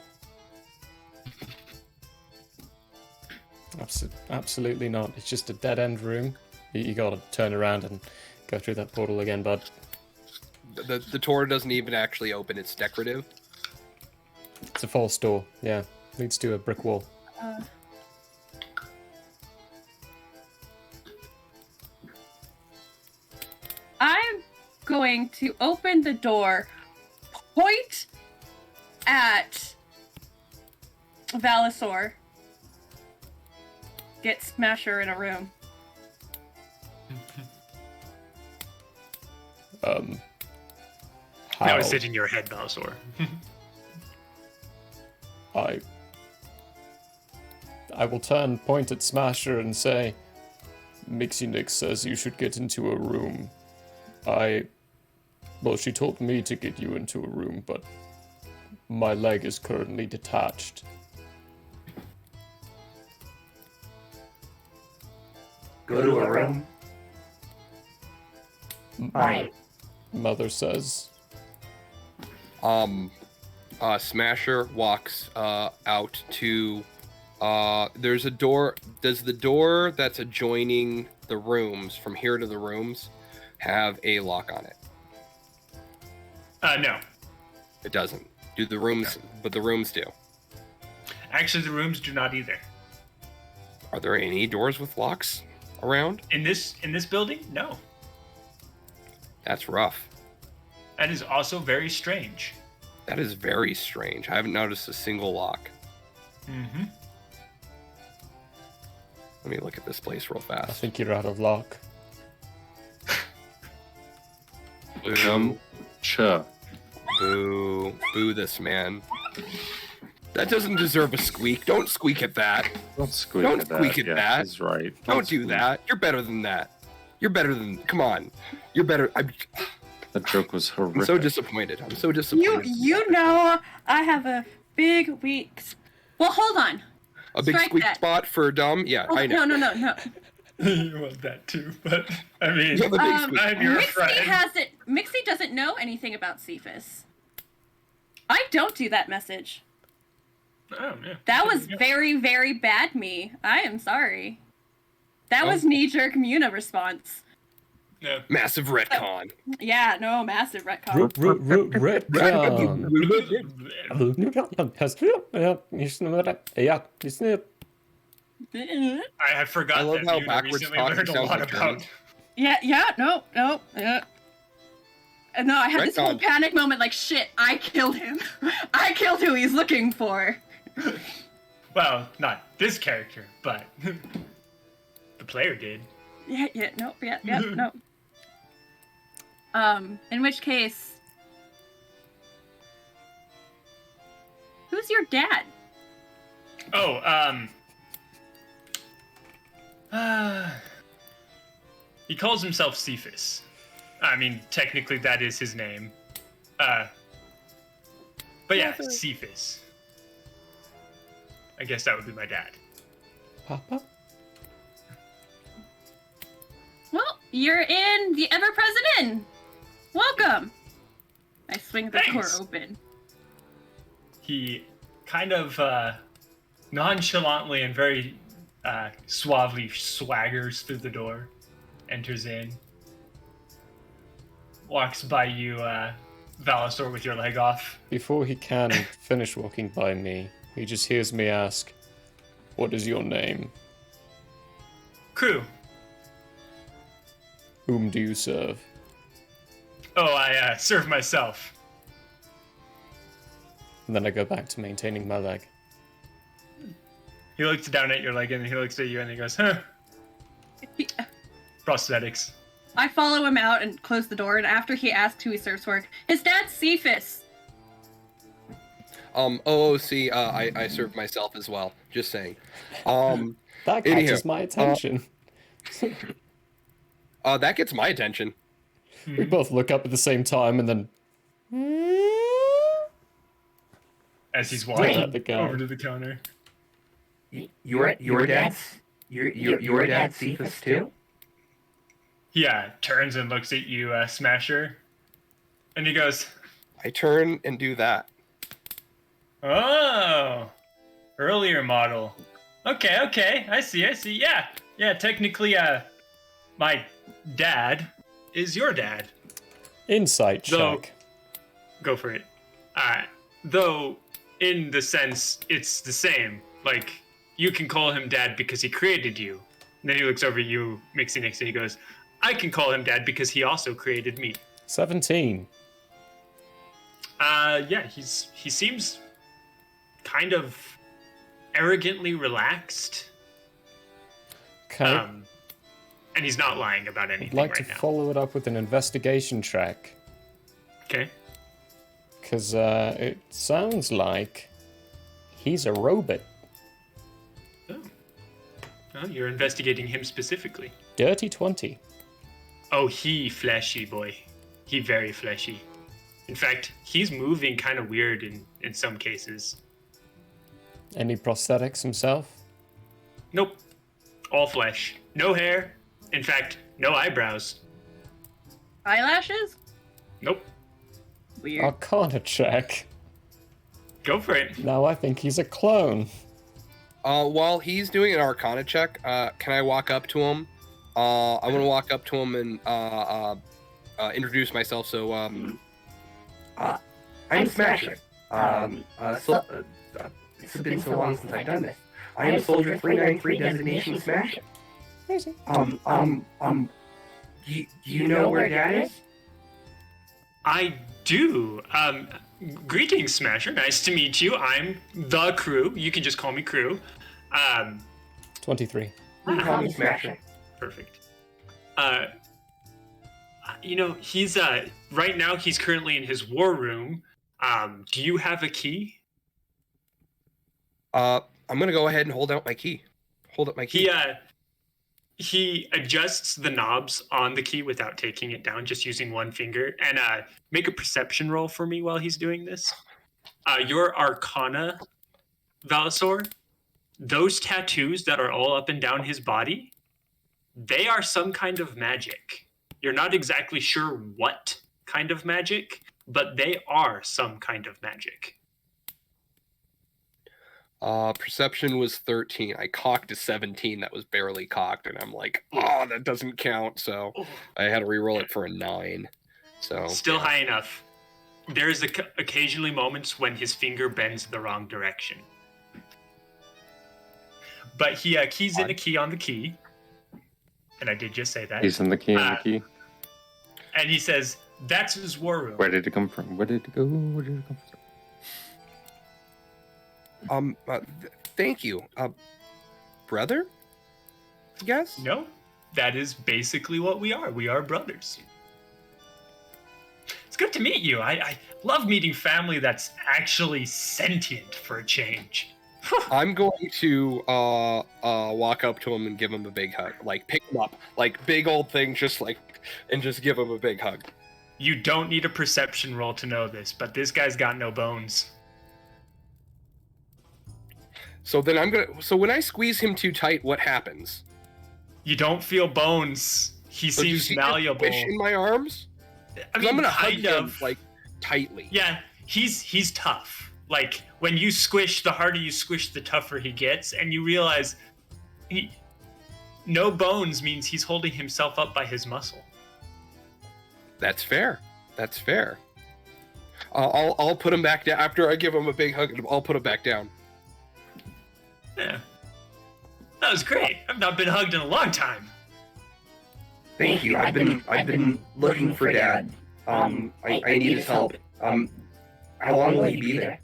Absolutely not. It's just a dead-end room. You gotta turn around and go through that portal again, bud. The door doesn't even actually open. It's decorative. It's a false door. Yeah, leads to a brick wall. I'm going to open the door, point at Valisor, get Smasher in a room. How? That was it in your head, Balasor. I will turn, point at Smasher, and say, Mixie Nix says you should get into a room. Well, she told me to get you into a room, but my leg is currently detached. Go to a room. Fine. Mother says. Smasher walks out to there's a door. Does the door that's adjoining the rooms from here to the rooms have a lock on it? No. It doesn't. Do the rooms but the rooms do. Actually, the rooms do not either. Are there any doors with locks around? In this building? No. That's rough. That is also very strange. That is very strange. I haven't noticed a single lock. Mm-hmm. Let me look at this place real I fast. think you're out of luck. Boo. Boo. Boo this man. That doesn't deserve a squeak. Don't squeak at that. Don't squeak Don't at squeak that. at Yeah, that. he's right. Don't do that. You're better than that. You're better than... Come on. You're better... That joke was horrific. I'm so disappointed. I'm so disappointed. You know I have a big weak... Well, hold on. A big Strike squeak that. spot for dumb? Yeah, Oh, I know. No. You want that too, but I mean, You have a big squeak I'm your friend. Mixie doesn't know anything about Cephas. I don't do that message. Oh, yeah. That was very, very bad me. I am sorry. That was knee-jerk Muna response. Yeah. Massive retcon. Yeah, no, massive retcon. I have forgotten I love that how Muna backwards recently talk learned a sounds lot like about. Yeah, no. No, I had this whole Retcon. panic moment like, shit, I killed him. I killed who he's looking for. Well, not this character, but the player did. Yeah, no. In which case, who's your dad? Oh, he calls himself Cephas. I mean, technically that is his name. But yeah, Cephas. I guess that would be my dad. Papa? Well, you're in the ever-present inn. Welcome. I swing the door open. He kind of nonchalantly and very suavely swaggers through the door, enters in, walks by you, Valasor, with your leg off. Before he can finish walking by me, he just hears me ask, "What is your name? Crew. Whom do you serve?" Oh, I serve myself. And then I go back to maintaining my leg. He looks down at your leg and he looks at you and he goes, huh. Prosthetics. I follow him out and close the door, and after he asks who he serves for, his dad's Cephas. OOC, I serve myself as well. Just saying. That catches my attention. That gets my attention. We both look up at the same time and then... As he's walking over to the counter. Your dad's Cephas too? He turns and looks at you, Smasher. And he goes, I turn and do that. Oh, earlier model. Okay, I see. Yeah, technically, my dad is your dad. Insight check. Go for it. Though, in the sense, it's the same. Like, you can call him dad because he created you. And then he looks over at you, Mixie Nix, and he goes, I can call him dad because he also created me. 17. Yeah, he seems kind of arrogantly relaxed. Okay. And he's not lying about anything I'd like right to now. follow it up with an investigation check. Okay. Because it sounds like he's a robot. Oh, you're investigating him specifically. Dirty 20. Oh, he fleshy boy. He very fleshy. In fact, he's moving kind of weird in some cases. Any prosthetics himself? Nope. All flesh. No hair. In fact, no eyebrows. Eyelashes? Nope. Weird. Arcana check. Go for it. Now I think he's a clone. While he's doing an Arcana check, can I walk up to him? I want to walk up to him and introduce myself. So, I'm Smasher. It's been so long since I've done this. I am Soldier 393 designation Smasher. You know where Dad is? I do. Greetings, Smasher. Nice to meet you. I'm the Crew. You can just call me Crew. 23. You call me Smasher. Perfect. He's right now he's currently in his war room. Do you have a key? I'm gonna go ahead and hold out my key. Hold up my key. He adjusts the knobs on the key without taking it down, just using one finger. And make a perception roll for me while he's doing this. Your Arcana, Valasor, those tattoos that are all up and down his body, they are some kind of magic. You're not exactly sure what kind of magic, but they are some kind of magic. Perception was 13. I cocked a 17 that was barely cocked, and I'm like, oh, that doesn't count. So I had to re-roll it for a 9. So Still high enough. There's occasionally moments when his finger bends the wrong direction. But he keys in a key on the key. And I did just say that. He's in the key and the key. And he says, that's his war room. Where did it come from? Where did it go? Where did it come from? Thank you. Brother? Yes? No, that is basically what we are. We are brothers. It's good to meet you. I love meeting family that's actually sentient for a change. I'm going to walk up to him and give him a big hug. Like, pick him up. Like, big old thing, just give him a big hug. You don't need a perception roll to know this, but this guy's got no bones. So then so when I squeeze him too tight, what happens? You don't feel bones. He seems malleable. Squish in my arms? I mean, I'm gonna hug kind him, of. like, tightly. Yeah, he's tough. Like, when you squish, the harder you squish, the tougher he gets, and you realize no bones means he's holding himself up by his muscle. That's fair. That's fair. I'll put him back down after I give him a big hug. I'll put him back down. Yeah, that was great. I've not been hugged in a long time. Thank you. I've been looking for Dad. I need his help. How long will he be there?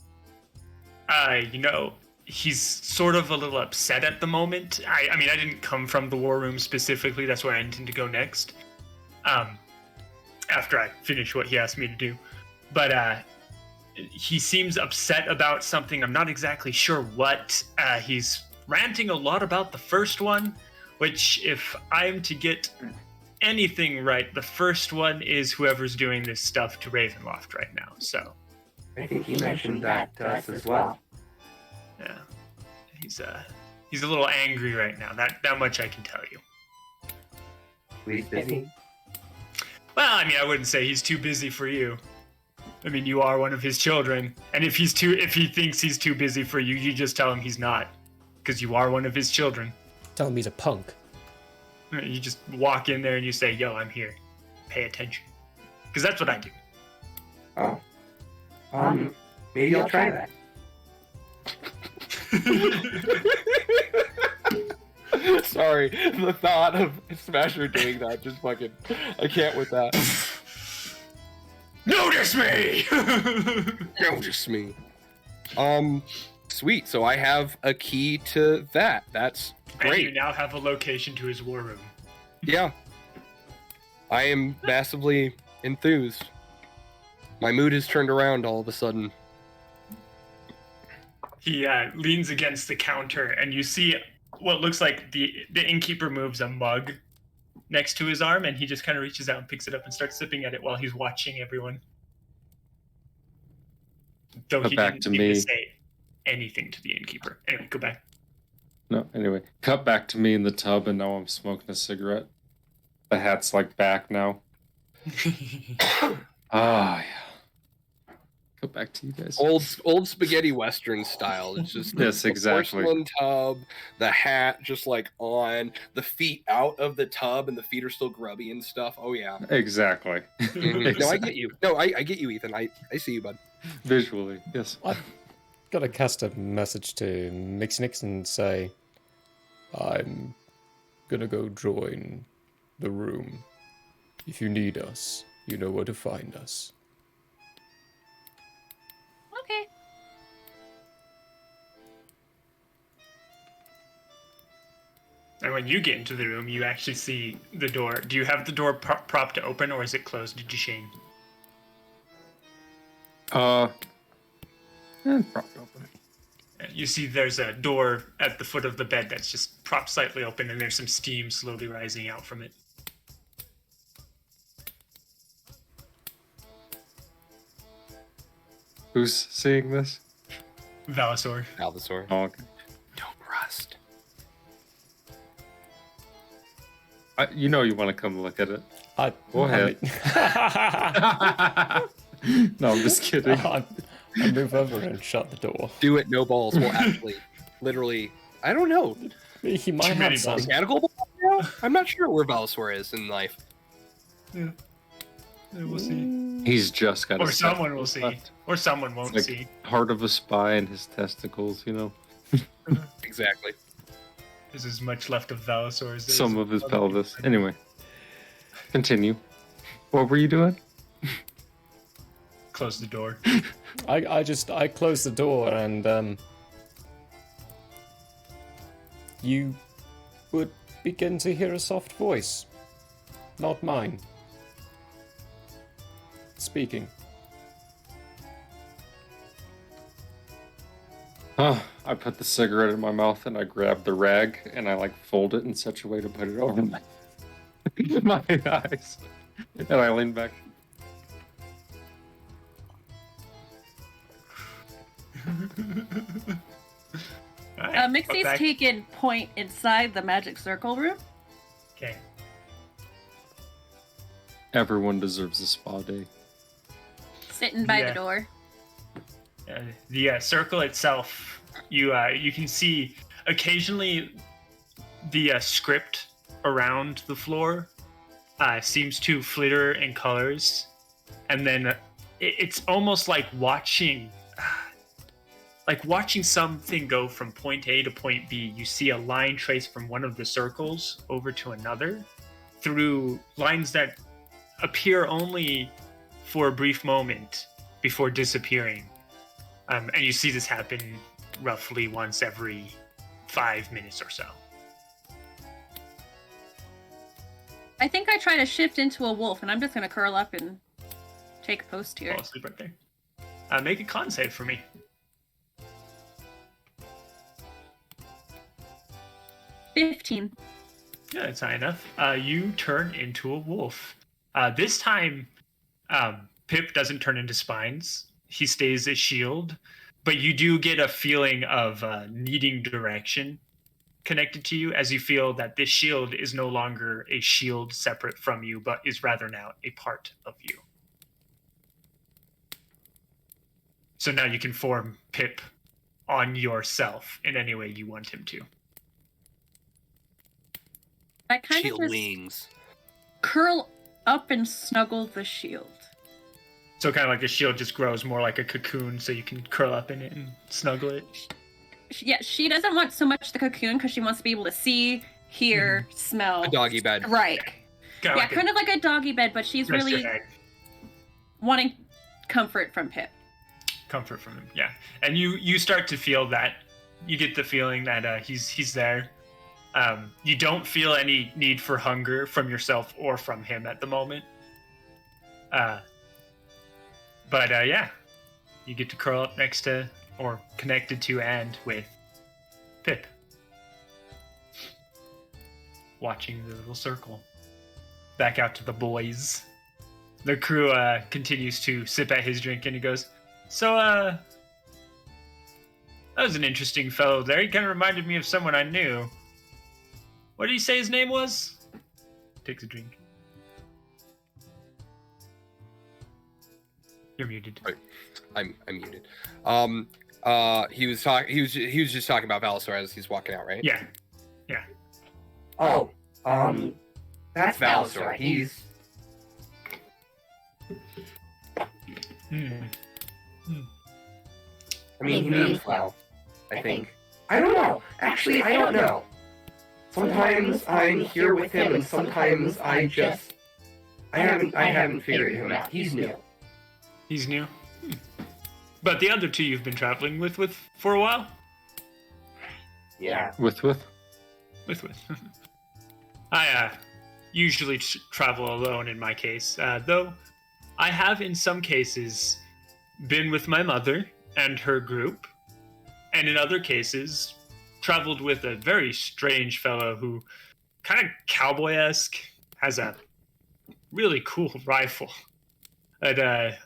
He's sort of a little upset at the moment. I mean, I didn't come from the war room specifically. That's where I intend to go next. After I finish what he asked me to do. But he seems upset about something. I'm not exactly sure what. He's ranting a lot about the first one, which, if I'm to get anything right, the first one is whoever's doing this stuff to Ravenloft right now. So I think he mentioned that to us as well. Yeah, he's a little angry right now. That much I can tell you. He's busy. Well, I mean, I wouldn't say he's too busy for you. I mean, you are one of his children, and if he thinks he's too busy for you, you just tell him he's not, because you are one of his children. Tell him he's a punk. You just walk in there and you say, "Yo, I'm here. Pay attention," because that's what I do. Oh, maybe I'll try that. Sorry, the thought of Smasher doing that just fucking, I can't with that. Notice me! Notice me. Sweet, so I have a key to that. That's great. And you now have a location to his war room. Yeah. I am massively enthused. My mood has turned around all of a sudden. He leans against the counter, and you see what looks like the innkeeper moves a mug next to his arm, and he just kind of reaches out and picks it up and starts sipping at it while he's watching everyone. Though he didn't even say anything to the innkeeper. Anyway, go back. No, anyway. Cut back to me in the tub, and now I'm smoking a cigarette. The hat's like back now. Yeah. Cut back to you guys. Old spaghetti western style. It's just yes, exactly. The porcelain tub, the hat just like on, the feet out of the tub, and the feet are still grubby and stuff. Oh yeah. Exactly. Mm-hmm. No, I get you. No, I get you, Ethan. I see you, bud. Visually, yes. I've got to cast a message to Mixnix and say, I'm gonna go join the room. If you need us, you know where to find us. Okay. And when you get into the room, you actually see the door. Do you have the door propped open, or is it closed? Did you, Shane? Propped open. You see there's a door at the foot of the bed that's just propped slightly open, and there's some steam slowly rising out from it. Who's seeing this? Valisor. Oh, okay. Don't rust. You know you want to come look at it. Go ahead. I No, I'm just kidding. I move over and shut the door. Do it, no balls. Well, actually, literally, I don't know. He might have some. Mechanical ball now? I'm not sure where Velosaur is in life. Yeah. We'll see. He's just got. Or someone will see. Left. Or someone won't Like see. heart of a spy and his testicles, you know. Exactly. There's as much left of Velosaur as there Some is of his other pelvis. people. Anyway, continue. What were you doing? Close the door. I closed the door and you would begin to hear a soft voice, not mine, speaking. I put the cigarette in my mouth and I grabbed the rag and I like fold it in such a way to put it over my my eyes, and I lean back. Mixie's taken point inside the magic circle room. Okay. Everyone deserves a spa day. Sitting by the door. The circle itself, you can see occasionally the script around the floor seems to flitter in colors, and then it's almost like watching something go from point A to point B. You see a line traced from one of the circles over to another through lines that appear only for a brief moment before disappearing. And you see this happen roughly once every 5 minutes or so. I think I try to shift into a wolf, and I'm just going to curl up and take a post here. Fall asleep right there. Make a con save for me. 15. Yeah, it's high enough. You turn into a wolf. This time, Pip doesn't turn into spines. He stays a shield, but you do get a feeling of needing direction connected to you as you feel that this shield is no longer a shield separate from you, but is rather now a part of you. So now you can form Pip on yourself in any way you want him to. I kind Shield of just wings. curl up and snuggle the shield. So kind of like the shield just grows more like a cocoon, so you can curl up in it and snuggle it. Yeah, she doesn't want so much the cocoon because she wants to be able to see, hear, smell. A doggy bed. Right. Kinda Yeah, like kind of like a doggy bed, but she's rest your really head. wanting comfort from Pip. Comfort from him, yeah. And you start to feel that. You get the feeling that he's there. You don't feel any need for hunger from yourself or from him at the moment. But yeah, you get to curl up next to, or connected to and with Pip. Watching the little circle. Back out to the boys. The crew continues to sip at his drink and he goes, so that was an interesting fellow there. He kind of reminded me of someone I knew. What did he say his name was? Takes a drink. You're muted. Right. I'm muted. He was just talking about Velosaur as he's walking out, right? Yeah. Yeah. Oh, that's Velosaur. He's I mean, he means well, I think. I don't know. Actually, I don't know. Sometimes I'm here with him, and sometimes I haven't figured him out. He's new. He's new. But the other two you've been traveling with for a while? Yeah. With. I usually travel alone in my case, though I have in some cases been with my mother and her group, and in other cases traveled with a very strange fellow who kind of cowboy-esque, has a really cool rifle that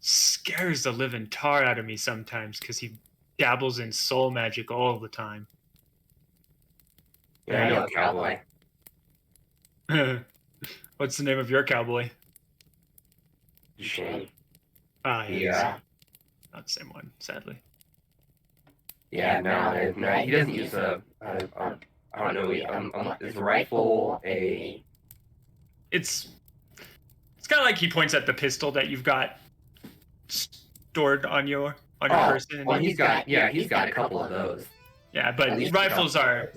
scares the living tar out of me sometimes because he dabbles in soul magic all the time. Yeah, I know a cowboy. What's the name of your cowboy? Shane. Ah, Yeah. Not the same one, sadly. Yeah, no, he doesn't use I don't know, is a rifle a... It's kind of like he points at the pistol that you've got stored on your person. Well, he's got a couple of those. Yeah, but rifles are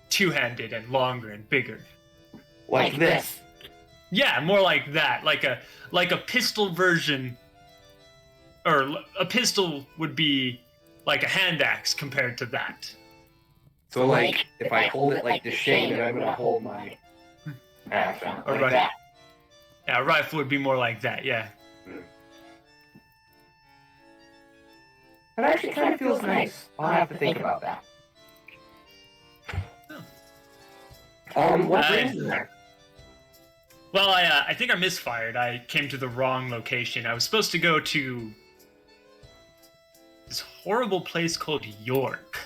two-handed and longer and bigger. Like this. Yeah, more like that, like a pistol version, or a pistol would be like a hand axe compared to that. So like, if I hold it like the Shane, then I'm gonna hold my axe out like that. Yeah, a rifle would be more like that. Yeah. That actually kind of feels nice. I'll have to think about that. What brings you there? Well, I think I misfired. I came to the wrong location. I was supposed to go to this horrible place called York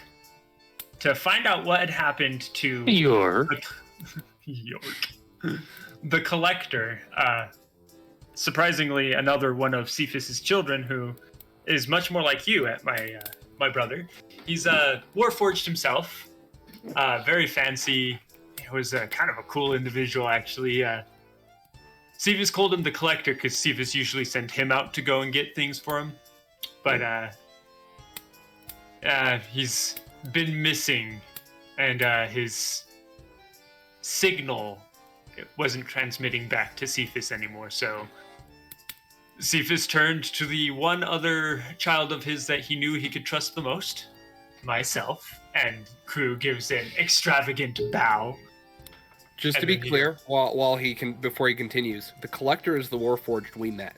to find out what had happened to York. The Collector. Surprisingly, another one of Cephas's children who is much more like you, my brother. He's warforged himself. Very fancy. He was kind of a cool individual, actually. Cephas called him the Collector because Cephas usually sent him out to go and get things for him. But he's been missing, and his signal wasn't transmitting back to Cephas anymore, so Cephas turned to the one other child of his that he knew he could trust the most, myself, and Crew gives an extravagant bow. Just to be clear, before he continues, the Collector is the Warforged we met.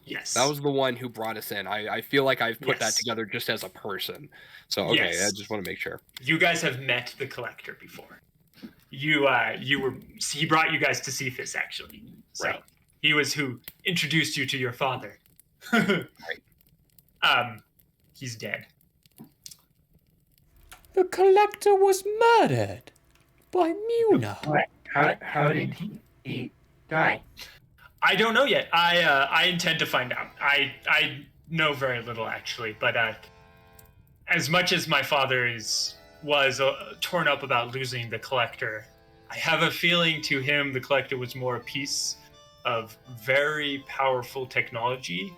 Yes. That was the one who brought us in. I feel like I've put that together just as a person. So, okay, Yes. I just want to make sure. You guys have met the Collector before. He brought you guys to Cephas, actually. So Right. he was who introduced you to your father. Right. He's dead. The Collector was murdered by Muna. How did he die? I don't know yet. I intend to find out. I know very little, actually, but as much as my father was torn up about losing the Collector, I have a feeling to him the Collector was more a piece of very powerful technology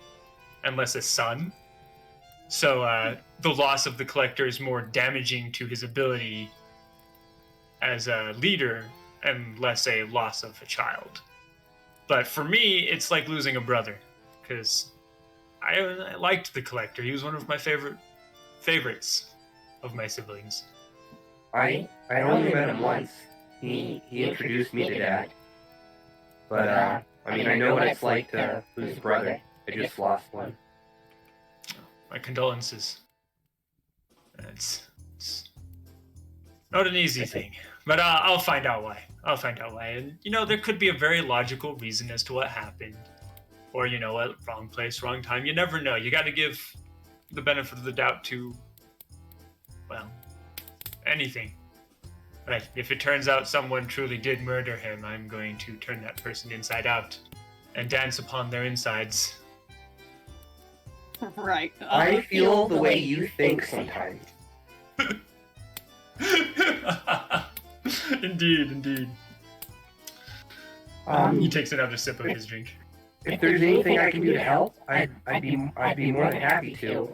and less a son. So the loss of the Collector is more damaging to his ability as a leader and less a loss of a child. But for me, it's like losing a brother, because I liked the Collector. He was one of my favorites of my siblings. I only met him once. He introduced me to Dad. But I mean, I know what it's like to lose a brother. I just lost one. My condolences. It's not an easy thing, but I'll find out why. And there could be a very logical reason as to what happened, or what, wrong place, wrong time. You never know. You got to give the benefit of the doubt to, well, anything. But if it turns out someone truly did murder him, I'm going to turn that person inside out and dance upon their insides. Right. I feel the way you think sometimes. Indeed. He takes another sip of his drink. If there's anything I can do to help, I'd be more than happy to.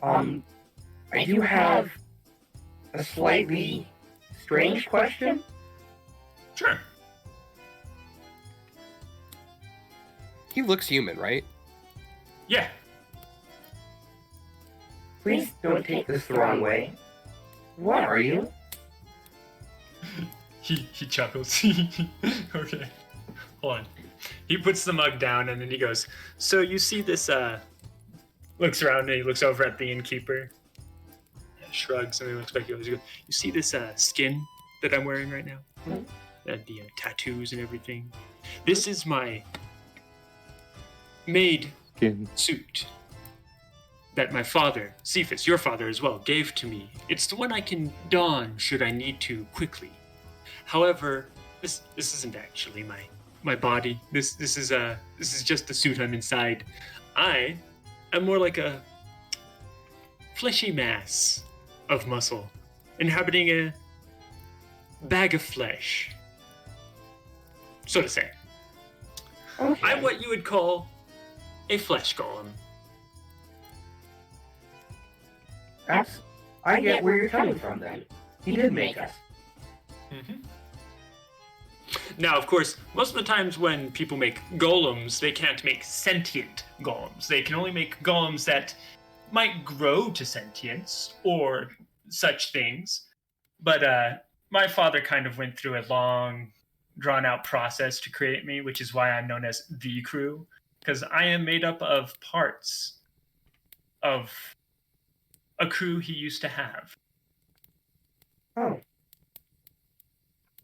I do have a slightly strange question. Sure. He looks human, right? Yeah. Please don't take this the wrong way. What are you? He chuckles. Okay. Hold on. He puts the mug down and then he goes, so you see this, looks around and he looks over at the innkeeper. Shrugs and he looks back. He goes, you see this skin that I'm wearing right now? The tattoos and everything. This is my maid suit that my father, Cephas, your father as well, gave to me. It's the one I can don should I need to quickly. However, this isn't actually my body. This is just the suit I'm inside. I am more like a fleshy mass of muscle, inhabiting a bag of flesh, so to say. Okay. I'm what you would call a flesh golem. I get where you're coming from then. He did make us. Mm-hmm. Now, of course, most of the times when people make golems, they can't make sentient golems. They can only make golems that might grow to sentience or such things. But my father kind of went through a long, drawn-out process to create me, which is why I'm known as the crew, because I am made up of parts of a crew he used to have. Oh.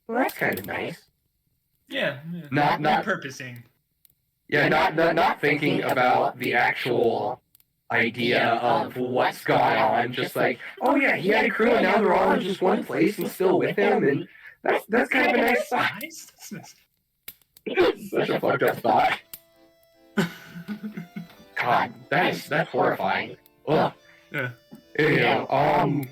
Well, that's kind of nice. Yeah. Not repurposing. Yeah, not thinking about the actual idea of what's gone on. Just like, oh yeah, he had a crew and now they're all in just one place and still with him, and that's kind of a nice thought. That's nice. Such a fucked up thought. God, that's horrifying. Ugh. Yeah. Yeah.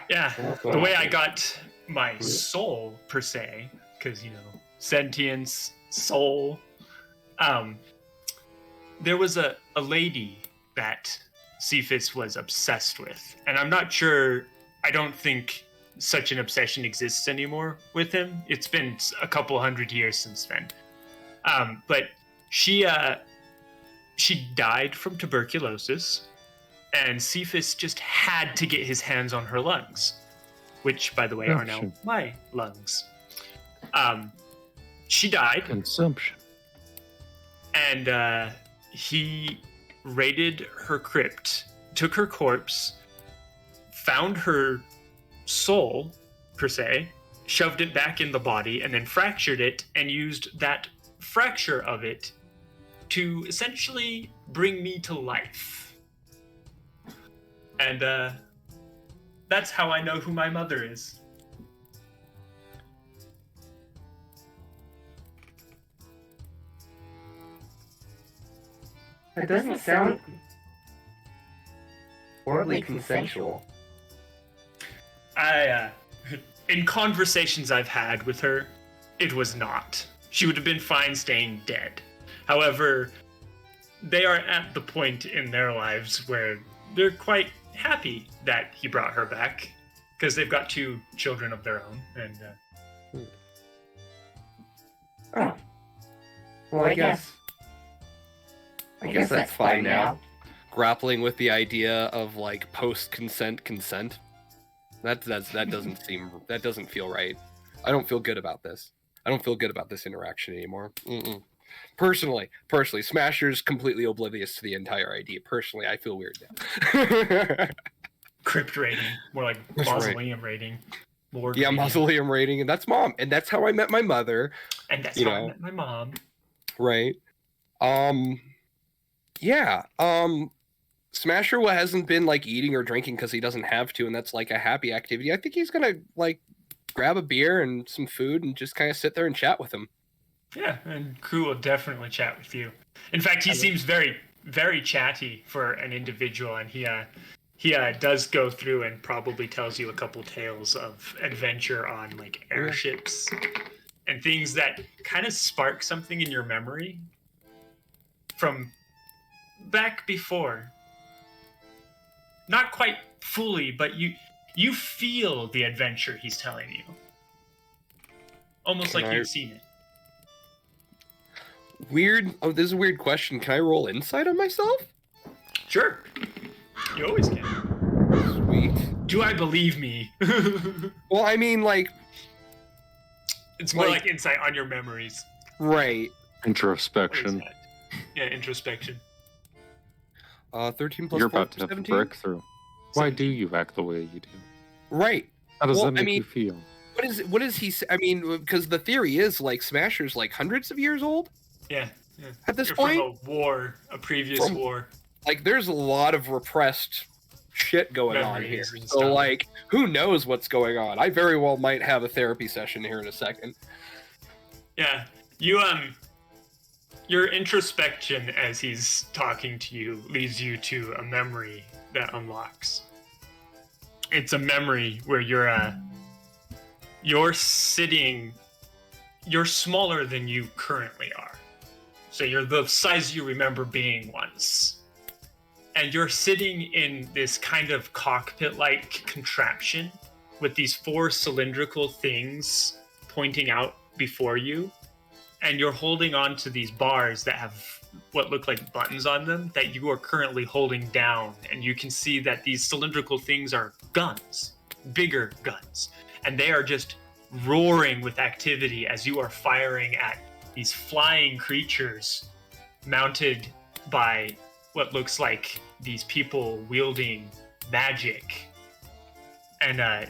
Yeah. The way I got my soul, per se, because, sentience, soul. There was a lady that Cephas was obsessed with. And I'm not sure, I don't think such an obsession exists anymore with him. It's been a couple hundred years since then. But she died from tuberculosis, and Cephas just had to get his hands on her lungs, which, by the way, are now my lungs. She died. Consumption. And he raided her crypt, took her corpse, found her soul, per se, shoved it back in the body, and then fractured it, and used that fracture of it to essentially bring me to life. And that's how I know who my mother is. It doesn't sound horribly consensual. In conversations I've had with her, it was not. She would have been fine staying dead. However, they are at the point in their lives where they're quite happy that he brought her back, because they've got 2 children of their own, and Oh. Well, I guess that's fine now. Grappling with the idea of like post-consent consent. That doesn't feel right. I don't feel good about this. I don't feel good about this interaction anymore. Personally, Smasher's completely oblivious to the entire idea. Personally, I feel weird now. crypt raiding, more like mausoleum raiding. Lord raiding. Mausoleum raiding, and that's mom, and that's how I met my mother. And that's how I met my mom. Right. Smasher hasn't been like eating or drinking because he doesn't have to, and that's like a happy activity. I think he's gonna like grab a beer and some food and just kind of sit there and chat with him. Yeah, and crew will definitely chat with you. In fact, he seems very, very chatty for an individual, and he does go through and probably tells you a couple tales of adventure on like airships and things that kind of spark something in your memory from back before. Not quite fully, but you feel the adventure he's telling you. Almost like you've seen it. Weird. Oh, this is a weird question. Can I roll insight on myself? Sure. You always can. Sweet. Do I believe me? Well, I mean, like... It's more like insight on your memories. Right. Introspection. Yeah, introspection. 13 plus You're 4, about to have a 17? breakthrough. Why do you act the way you do? Right. How does that make you feel? What is he? I mean, because the theory is like Smasher's like hundreds of years old. Yeah. At this You're point, from a previous war. Like, there's a lot of repressed shit going on here. So, like, who knows what's going on? I very well might have a therapy session here in a second. Yeah, your introspection as he's talking to you leads you to a memory that unlocks. it's a memory where you're smaller than you currently are. So you're the size you remember being once. And you're sitting in this kind of cockpit-like contraption with these 4 cylindrical things pointing out before you. And you're holding on to these bars that have what look like buttons on them that you are currently holding down. And you can see that these cylindrical things are guns, bigger guns. And they are just roaring with activity as you are firing at these flying creatures mounted by what looks like these people wielding magic. And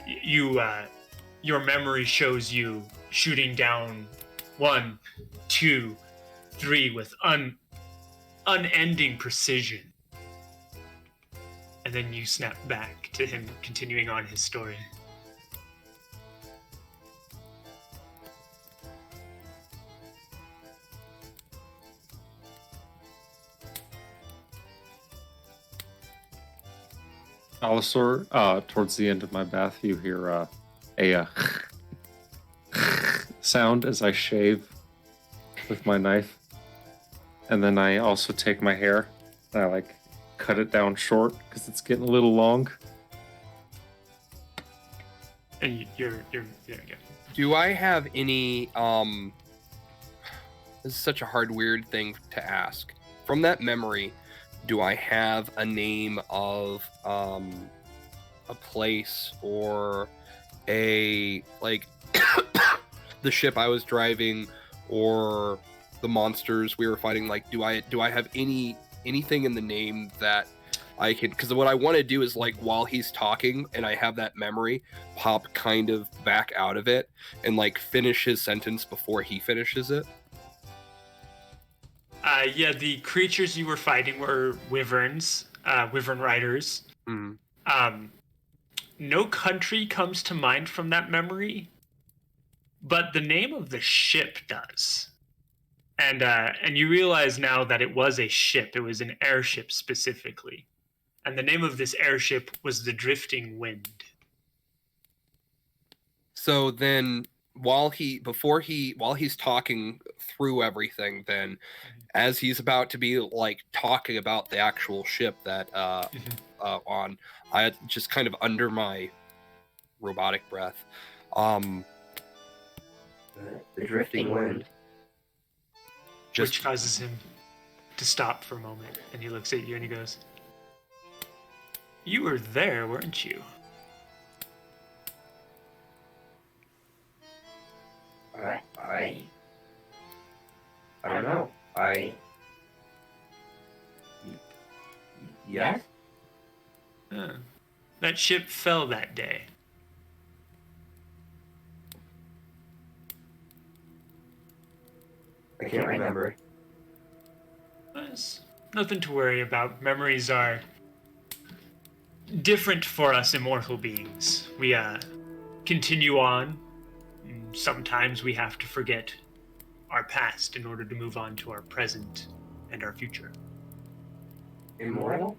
your memory shows you shooting down 1, 2, 3 with unending precision. And then you snap back to him continuing on his story. Alisor, towards the end of my bath, you hear a sound as I shave with my knife. And then I also take my hair and I cut it down short because it's getting a little long. And you're yeah. Do I have any this is such a hard weird thing to ask. From that memory, do I have a name of a place or a the ship I was driving or the monsters we were fighting? Do I have anything in the name that I can, because what I want to do is while he's talking and I have that memory, pop kind of back out of it and finish his sentence before he finishes it. Yeah, the creatures you were fighting were wyverns, wyvern riders. Mm. No country comes to mind from that memory, but the name of the ship does. And you realize now that it was a ship. It was an airship specifically. And the name of this airship was the Drifting Wind. So then while he's talking through everything, then as he's about to be talking about the actual ship that on, I just kind of under my robotic breath, the Drifting Wind. Which causes him to stop for a moment, and he looks at you and he goes, "You were there, weren't you?" I don't know. Yes? That ship fell that day. I can't remember. There's nothing to worry about. Memories are different for us immortal beings. We continue on. Sometimes we have to forget our past in order to move on to our present and our future. Immortal?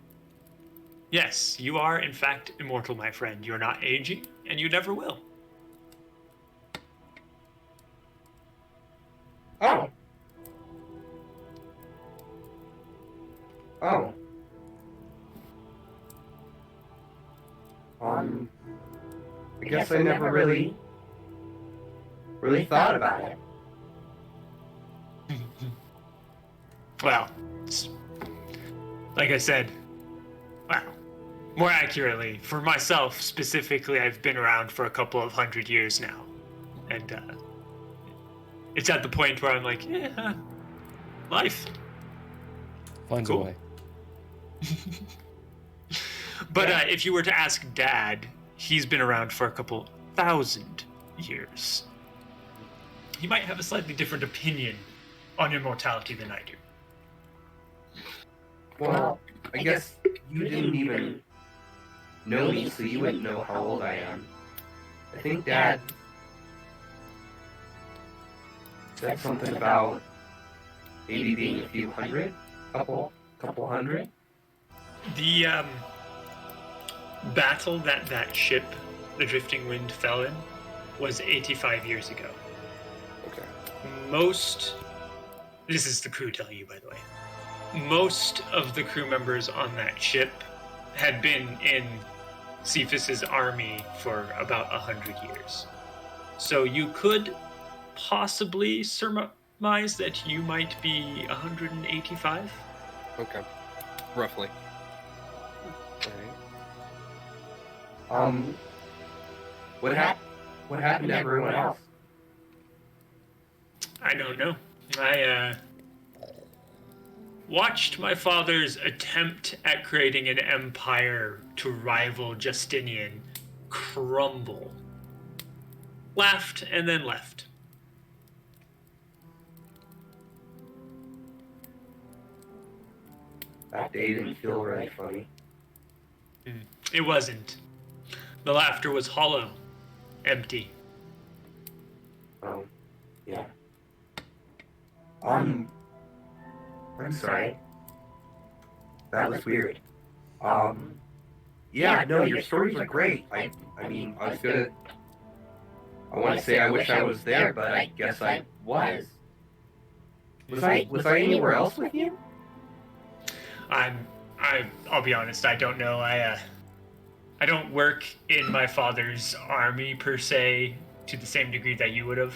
Yes, you are in fact immortal, my friend. You're not aging, and you never will. Oh. Oh. I guess I never really thought about it. Well, like I said, wow. More accurately, for myself specifically, I've been around for a couple of 100 years now. And it's at the point where I'm like, yeah, life. Finds a way. But if you were to ask Dad, he's been around for a couple 1,000 years. He might have a slightly different opinion on immortality than I do. Well, I guess you didn't even know me, so you wouldn't know how old I am. I think Dad said something about maybe being a few hundred, couple hundred. battle that that ship, the Drifting Wind, fell in was 85 years ago. Okay. This is the crew telling you, by the way. Most of the crew members on that ship had been in Cephas's army for about 100 years. So you could possibly surmise that you might be 185. Okay. Roughly. What happened to everyone else? I don't know. I watched my father's attempt at creating an empire to rival Justinian crumble. Laughed and then left. That day didn't feel very funny. It wasn't. The laughter was hollow, empty. Oh, yeah. I'm sorry. That was weird. Yeah, no, your stories are great. I mean, I want to say I wish I was there, but I guess I was. Was I anywhere else with you? I'll be honest, I don't know. I don't work in my father's army per se to the same degree that you would have.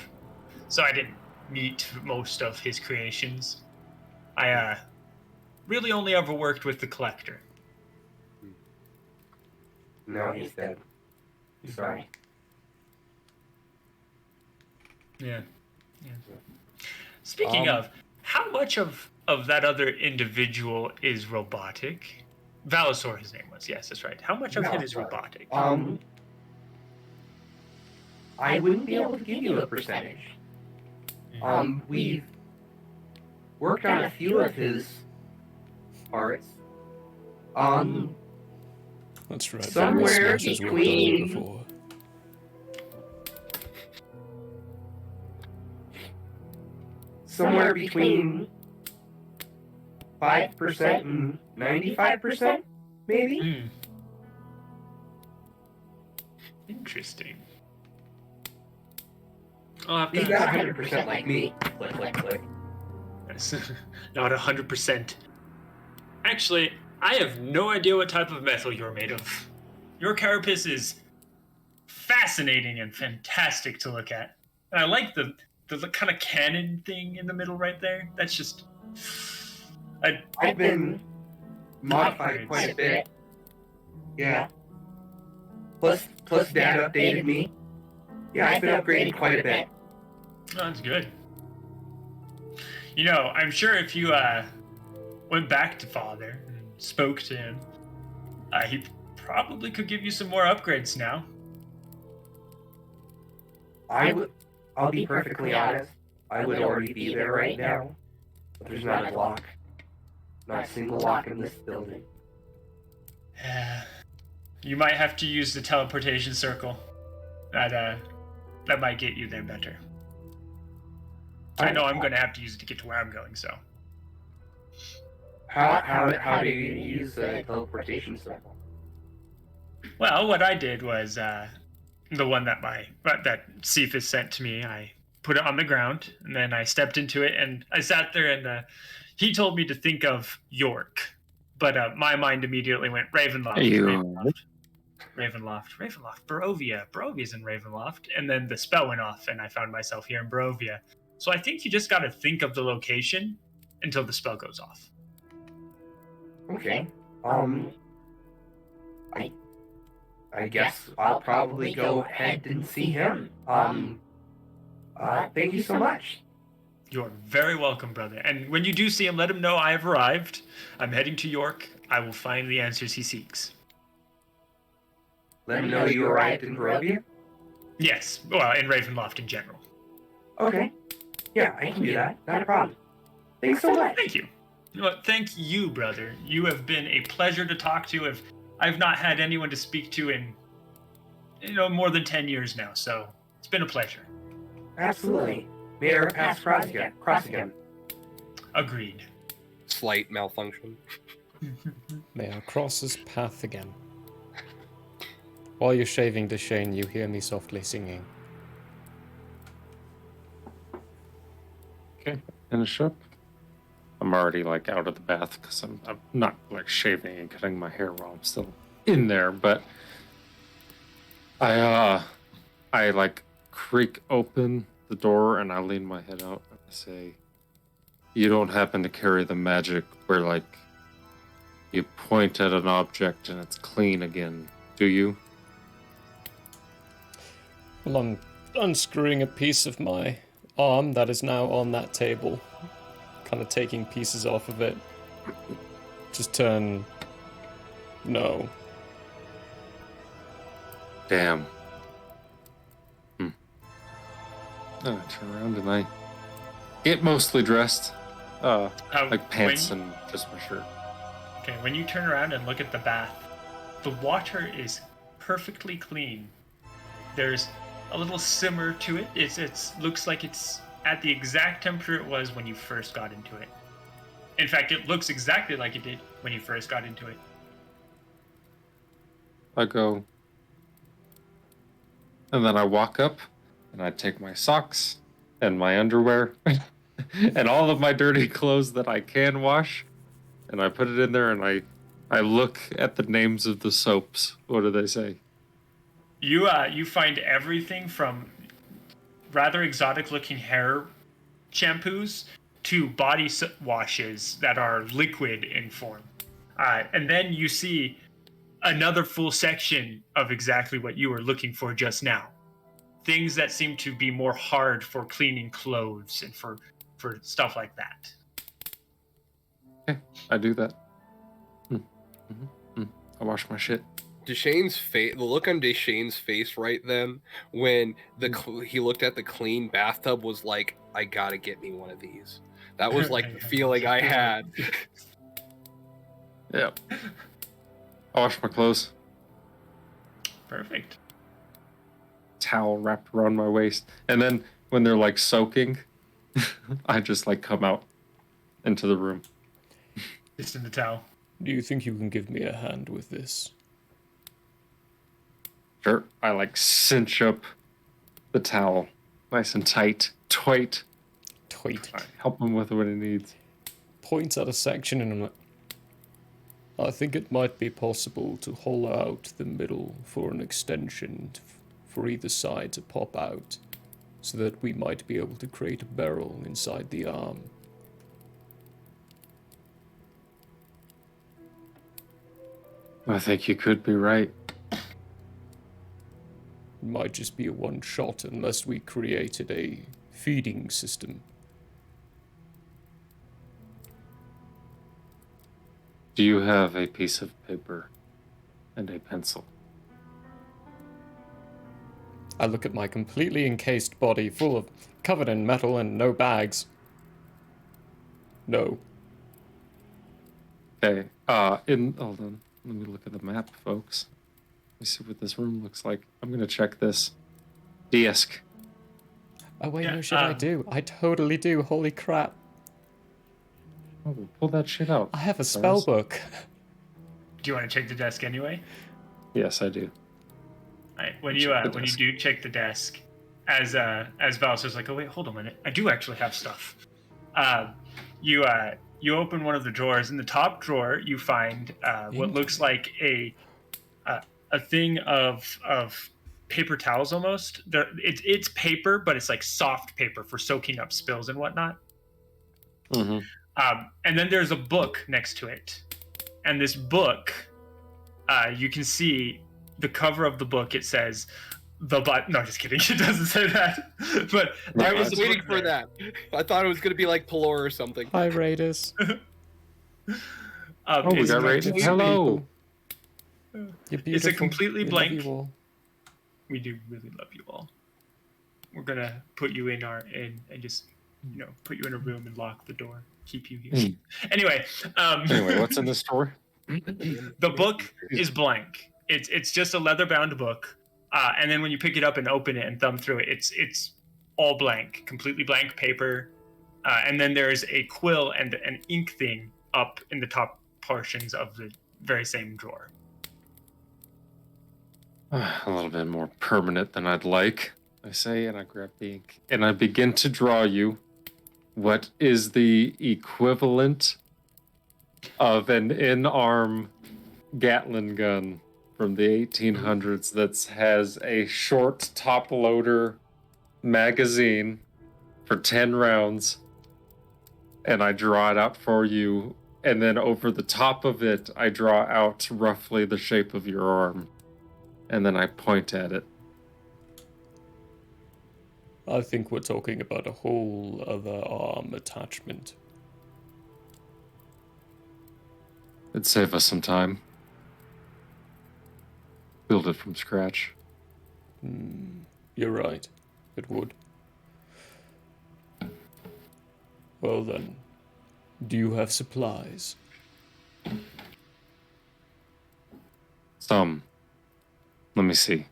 So I didn't meet most of his creations. I really only ever worked with the collector. No, he's dead. Sorry. Yeah. Speaking of, how much of that other individual is robotic? Valisor, his name was. Yes, that's right. How much of him is robotic? I wouldn't be able to give you a percentage. We've worked on a few of his parts. That's right. Somewhere Smashes we've done between before. somewhere between 5% and 95%, maybe. Interesting. I'll have to He's not 100% like me. Click, click, click. Yes. Not 100%. Actually, I have no idea what type of metal you're made of. Your carapace is fascinating and fantastic to look at. And I like the kind of cannon thing in the middle right there. That's just... I've been modified quite a bit. Yeah. Plus Dad updated me. Yeah, I've been upgraded quite a bit. Oh, that's good. You know, I'm sure if you went back to Father and spoke to him, he probably could give you some more upgrades now. I'll be perfectly honest, I would already be there right now, but there's not a lock. Not a single lock in this building. You might have to use the teleportation circle. That might get you there better. I know I'm going to have to use it to get to where I'm going, so. How do you use the teleportation circle? Well, what I did was the one that Cephas sent to me. I put it on the ground, and then I stepped into it, and I sat there, and he told me to think of York, but my mind immediately went Ravenloft. Ravenloft, Barovia. Barovia's in Ravenloft, and then the spell went off, and I found myself here in Barovia. So I think you just got to think of the location until the spell goes off. Okay. I guess I'll probably go ahead and see him. Thank you so much. You're very welcome, brother. And when you do see him, let him know I have arrived. I'm heading to York. I will find the answers he seeks. Let him know you arrived in Barovia? Yes. Well, in Ravenloft in general. Okay. Yeah, I can do that. Not a problem. Thanks so much. Thank you. Well, thank you, brother. You have been a pleasure to talk to. I've not had anyone to speak to in, more than 10 years now, so it's been a pleasure. Absolutely. May our paths cross again. Agreed. Slight malfunction. May our crosses path again. While you're shaving Deshane, you hear me softly singing. Okay, finish up. I'm already like out of the bath because I'm not like shaving and cutting my hair while I'm still in there, but I like creak open the door and I lean my head out and I say, "You don't happen to carry the magic where like you point at an object and it's clean again, do you?" Well, I'm unscrewing a piece of my arm that is now on that table. Kind of taking pieces off of it. Just turn... No. Damn. I turn around and I get mostly dressed. Like pants and just my shirt. Okay, when you turn around and look at the bath, the water is perfectly clean. There's a little simmer to it. It looks like it's at the exact temperature it was when you first got into it. In fact, it looks exactly like it did when you first got into it. I go, and then I walk up and I take my socks and my underwear and all of my dirty clothes that I can wash and I put it in there and I look at the names of the soaps. What do they say? You find everything from rather exotic looking hair shampoos to body washes that are liquid in form. And then you see another full section of exactly what you were looking for just now. Things that seem to be more hard for cleaning clothes and for stuff like that. Okay, I do that. I wash my shit. Deshane's face, the look on Deshane's face right then, when he looked at the clean bathtub, was like, I gotta get me one of these. That was like the feeling I had. Yeah. I wash my clothes. Perfect. Towel wrapped around my waist. And then when they're like soaking, I just like come out into the room. Just in the towel. Do you think you can give me a hand with this? Sure. I like cinch up the towel nice and tight. Tight. I help him with what he needs. Points at a section and I'm like, I think it might be possible to hollow out the middle for an extension for either side to pop out, so that we might be able to create a barrel inside the arm. I think you could be right. It might just be a one shot unless we created a feeding system. Do you have a piece of paper and a pencil? I look at my completely encased body covered in metal and no bags. No. Okay. Hold on. Let me look at the map, folks. Let me see what this room looks like. I'm gonna check this desk. Oh wait, no shit, I do. I totally do. Holy crap. Oh, pull that shit out. I have a spell book. Do you want to check the desk anyway? Yes, I do. Right. When you do check the desk, as Val says, like, oh wait, hold on a minute, I do actually have stuff. You open one of the drawers. In the top drawer, you find what looks like a thing of paper towels almost. It's paper, but it's like soft paper for soaking up spills and whatnot. Mm-hmm. And then there's a book next to it, and this book, you can see the cover of the book. It says no, just kidding. It doesn't say that. But I was waiting for that. I thought it was going to be like Pelor or something. Hi, Raiders. We got Raiders. Hello. It's a completely blank. We do really love you all. We're gonna put you in and just put you in a room and lock the door, keep you here. Anyway, what's in the store? The book is blank. It's just a leather-bound book. And then when you pick it up and open it and thumb through it, it's all blank, completely blank paper. And then there's a quill and an ink thing up in the top portions of the very same drawer. A little bit more permanent than I'd like, I say, and I grab the ink. And I begin to draw you what is the equivalent of an in-arm Gatling gun from the 1800s that has a short top loader magazine for 10 rounds. And I draw it out for you. And then over the top of it, I draw out roughly the shape of your arm. And then I point at it. I think we're talking about a whole other arm attachment. It'd save us some time. Build it from scratch. You're right. It would. Well then, do you have supplies? Some. Let me see.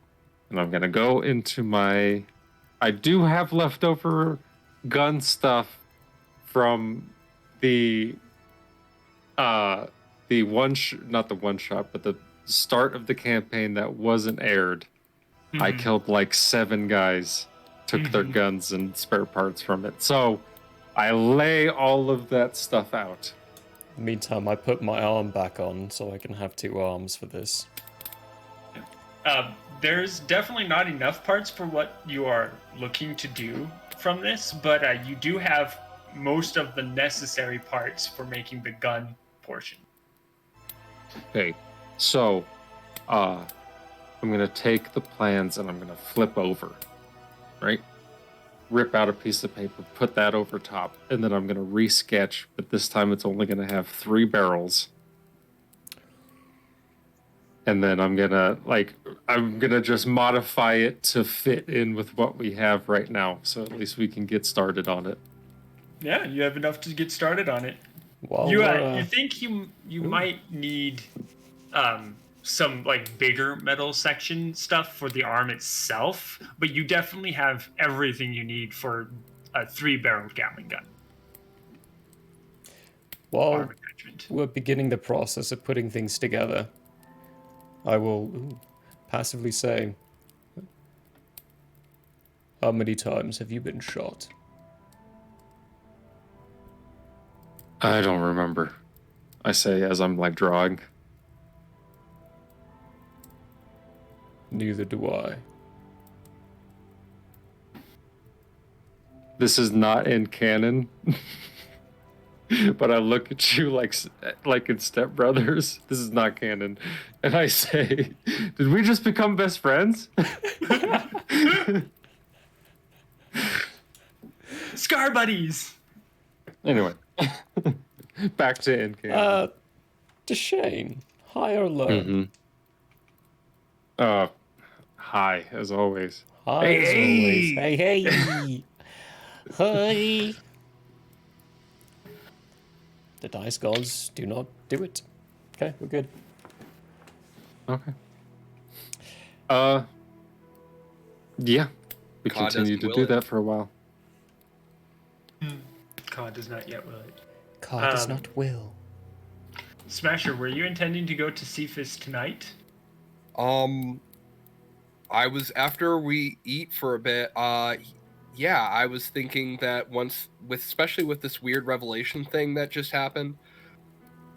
And I'm gonna go into my... I do have leftover gun stuff from the not the one shot, but the start of the campaign that wasn't aired. I killed like 7 guys, took their guns and spare parts from it. So I lay all of that stuff out. Meantime, I put my arm back on so I can have 2 arms for this. There's definitely not enough parts for what you are looking to do from this, but you do have most of the necessary parts for making the gun portion. Okay, so I'm gonna take the plans and I'm gonna flip over, right? Rip out a piece of paper, put that over top, and then I'm gonna resketch, but this time it's only gonna have 3 barrels. And then I'm gonna just modify it to fit in with what we have right now, so at least we can get started on it. Yeah, you have enough to get started on it. Well, you think you might need some like bigger metal section stuff for the arm itself, but you definitely have everything you need for a 3-barreled Gatling gun. While we're beginning the process of putting things together, I will passively say, how many times have you been shot? I don't remember. I say as I'm like drawing. Neither do I. This is not in canon. But I look at you like in Step Brothers. This is not canon. And I say, did we just become best friends? Scar buddies! Anyway. Back to in canon. Deshane, high or low? High, as always. High as always. Hey! Hi! The dice gods do not do it. Okay, we're good. Okay. Yeah. We COD continue to doesn't do will it. that for a while. COD does not yet will it. COD does not will. Smasher, were you intending to go to Cephas tonight? I was, after we eat for a bit, yeah, I was thinking that especially with this weird revelation thing that just happened,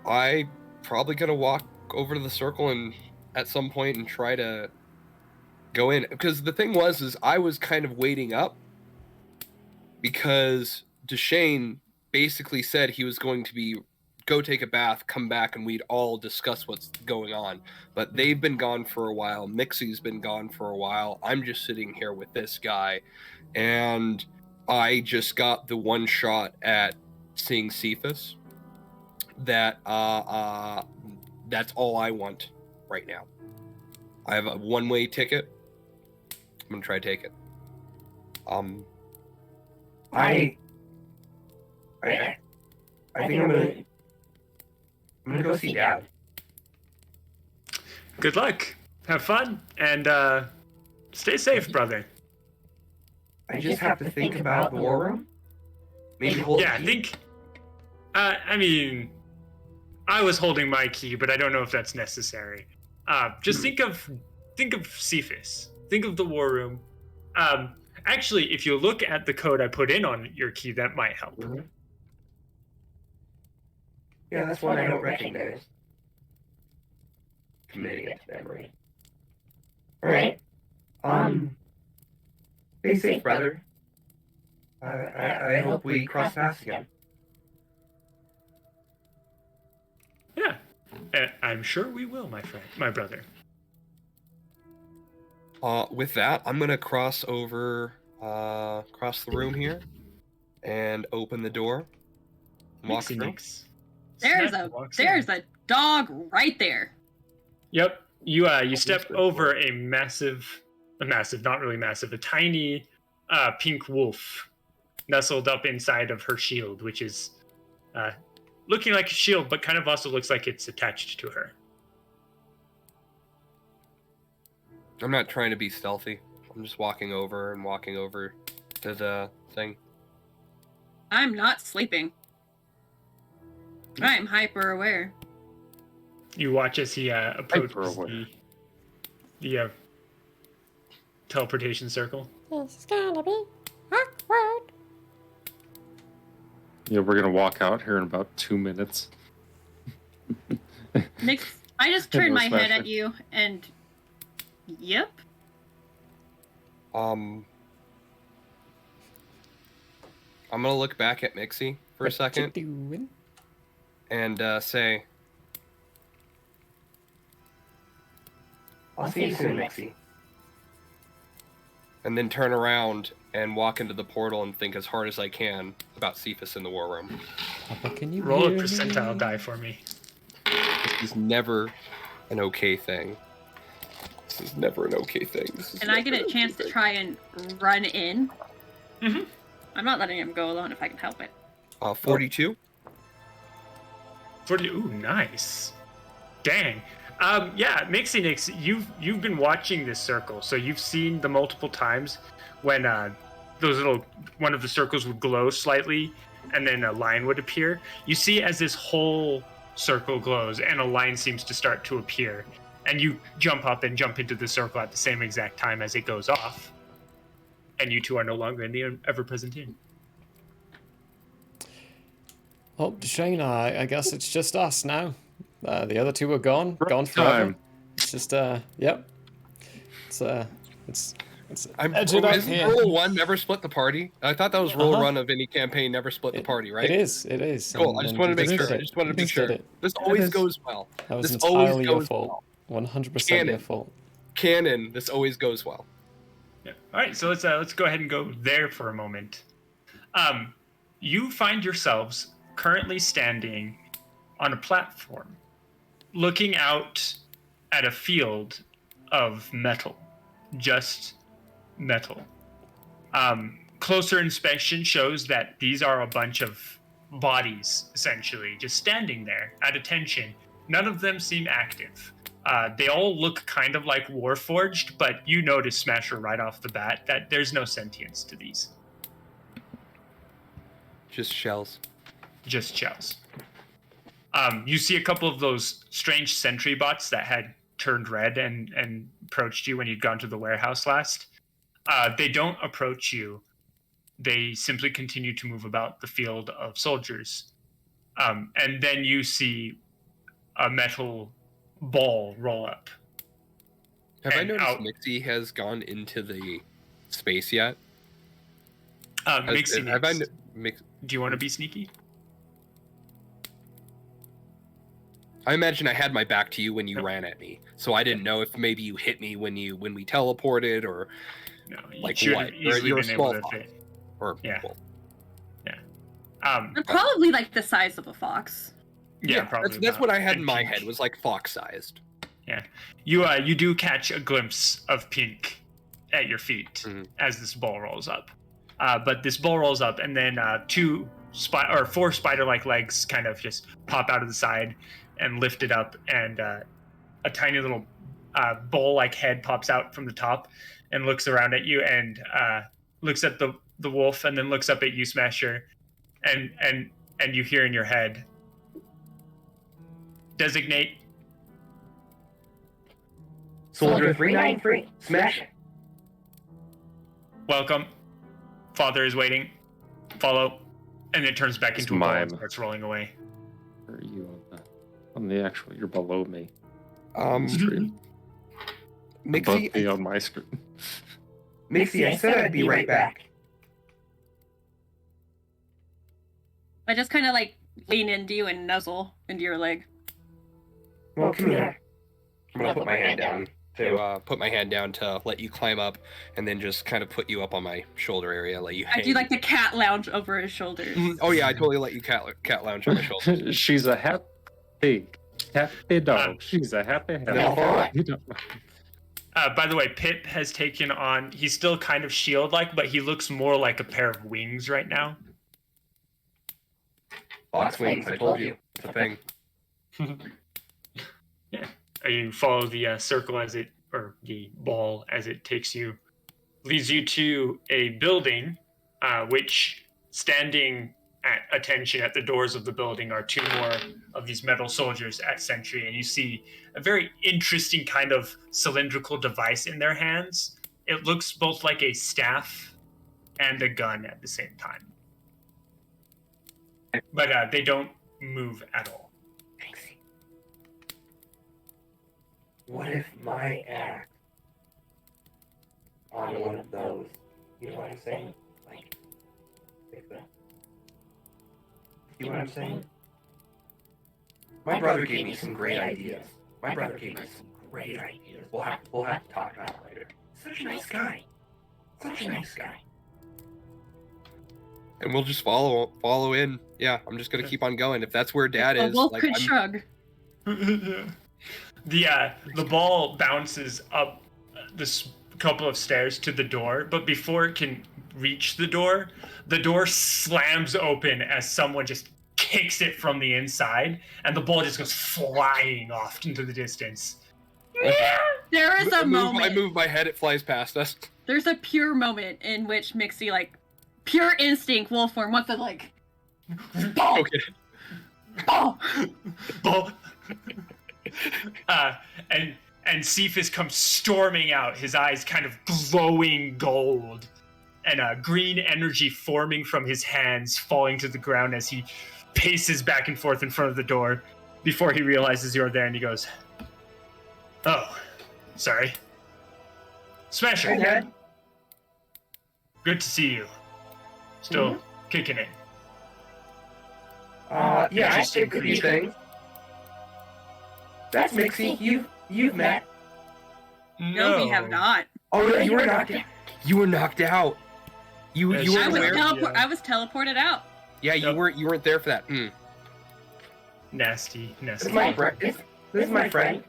I probably gonna walk over to the circle and at some point and try to go in. Because the thing is I was kind of waiting up because Deshane basically said he was going to go take a bath, come back, and we'd all discuss what's going on. But they've been gone for a while. Mixie's been gone for a while. I'm just sitting here with this guy. And I just got the one shot at seeing Cephas. That's all I want right now. I have a one-way ticket. I'm gonna try to take it. I think I'm gonna go see Dad. Good luck. Have fun. And stay safe, brother. I just have to think about the war room. Maybe hold. Yeah, I think. I mean, I was holding my key, but I don't know if that's necessary. Just think of think of Cephas. Think of the war room. Actually, if you look at the code I put in on your key, that might help. Mm-hmm. Yeah, that's one I don't recognize. Committing it to memory. Alright. Stay safe, brother. I hope we cross paths again. Yeah, I'm sure we will, my friend, my brother. With that, I'm gonna cross over, across the room here, and open the door. Walk through. There's a dog right there. Yep. You step over a not really massive, a tiny pink wolf nestled up inside of her shield, which is looking like a shield, but kind of also looks like it's attached to her. I'm not trying to be stealthy. I'm just walking over to the thing. I'm not sleeping. I'm hyper aware. You watch as he approaches the teleportation circle. This is gonna be awkward. Yeah, we're gonna walk out here in about 2 minutes. Nick, I just turned my head Smasher. at you and yep. I'm gonna look back at Mixie for a second and say, I'll see you soon, Mixie. and then turn around and walk into the portal and think as hard as I can about Cephas in the war room. Papa, can you Roll a hear me? percentile die for me. This is never an okay thing. This is never an okay thing. And I get a chance to try and run in. Mm-hmm. I'm not letting him go alone if I can help it. 42. 40. Ooh, nice. Dang. Yeah, Mixie Nix, you've been watching this circle, so you've seen the multiple times when one of the circles would glow slightly, and then a line would appear. You see as this whole circle glows, and a line seems to start to appear, and you jump up and jump into the circle at the same exact time as it goes off, and you two are no longer in the ever-present inn. Oh, Shane, I guess it's just us now. The other two are gone forever. time. It's just, yep. It's Isn't rule 1 never split the party? I thought that was rule 1 of any campaign, never split the party, right? It is. Cool. I just wanted to make sure. This always goes well. That was This entirely always your goes fault. well. 100% your fault. Canon. This always goes well. Yeah. All right, so let's go ahead and go there for a moment. You find yourselves currently standing on a platform, looking out at a field of metal, just metal. Closer inspection shows that these are a bunch of bodies, essentially, just standing there at attention. None of them seem active. They all look kind of like Warforged, but you notice, Smasher, right off the bat, that there's no sentience to these. Just shells. Just shells. You see a couple of those strange sentry bots that had turned red and approached you when you'd gone to the warehouse last. They don't approach you. They simply continue to move about the field of soldiers. And then you see a metal ball roll up. Have I noticed Mixie has gone into the space yet? Mixie, have I do you want to be sneaky? I imagine I had my back to you when you ran at me, so I didn't know if maybe you hit me when we teleported, or no, like should what? have easily You're a been small able to fox. fit. Or Yeah. well, They're probably like the size of a fox. Yeah, probably. That's about what I had in 10 my pink. head, was like fox-sized. Yeah, you do catch a glimpse of pink at your feet as this ball rolls up. But this ball rolls up, and then four spider-like legs kind of just pop out of the side and lift it up, and a tiny little bowl-like head pops out from the top and looks around at you, and looks at the wolf, and then looks up at you, Smasher, and you hear in your head, "Designate." Soldier 393. Smash it. Welcome. Father is waiting. Follow. And it turns back into a ball and mime. starts rolling away. Where are you on the actual? You're below me. Mixie, Above me on my screen. Mixie, I said I'd be right back. I just kind of like lean into you and nuzzle into your leg. Well, come here. I'm gonna put my hand down to let you climb up, and then just kind of put you up on my shoulder area, let you hang. I do like the cat lounge over his shoulders. Oh yeah, I totally let you cat lounge on my shoulders. She's a happy dog. She's a happy dog. By the way, Pip has taken on. He's still kind of shield-like, but he looks more like a pair of wings right now. Box wings, I told you. It's a thing. Yeah. You follow the circle or the ball as it takes you, leads you to a building, which standing at attention at the doors of the building are two more of these metal soldiers at sentry, and you see a very interesting kind of cylindrical device in their hands. It looks both like a staff and a gun at the same time. But they don't move at all. What if my act on one of those? You know what I'm saying? Like that. You know what I'm saying? My brother gave me some great ideas. We'll have to talk about it later. Such a nice guy. And we'll just follow in. Yeah, I'm just gonna keep on going. If that's where Dad is, Wolf could shrug. The ball bounces up this couple of stairs to the door, but before it can reach the door slams open as someone just kicks it from the inside, and the ball just goes flying off into the distance. There is a moment. I move my head, it flies past us. There's a pure moment in which Mixie, like, pure instinct, wolf form, wants to, like, ball. Okay. Ball. Ball. And Cephas comes storming out, his eyes kind of glowing gold, and green energy forming from his hands, falling to the ground as he paces back and forth in front of the door before he realizes you're there, and he goes, "Oh, sorry. Smasher. Hey, Dad. Good to see you. Still kicking it." Yeah, I did a few things. That's Mixie. You've met. No, we have not. Oh, really? You were knocked out. You were knocked out. You were I was teleported out. Yeah, you weren't there for that. Nasty. This is my friend. This is my friend.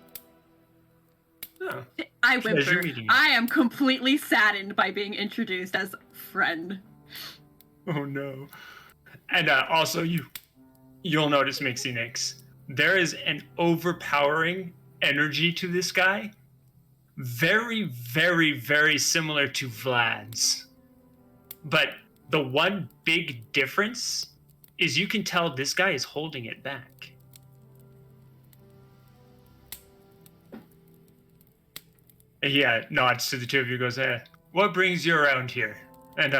Oh. I Pleasure whimper. meeting you. I am completely saddened by being introduced as friend. Oh no. And also you'll notice, Mixie Nix, there is an overpowering energy to this guy. Very, very, very similar to Vlad's. But the one big difference is you can tell this guy is holding it back. And he nods to the two of you, goes, "What brings you around here? And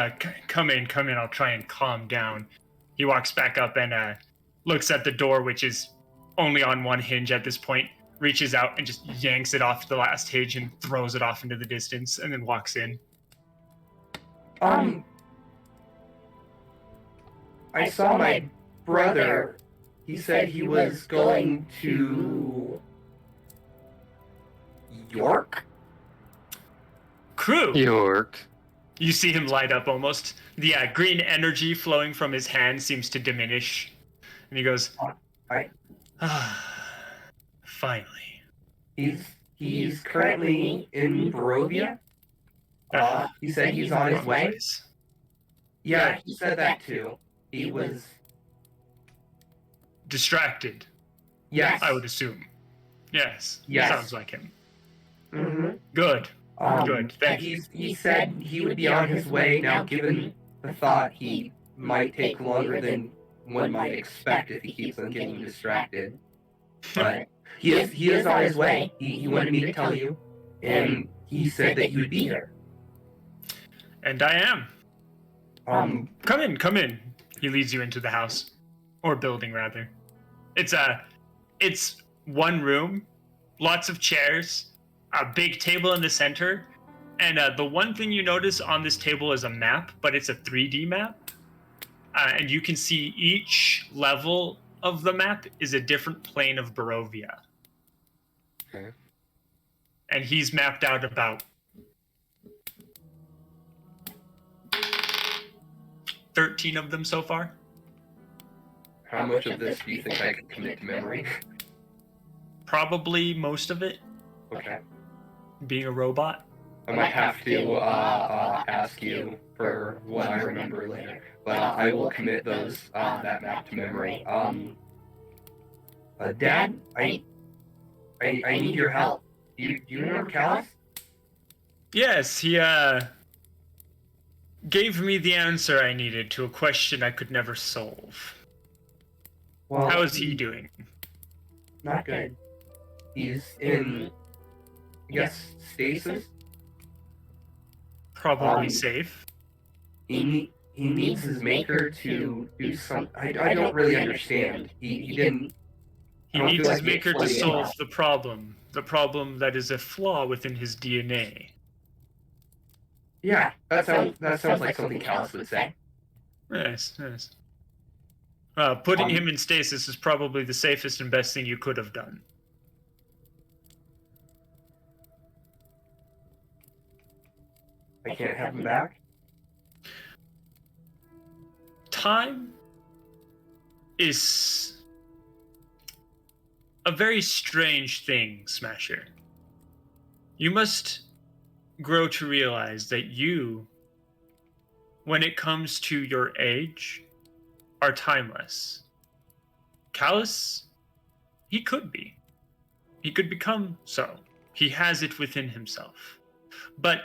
come in, I'll try and calm down." He walks back up and looks at the door, which is only on one hinge at this point, reaches out and just yanks it off the last hinge and throws it off into the distance, and then walks in. I saw my brother. He said he was going to York? Crew! York. You see him light up almost. The green energy flowing from his hand seems to diminish. And he goes, finally. He's currently in Barovia. He said he's on his way. Yeah, he said that too. He was distracted. Yes. I would assume. Yes. Yes. Sounds like him. Mm-hmm. Good. Good. Thank you. He said he would be on his way. Now, given the thought he might take longer than one might expect if he keeps on getting distracted. But he is on his way. He wanted me to tell you. and he said that you would be here. And I am. Come in. He leads you into the house, or building rather. It's one room, lots of chairs, a big table in the center, and the one thing you notice on this table is a map, but it's a 3D map, and you can see each level of the map is a different plane of Barovia. Okay. And he's mapped out about 13 of them so far. How much of this do you think I can commit to memory? Probably most of it. Okay. Being a robot. I might have to ask you for what I remember later, but I will commit that map to memory. Dad, I need your help. Do you remember Callus? Yes, he gave me the answer I needed to a question I could never solve. Well, how is he doing? Not good. He's in, I guess, stasis. Probably safe. He needs his maker to do some. I don't really understand. He didn't. He needs his maker to solve the problem that is a flaw within his DNA. Yeah, that sounds like something Callus would say. Yes. Putting him in stasis is probably the safest and best thing you could have done. I can't have him back? Time is a very strange thing, Smasher. You must grow to realize that you, when it comes to your age, are timeless. Callus, he could be. He could become so. He has it within himself. But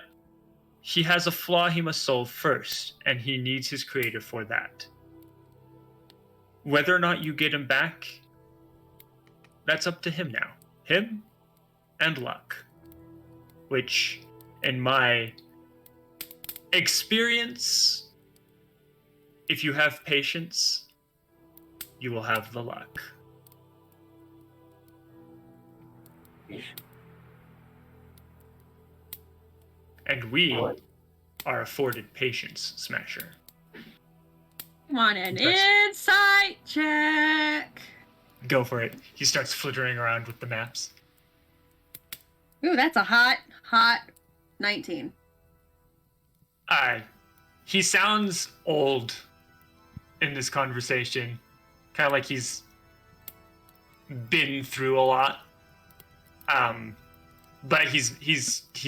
he has a flaw he must solve first, and he needs his creator for that. Whether or not you get him back, that's up to him now. Him and luck. Which, in my experience, if you have patience, you will have the luck. And we are afforded patience, Smasher. Want an insight check? Go for it. He starts flittering around with the maps. Ooh, that's a hot 19. He sounds old in this conversation. Kind of like he's been through a lot. But he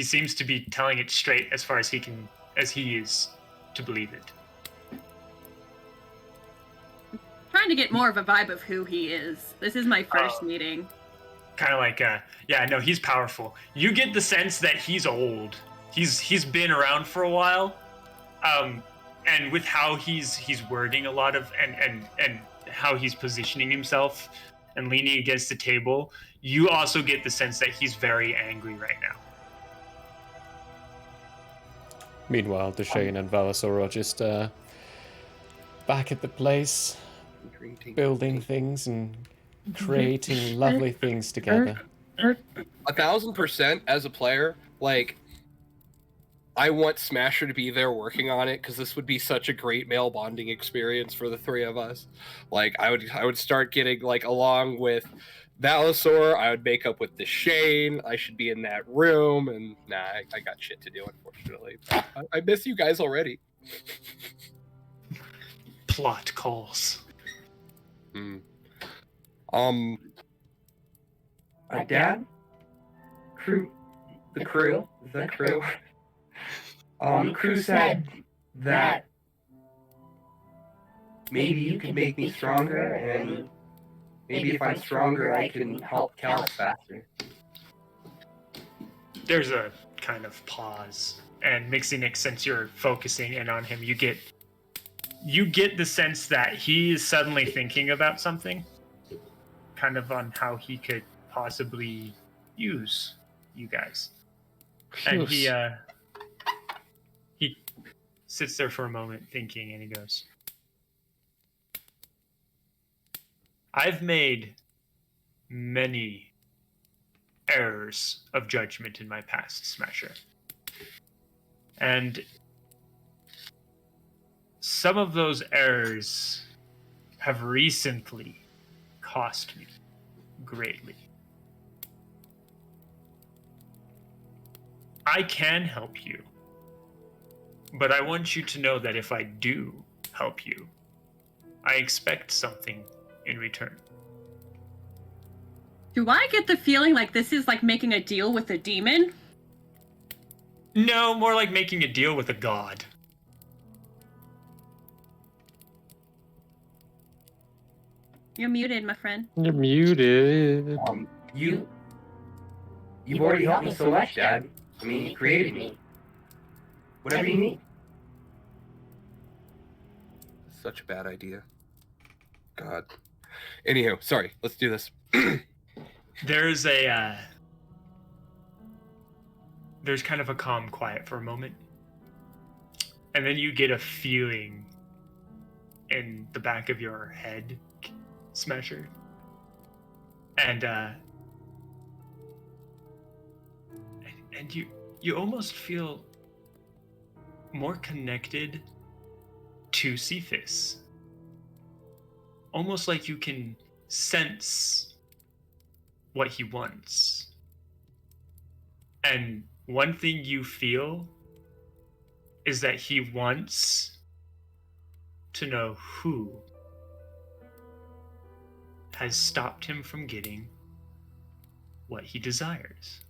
seems to be telling it straight as far as he is to believe it. Trying to get more of a vibe of who he is. This is my first meeting. Kind of like, no, he's powerful. You get the sense that he's old. He's been around for a while, and with how he's wording a lot of and how he's positioning himself and leaning against the table, you also get the sense that he's very angry right now. Meanwhile, Deshane and Valasor are just back at the place, building things and creating lovely things together. 1,000% as a player, like, I want Smasher to be there working on it, because this would be such a great male bonding experience for the three of us. Like, I would start getting, like, along with Valasor, I would make up with Deshane, I should be in that room, and I got shit to do, unfortunately. I miss you guys already. Plot calls. Dad? The crew? Is that crew? Crew said that maybe you could make me stronger, and maybe if I'm stronger, I can help Callus faster. There's a kind of pause, and Mixinix, since you're focusing in on him, you get the sense that he is suddenly thinking about something, kind of on how he could possibly use you guys. And he sits there for a moment thinking, and he goes, I've made many errors of judgment in my past, Smasher. And some of those errors have recently cost me greatly. I can help you, but I want you to know that if I do help you, I expect something in return. Do I get the feeling like this is like making a deal with a demon? No, more like making a deal with a god. You're muted, my friend. You're muted. You've already helped me so much, Dad. I mean, you created me. Whatever you need. Such a bad idea. God. Anyhow, sorry. Let's do this. There's kind of a calm quiet for a moment. And then you get a feeling in the back of your head, Smasher. And you almost feel more connected to Cephas. Almost like you can sense what he wants. And one thing you feel is that he wants to know who has stopped him from getting what he desires.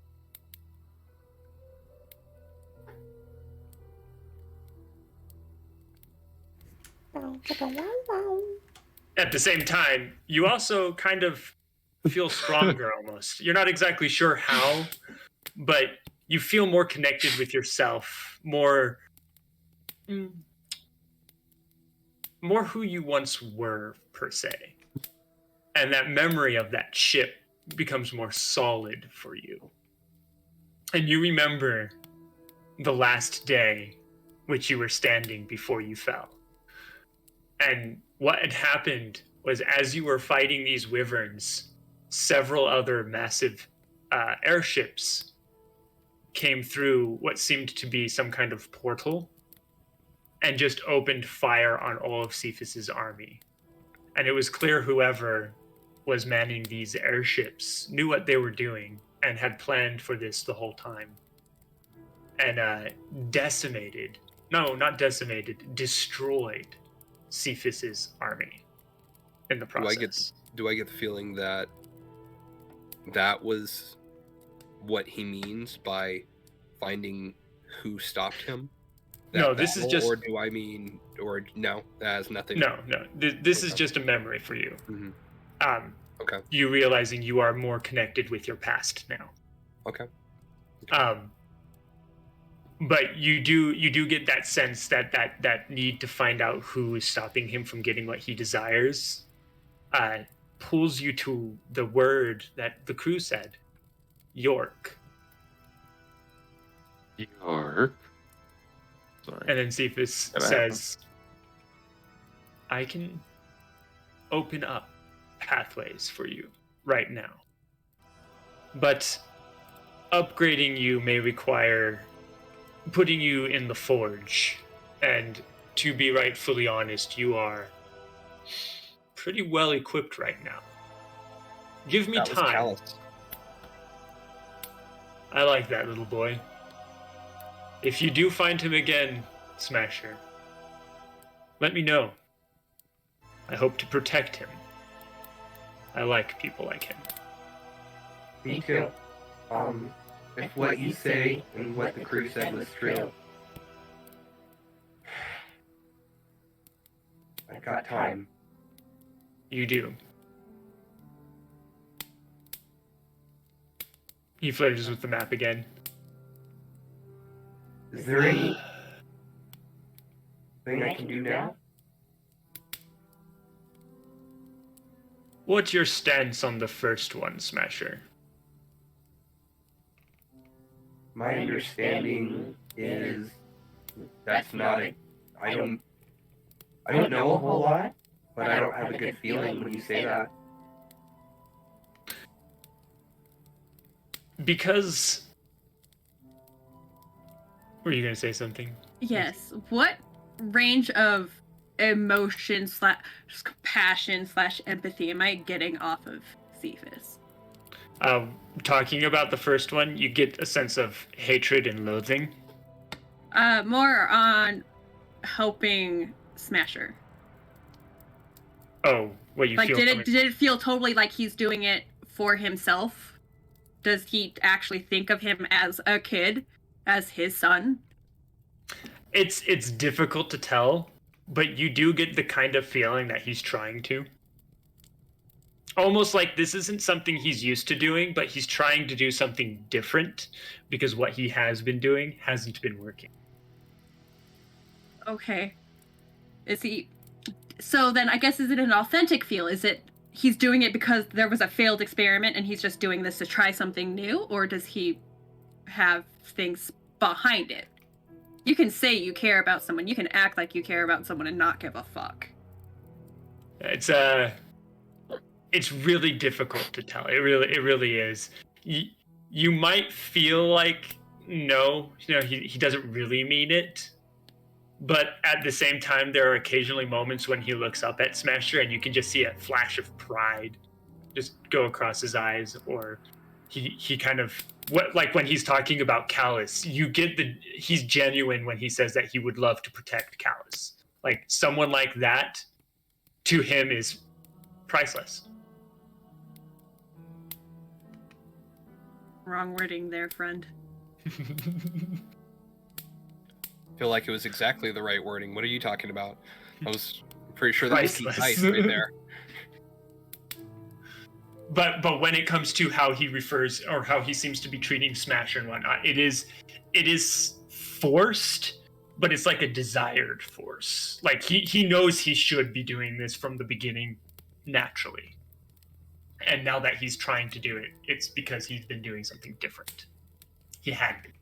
At the same time, you also kind of feel stronger almost. You're not exactly sure how, but you feel more connected with yourself, more who you once were, per se. And that memory of that ship becomes more solid for you. And you remember the last day which you were standing before you fell. And what had happened was, as you were fighting these wyverns, several other massive airships came through what seemed to be some kind of portal and just opened fire on all of Cephas's army. And it was clear whoever was manning these airships knew what they were doing and had planned for this the whole time. And destroyed Cephas's army in the process. Do I get the feeling that that was what he means by finding who stopped him? No, this is just... Or do I mean... Or no, that has nothing... No. This is just a memory for you. Mm-hmm. Okay. You realizing you are more connected with your past now. Okay. But you do get that sense that need to find out who is stopping him from getting what he desires, pulls you to the word that the crew said, York. York. Sorry. And then Cephas says, I can open up pathways for you right now. But upgrading you may require putting you in the forge. And to be rightfully honest, you are pretty well equipped right now. Give me time. I like that, little boy. If you do find him again, Smasher, let me know. I hope to protect him. I like people like him. Me too. If what you say and what the crew said was true, I've got time. You do. He flirts with the map again. Is there any thing I can do now? What's your stance on the first one, Smasher? my understanding is that's not a. I don't know a whole lot, but I don't have a good feeling when you say that. Because. Were you gonna say something? Yes. What range of emotion / compassion / empathy am I getting off of Cephas? Talking about the first one, you get a sense of hatred and loathing. More on helping Smasher. Oh, what you like, feel? did it feel totally like he's doing it for himself? Does he actually think of him as a kid, as his son? It's difficult to tell, but you do get the kind of feeling that he's trying to. Almost like this isn't something he's used to doing, but he's trying to do something different because what he has been doing hasn't been working. Okay. Is he... So then I guess is it an authentic feel? Is it he's doing it because there was a failed experiment and he's just doing this to try something new? Or does he have things behind it? You can say you care about someone. You can act like you care about someone and not give a fuck. It's really difficult to tell. It really is. You might feel like no, he doesn't really mean it. But at the same time, there are occasionally moments when he looks up at Smasher and you can just see a flash of pride just go across his eyes, or he kind of like when he's talking about Callus, you get he's genuine when he says that he would love to protect Callus. Like someone like that to him is priceless. Wrong wording there, friend. I feel like it was exactly the right wording. What are you talking about? I was pretty sure that was nice right there. But when it comes to how he refers or how he seems to be treating Smasher and whatnot, it is forced, but it's like a desired force. Like he knows he should be doing this from the beginning naturally. And now that he's trying to do it, it's because he's been doing something different. He had been.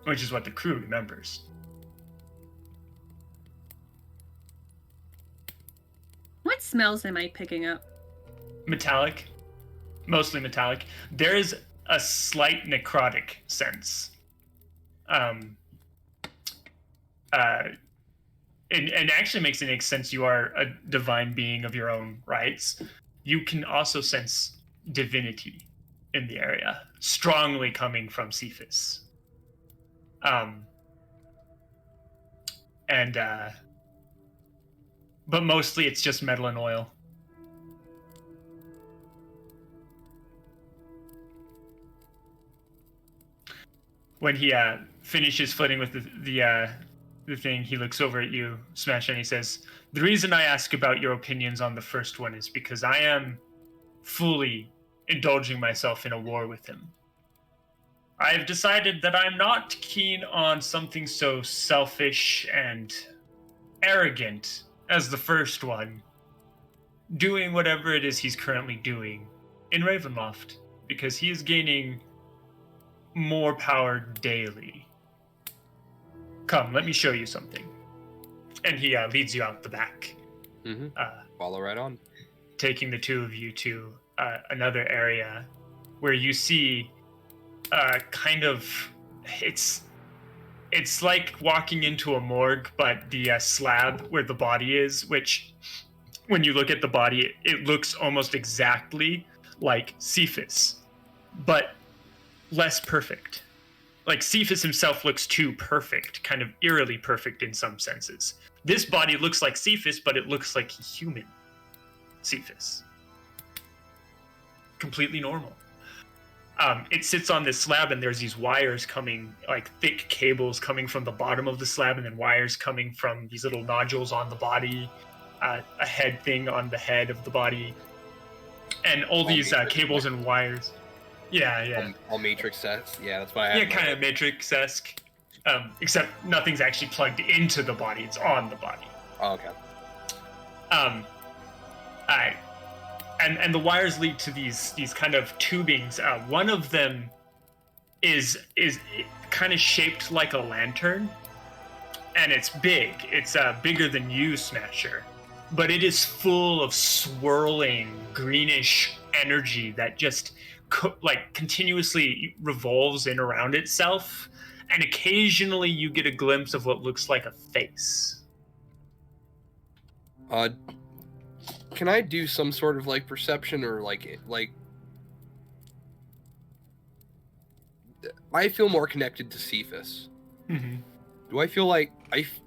Which is what the crew remembers. What smells am I picking up? Metallic. Mostly metallic. There is a slight necrotic sense. And actually makes it make sense. You are a divine being of your own rights. You can also sense divinity in the area, strongly coming from Cephas. But mostly it's just metal and oil. When he finishes flitting with the thing, he looks over at you, Smash, and he says, "The reason I ask about your opinions on the first one is because I am fully indulging myself in a war with him. I have decided that I'm not keen on something so selfish and arrogant as the first one, doing whatever it is he's currently doing in Ravenloft, because he is gaining more power daily. Come, let me show you something." And he leads you out the back. Mm-hmm. Follow right on. Taking the two of you to another area where you see kind of, it's like walking into a morgue, but the slab where the body is, which when you look at the body, it looks almost exactly like Cephas, but less perfect. Like Cephas himself looks too perfect, kind of eerily perfect in some senses. This body looks like Cephas, but it looks like human Cephas. Completely normal. It sits on this slab, and there's these wires coming, like thick cables coming from the bottom of the slab, and then wires coming from these little nodules on the body, a head thing on the head of the body, and all these cables and wires. Yeah. All Matrix-esque. Yeah, that's why I have. Yeah, kind of Matrix-esque. Except nothing's actually plugged into the body; it's on the body. Oh, okay. and the wires lead to these kind of tubings. One of them is kind of shaped like a lantern, and it's big. It's bigger than you, Smasher, but it is full of swirling greenish energy that just continuously revolves in around itself, and occasionally you get a glimpse of what looks like a face. Can I do some sort of like perception or like I feel more connected to Cephas. Mm-hmm. Do I feel like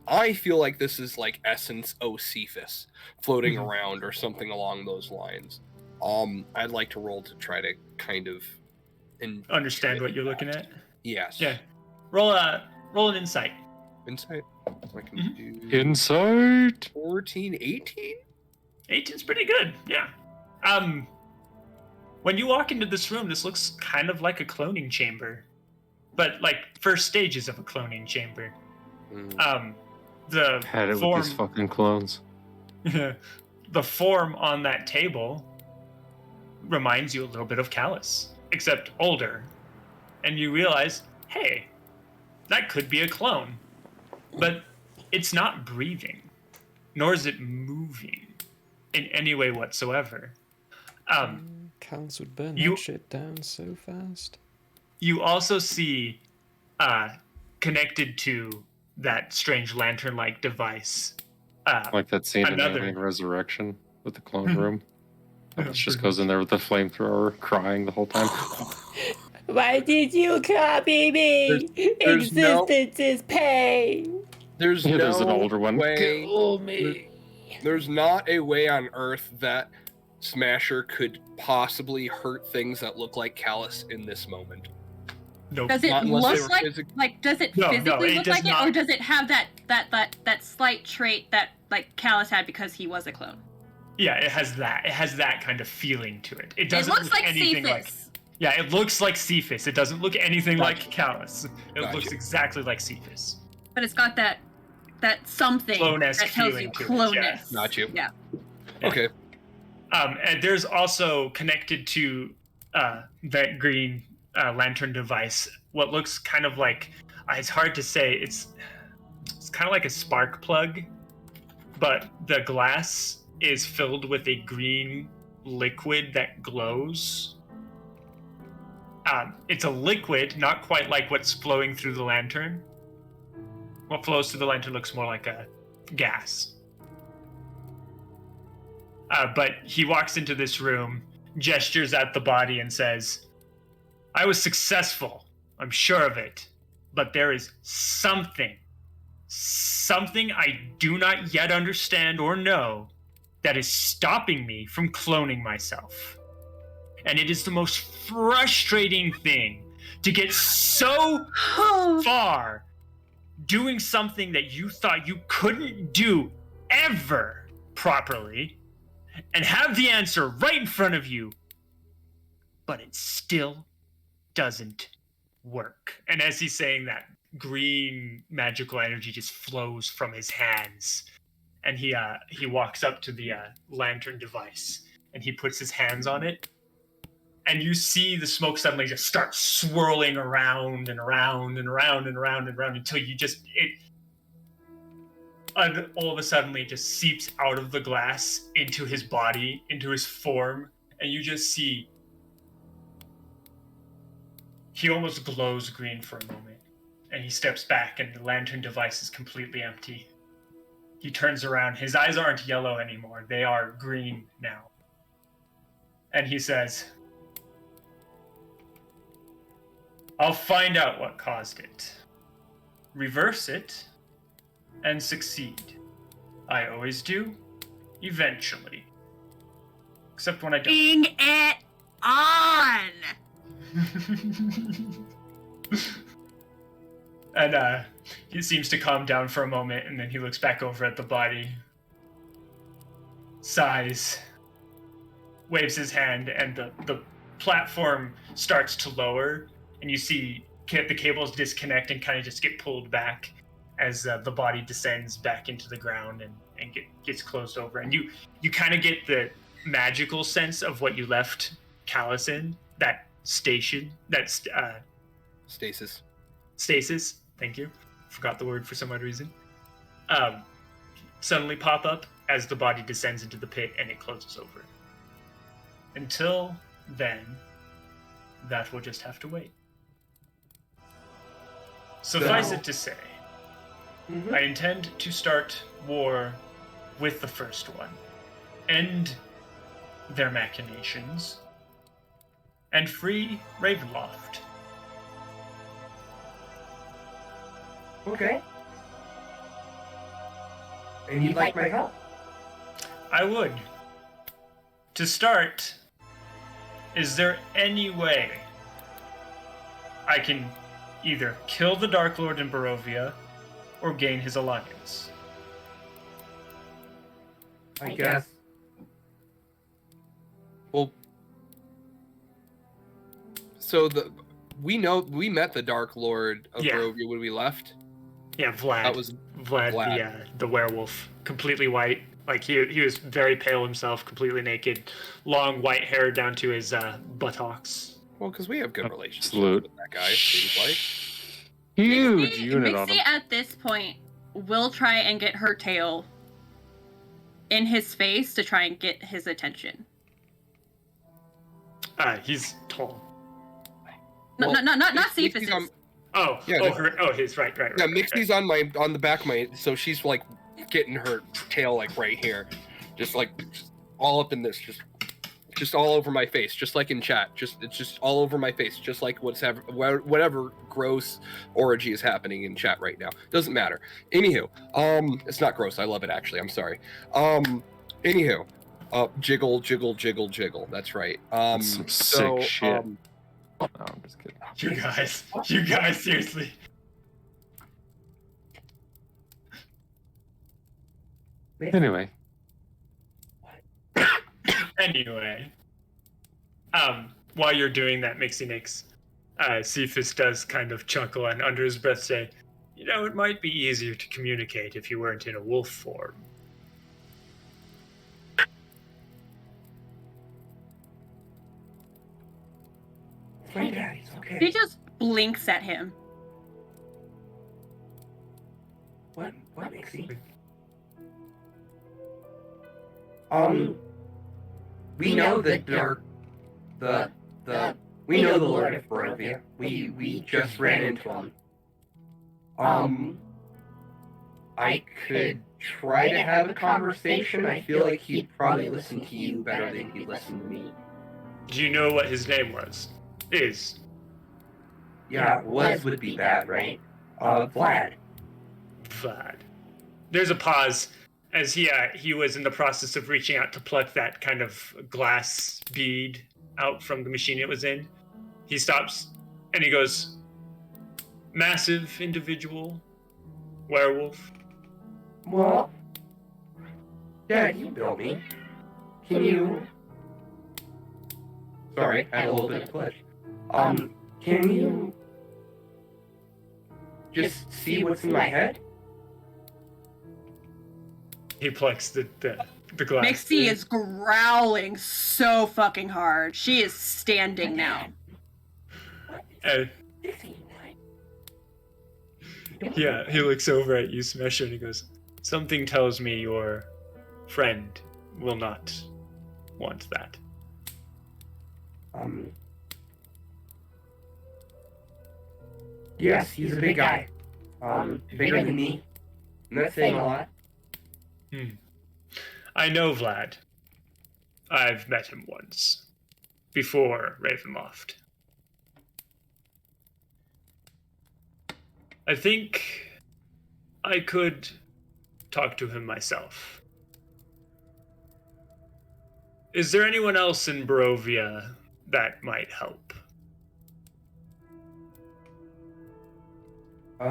I feel like this is like Essence O Cephas floating Mhm. around or something along those lines? I'd like to roll to try to kind of Understand what you're looking at? Yes. Yeah. Roll an insight. Insight. I can do Insight. 14, 18? 18's pretty good, yeah. When you walk into this room, this looks kind of like a cloning chamber, but like first stages of a cloning chamber. The Had it form, with these fucking clones. the form on that table reminds you a little bit of Callus, except older, and you realize, hey, that could be a clone, but it's not breathing, nor is it moving in any way whatsoever. Callus would burn you- that shit down so fast. You also see, connected to that strange lantern-like device, Like that scene in another- Alien Resurrection with the clone room. It just goes in there with the flamethrower, crying the whole time. Why did you copy me? There's no- Existence is pain. There's Yeah, no there's an older one. way. Kill me. There's not a way on Earth that Smasher could possibly hurt things that look like Callus in this moment. Nope. Does it Not unless they look were like does it No, physically it look does like not. it, or does it have that slight trait that like Callus had because he was a clone? Yeah, it has that. It has that kind of feeling to it. It doesn't looks look like anything like. Cephas. Yeah, it looks like Cephas. It doesn't look anything like Gotcha. Callus. It Gotcha. looks exactly like Cephas. But it's got that something Clone-esque that tells you feeling to it, clonus. Not you. Yeah. Okay. And there's also connected to that green lantern device what looks kind of like, it's hard to say, it's kind of like a spark plug, but the glass is filled with a green liquid that glows. It's a liquid, not quite like what's flowing through the lantern. What flows through the lantern looks more like a gas. But he walks into this room, gestures at the body, and says, I was successful, I'm sure of it, but there is something I do not yet understand or know that is stopping me from cloning myself. And it is the most frustrating thing to get so far doing something that you thought you couldn't do ever properly and have the answer right in front of you, but it still doesn't work. And as he's saying that, green magical energy just flows from his hands, and he walks up to the lantern device and he puts his hands on it, and you see the smoke suddenly just start swirling around and around and around and around and around until all of a sudden it just seeps out of the glass into his body, into his form, and you just see he almost glows green for a moment, and he steps back and the lantern device is completely empty. He turns around, his eyes aren't yellow anymore, they are green now. And he says, I'll find out what caused it, reverse it, and succeed. I always do, eventually. Except when I don't. Bring it on! And he seems to calm down for a moment, and then he looks back over at the body, sighs, waves his hand, and the platform starts to lower, and you see the cables disconnect and kind of just get pulled back as the body descends back into the ground and gets closed over. And you kind of get magical sense of what you left Callus in, that station, that's Stasis. stasis. Thank you. Forgot the word for some odd reason. Suddenly pop up as the body descends into the pit and it closes over. Until then, that will just have to wait. Suffice it to say, I intend to start war with the first one, end their machinations, and free Ravenloft. Okay. And you'd like my help? I would. To start, is there any way I can either kill the Dark Lord in Barovia or gain his alliance? I guess. Well, so we met the Dark Lord of Barovia when we left. Yeah, Vlad. That was Vlad. The werewolf, completely white. Like he was very pale himself, completely naked, long white hair down to his buttocks. Well, because we have good relations Absolute. with that guy. Seems like huge unit on Mixie him. at this point will try and get her tail in his face to try and get his attention. He's tall. No, Well, not Cephas. His right. Yeah, Mixie's on the back of my, so she's like getting her tail like right here, just like all up in this, just all over my face, just like in chat. It's just all over my face, just like whatever gross orgy is happening in chat right now. Doesn't matter. Anywho, it's not gross. I love it actually. I'm sorry. Anywho, jiggle. That's right. Some sick shit. No, I'm just kidding. You guys, seriously. Anyway. While you're doing that, Mixie Nix, Cephas does kind of chuckle and under his breath say, "You know, it might be easier to communicate if you weren't in a wolf form." My daddy's okay. He just blinks at him. What makes he? We know that we know the Lord of Barovia. We just ran into him. I could try to have a conversation. I feel like he'd probably listen to you better than he'd listen to me. Do you know what his name was? Is? Yeah, would be bad, right? Vlad. Vlad. There's a pause as he was in the process of reaching out to pluck that kind of glass bead out from the machine it was in. He stops and he goes, "Massive individual, werewolf." Well, Dad, you built me. Can you? Sorry, I had a little bit of glitch. Can you just see what's in my head? He plucks the glass. Mixie is growling so fucking hard. She is standing now. Yeah, he looks over at you, Smesher, and he goes, "Something tells me your friend will not want that." Yes, he's a big guy. Bigger than me. I'm not saying a lot. I know Vlad. I've met him once. Before Ravenloft. I think I could talk to him myself. Is there anyone else in Barovia that might help?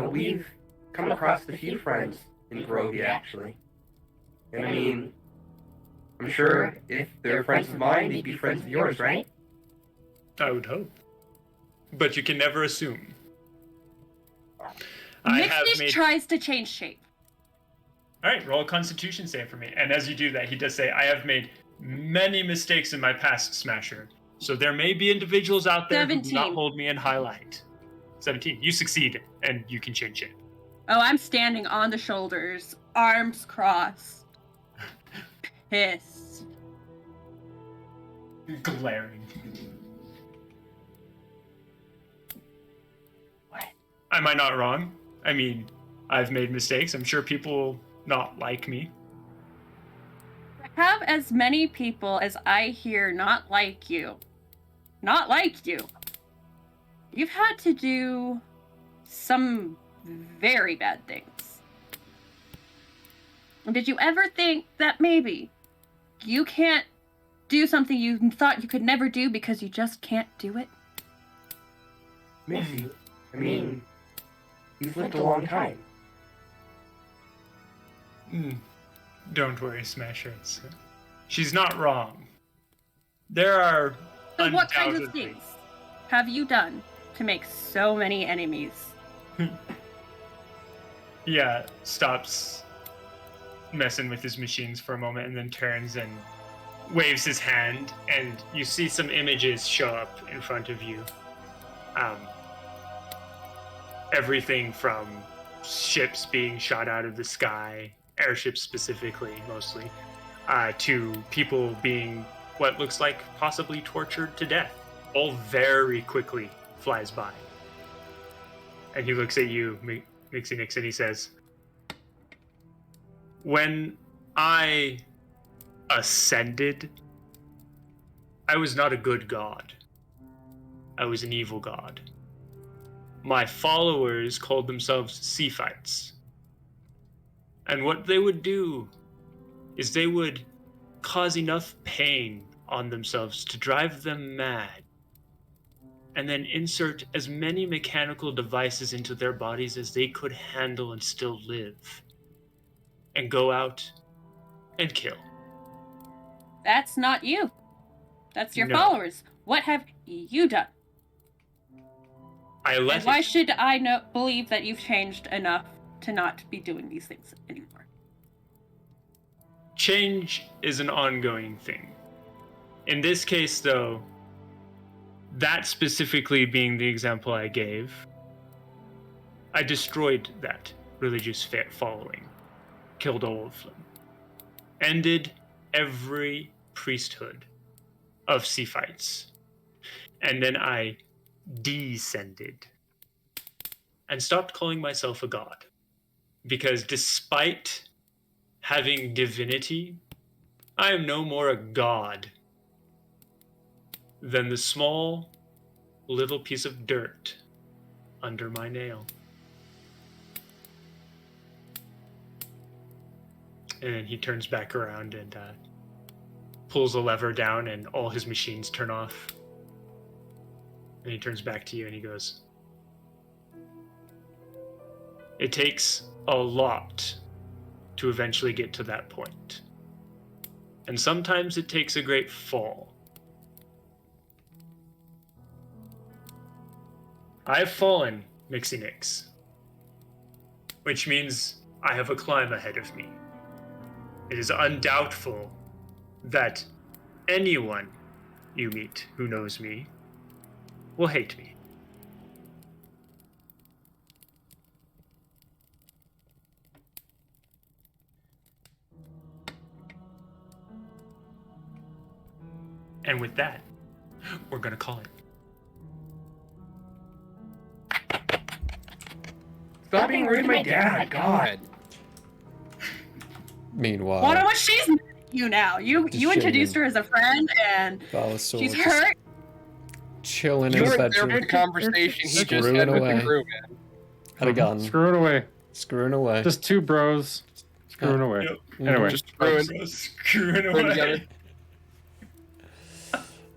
We've come across a few friends in Barovia, actually. And I mean, I'm sure if they're friends of mine, they'd be friends of yours, right? I would hope. But you can never assume. Mixie tries to change shape. Alright, roll a constitution save for me. And as you do that, he does say, "I have made many mistakes in my past, Smasher. So there may be individuals out there who do not 17. hold me in high light. 17. You succeed, and you can change it. Oh, I'm standing on the shoulders, arms crossed. Pissed. Glaring. What? Am I not wrong? I mean, I've made mistakes. I'm sure people will not like me. Have as many people as I hear not like you. Not like you. You've had to do some very bad things. Did you ever think that maybe you can't do something you thought you could never do because you just can't do it? Missy, I mean, you've lived a long time. Don't worry, Smasher. She's not wrong. There are So what kinds of undoubtedly- things have you done to make so many enemies? Yeah, stops messing with his machines for a moment and then turns and waves his hand, and you see some images show up in front of you. Everything from ships being shot out of the sky, airships specifically, mostly, to people being what looks like possibly tortured to death. All very quickly flies by. And he looks at you, Mixie Nix, and he says, when I ascended, I was not a good god. I was an evil god. My followers called themselves Sephites. And what they would do is they would cause enough pain on themselves to drive them mad, and then insert as many mechanical devices into their bodies as they could handle and still live, and go out and kill. That's not you. That's your No. followers. What have you done? I let And why it. should I believe that you've changed enough to not be doing these things anymore? Change is an ongoing thing. In this case, though, that specifically being the example I gave, I destroyed that religious following, killed all of them, ended every priesthood of Sephites, and then I descended and stopped calling myself a god, because despite having divinity, I am no more a god than the small little piece of dirt under my nail. And then he turns back around and pulls a lever down, and all his machines turn off. And he turns back to you and he goes, it takes a lot to eventually get to that point. And sometimes it takes a great fall. I have fallen, Mixie Nix, which means I have a climb ahead of me. It is undoubtful that anyone you meet who knows me will hate me. And with that, we're gonna call it. Stop being rude to my dad, God. Meanwhile, What was she's mad at you now? You introduced her as a friend, and Velosaur she's just hurt. chilling in You his were there bedroom. in conversation he just Screwing had with away. the crew, man. Had a gun. Screwing away. Screwing away. Just two bros screwing away. Anyway. Just screwing, Screwing screwing away. together.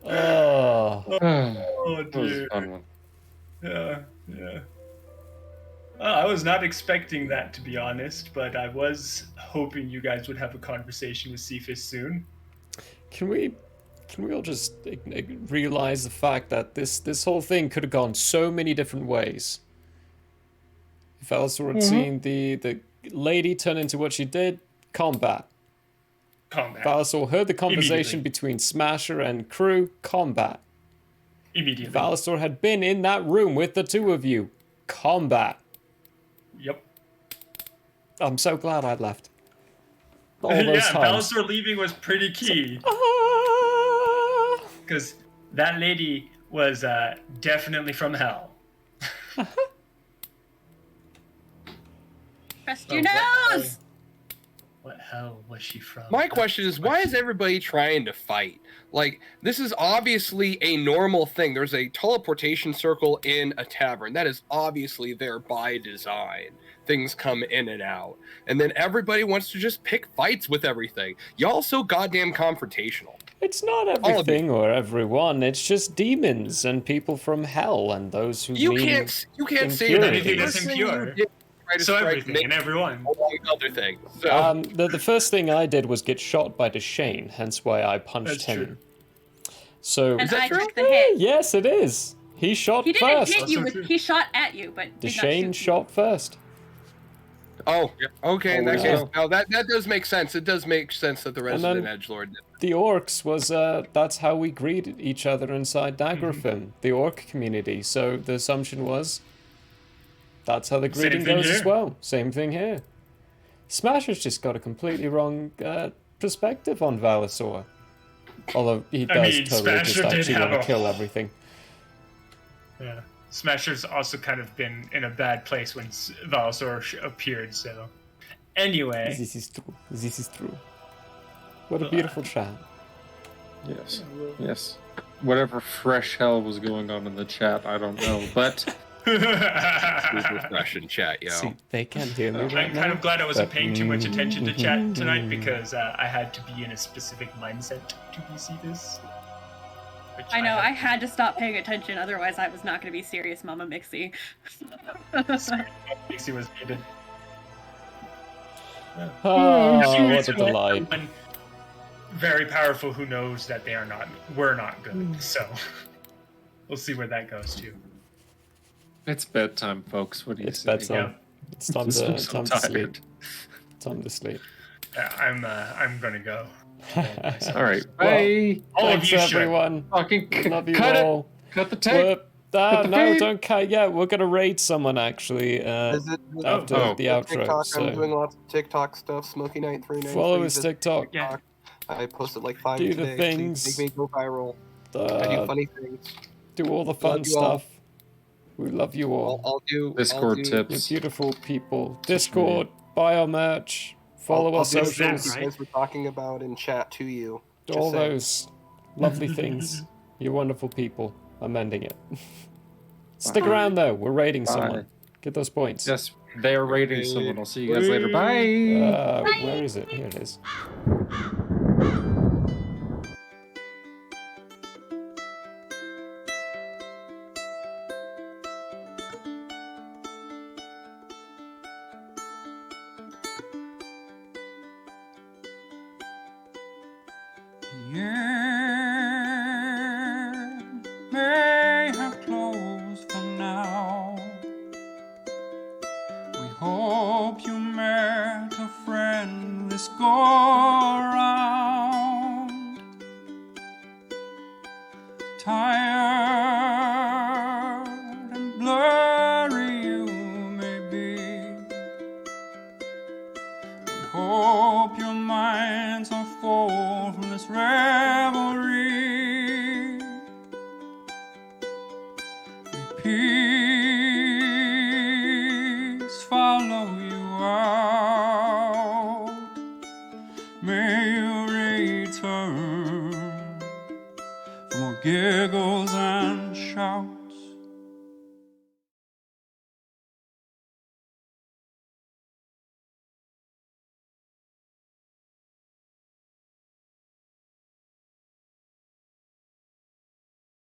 Oh. Oh, That was a dear. fun one. Yeah, yeah. I was not expecting that, to be honest, but I was hoping you guys would have a conversation with Cephas soon. Can we all just realize the fact that this whole thing could have gone so many different ways? If Velosaur had seen the lady turn into what she did, combat. Combat. Valisor heard the conversation Immediately. between Smasher and crew. Combat. Immediately. Valisor had been in that room with the two of you. Combat. Yep. I'm so glad I left. All those Yeah, times. Valisor leaving was pretty key. Because that lady was definitely from hell. Trust your nose! What hell was she from? My question is, why is everybody trying to fight? Like, this is obviously a normal thing. There's a teleportation circle in a tavern. That is obviously there by design. Things come in and out. And then everybody wants to just pick fights with everything. Y'all so goddamn confrontational. It's not everything or everyone. It's just demons and people from hell and those who You mean can't say that. Anything that's impure. So everything and everyone. Among other things. So. The first thing I did was get shot by Deshane, hence why I punched him. True. So And I took the hit. Yes, it is. He shot He didn't first. hit you, he shot at you, but did not Deshane shoot. shot first. Oh, okay. In that Yeah. case, no, that does make sense. It does make sense that the And then resident edgelord did. the orcs was that's how we greeted each other inside Daggerfin, the orc community. So the assumption was that's how the Same greeting thing goes as here. well. Same thing here. Smasher's just got a completely wrong perspective on Valisor. Although he does mean, totally Smasher just did actually have want to a- kill everything. Yeah. Smasher's also kind of been in a bad place when Valisor appeared, so. Anyway. This is true. This is true. What a beautiful chat. Yes. Yes. Whatever fresh hell was going on in the chat, I don't know, but Super fresh in chat, yo. See, they can't hear me right I'm now. kind of glad I wasn't but- paying too much attention to chat tonight because I had to be in a specific mindset to see this. which I know, have- I had to stop paying attention, otherwise I was not going to be serious, Mama Mixie. Dixie was needed. Oh, She what is a delight. someone very powerful who knows that we're not good. So we'll see where that goes tto. it's bedtime, folks. What do you It's say? bedtime. It's time I'm to, so time to sleep. tired. Time to sleep. I'm gonna go. All right. Well, Bye. All of Thanks, you should. everyone. Fucking Love you cut all. it. Cut the tape. No, the feed. don't cut yet. We're gonna raid someone actually after the outro. TikTok, So I'm doing lots of TikTok stuff. Smoky Night 393. follow his Just TikTok. TikTok. I posted like 5 Do today. the things. Please make me go viral. I do funny things. Do all the fun Love you all. stuff. We love you all. I'll do Discord I'll do, You're tips. beautiful people. Discord, buy our merch, follow I'll our do the socials, things you guys were talking about in chat to you. Just all saying. those lovely things. You're wonderful people. I'm ending it. Stick around though. We're raiding Bye. someone. Get those points. Yes, they are raiding someone. I'll see you guys later. Bye. Where is it? Here it is. Yeah, may have closed for now. We hope you met a friend this go around. Tired and blurry you may be. We hope your minds are full from this revelry. May peace follow you out.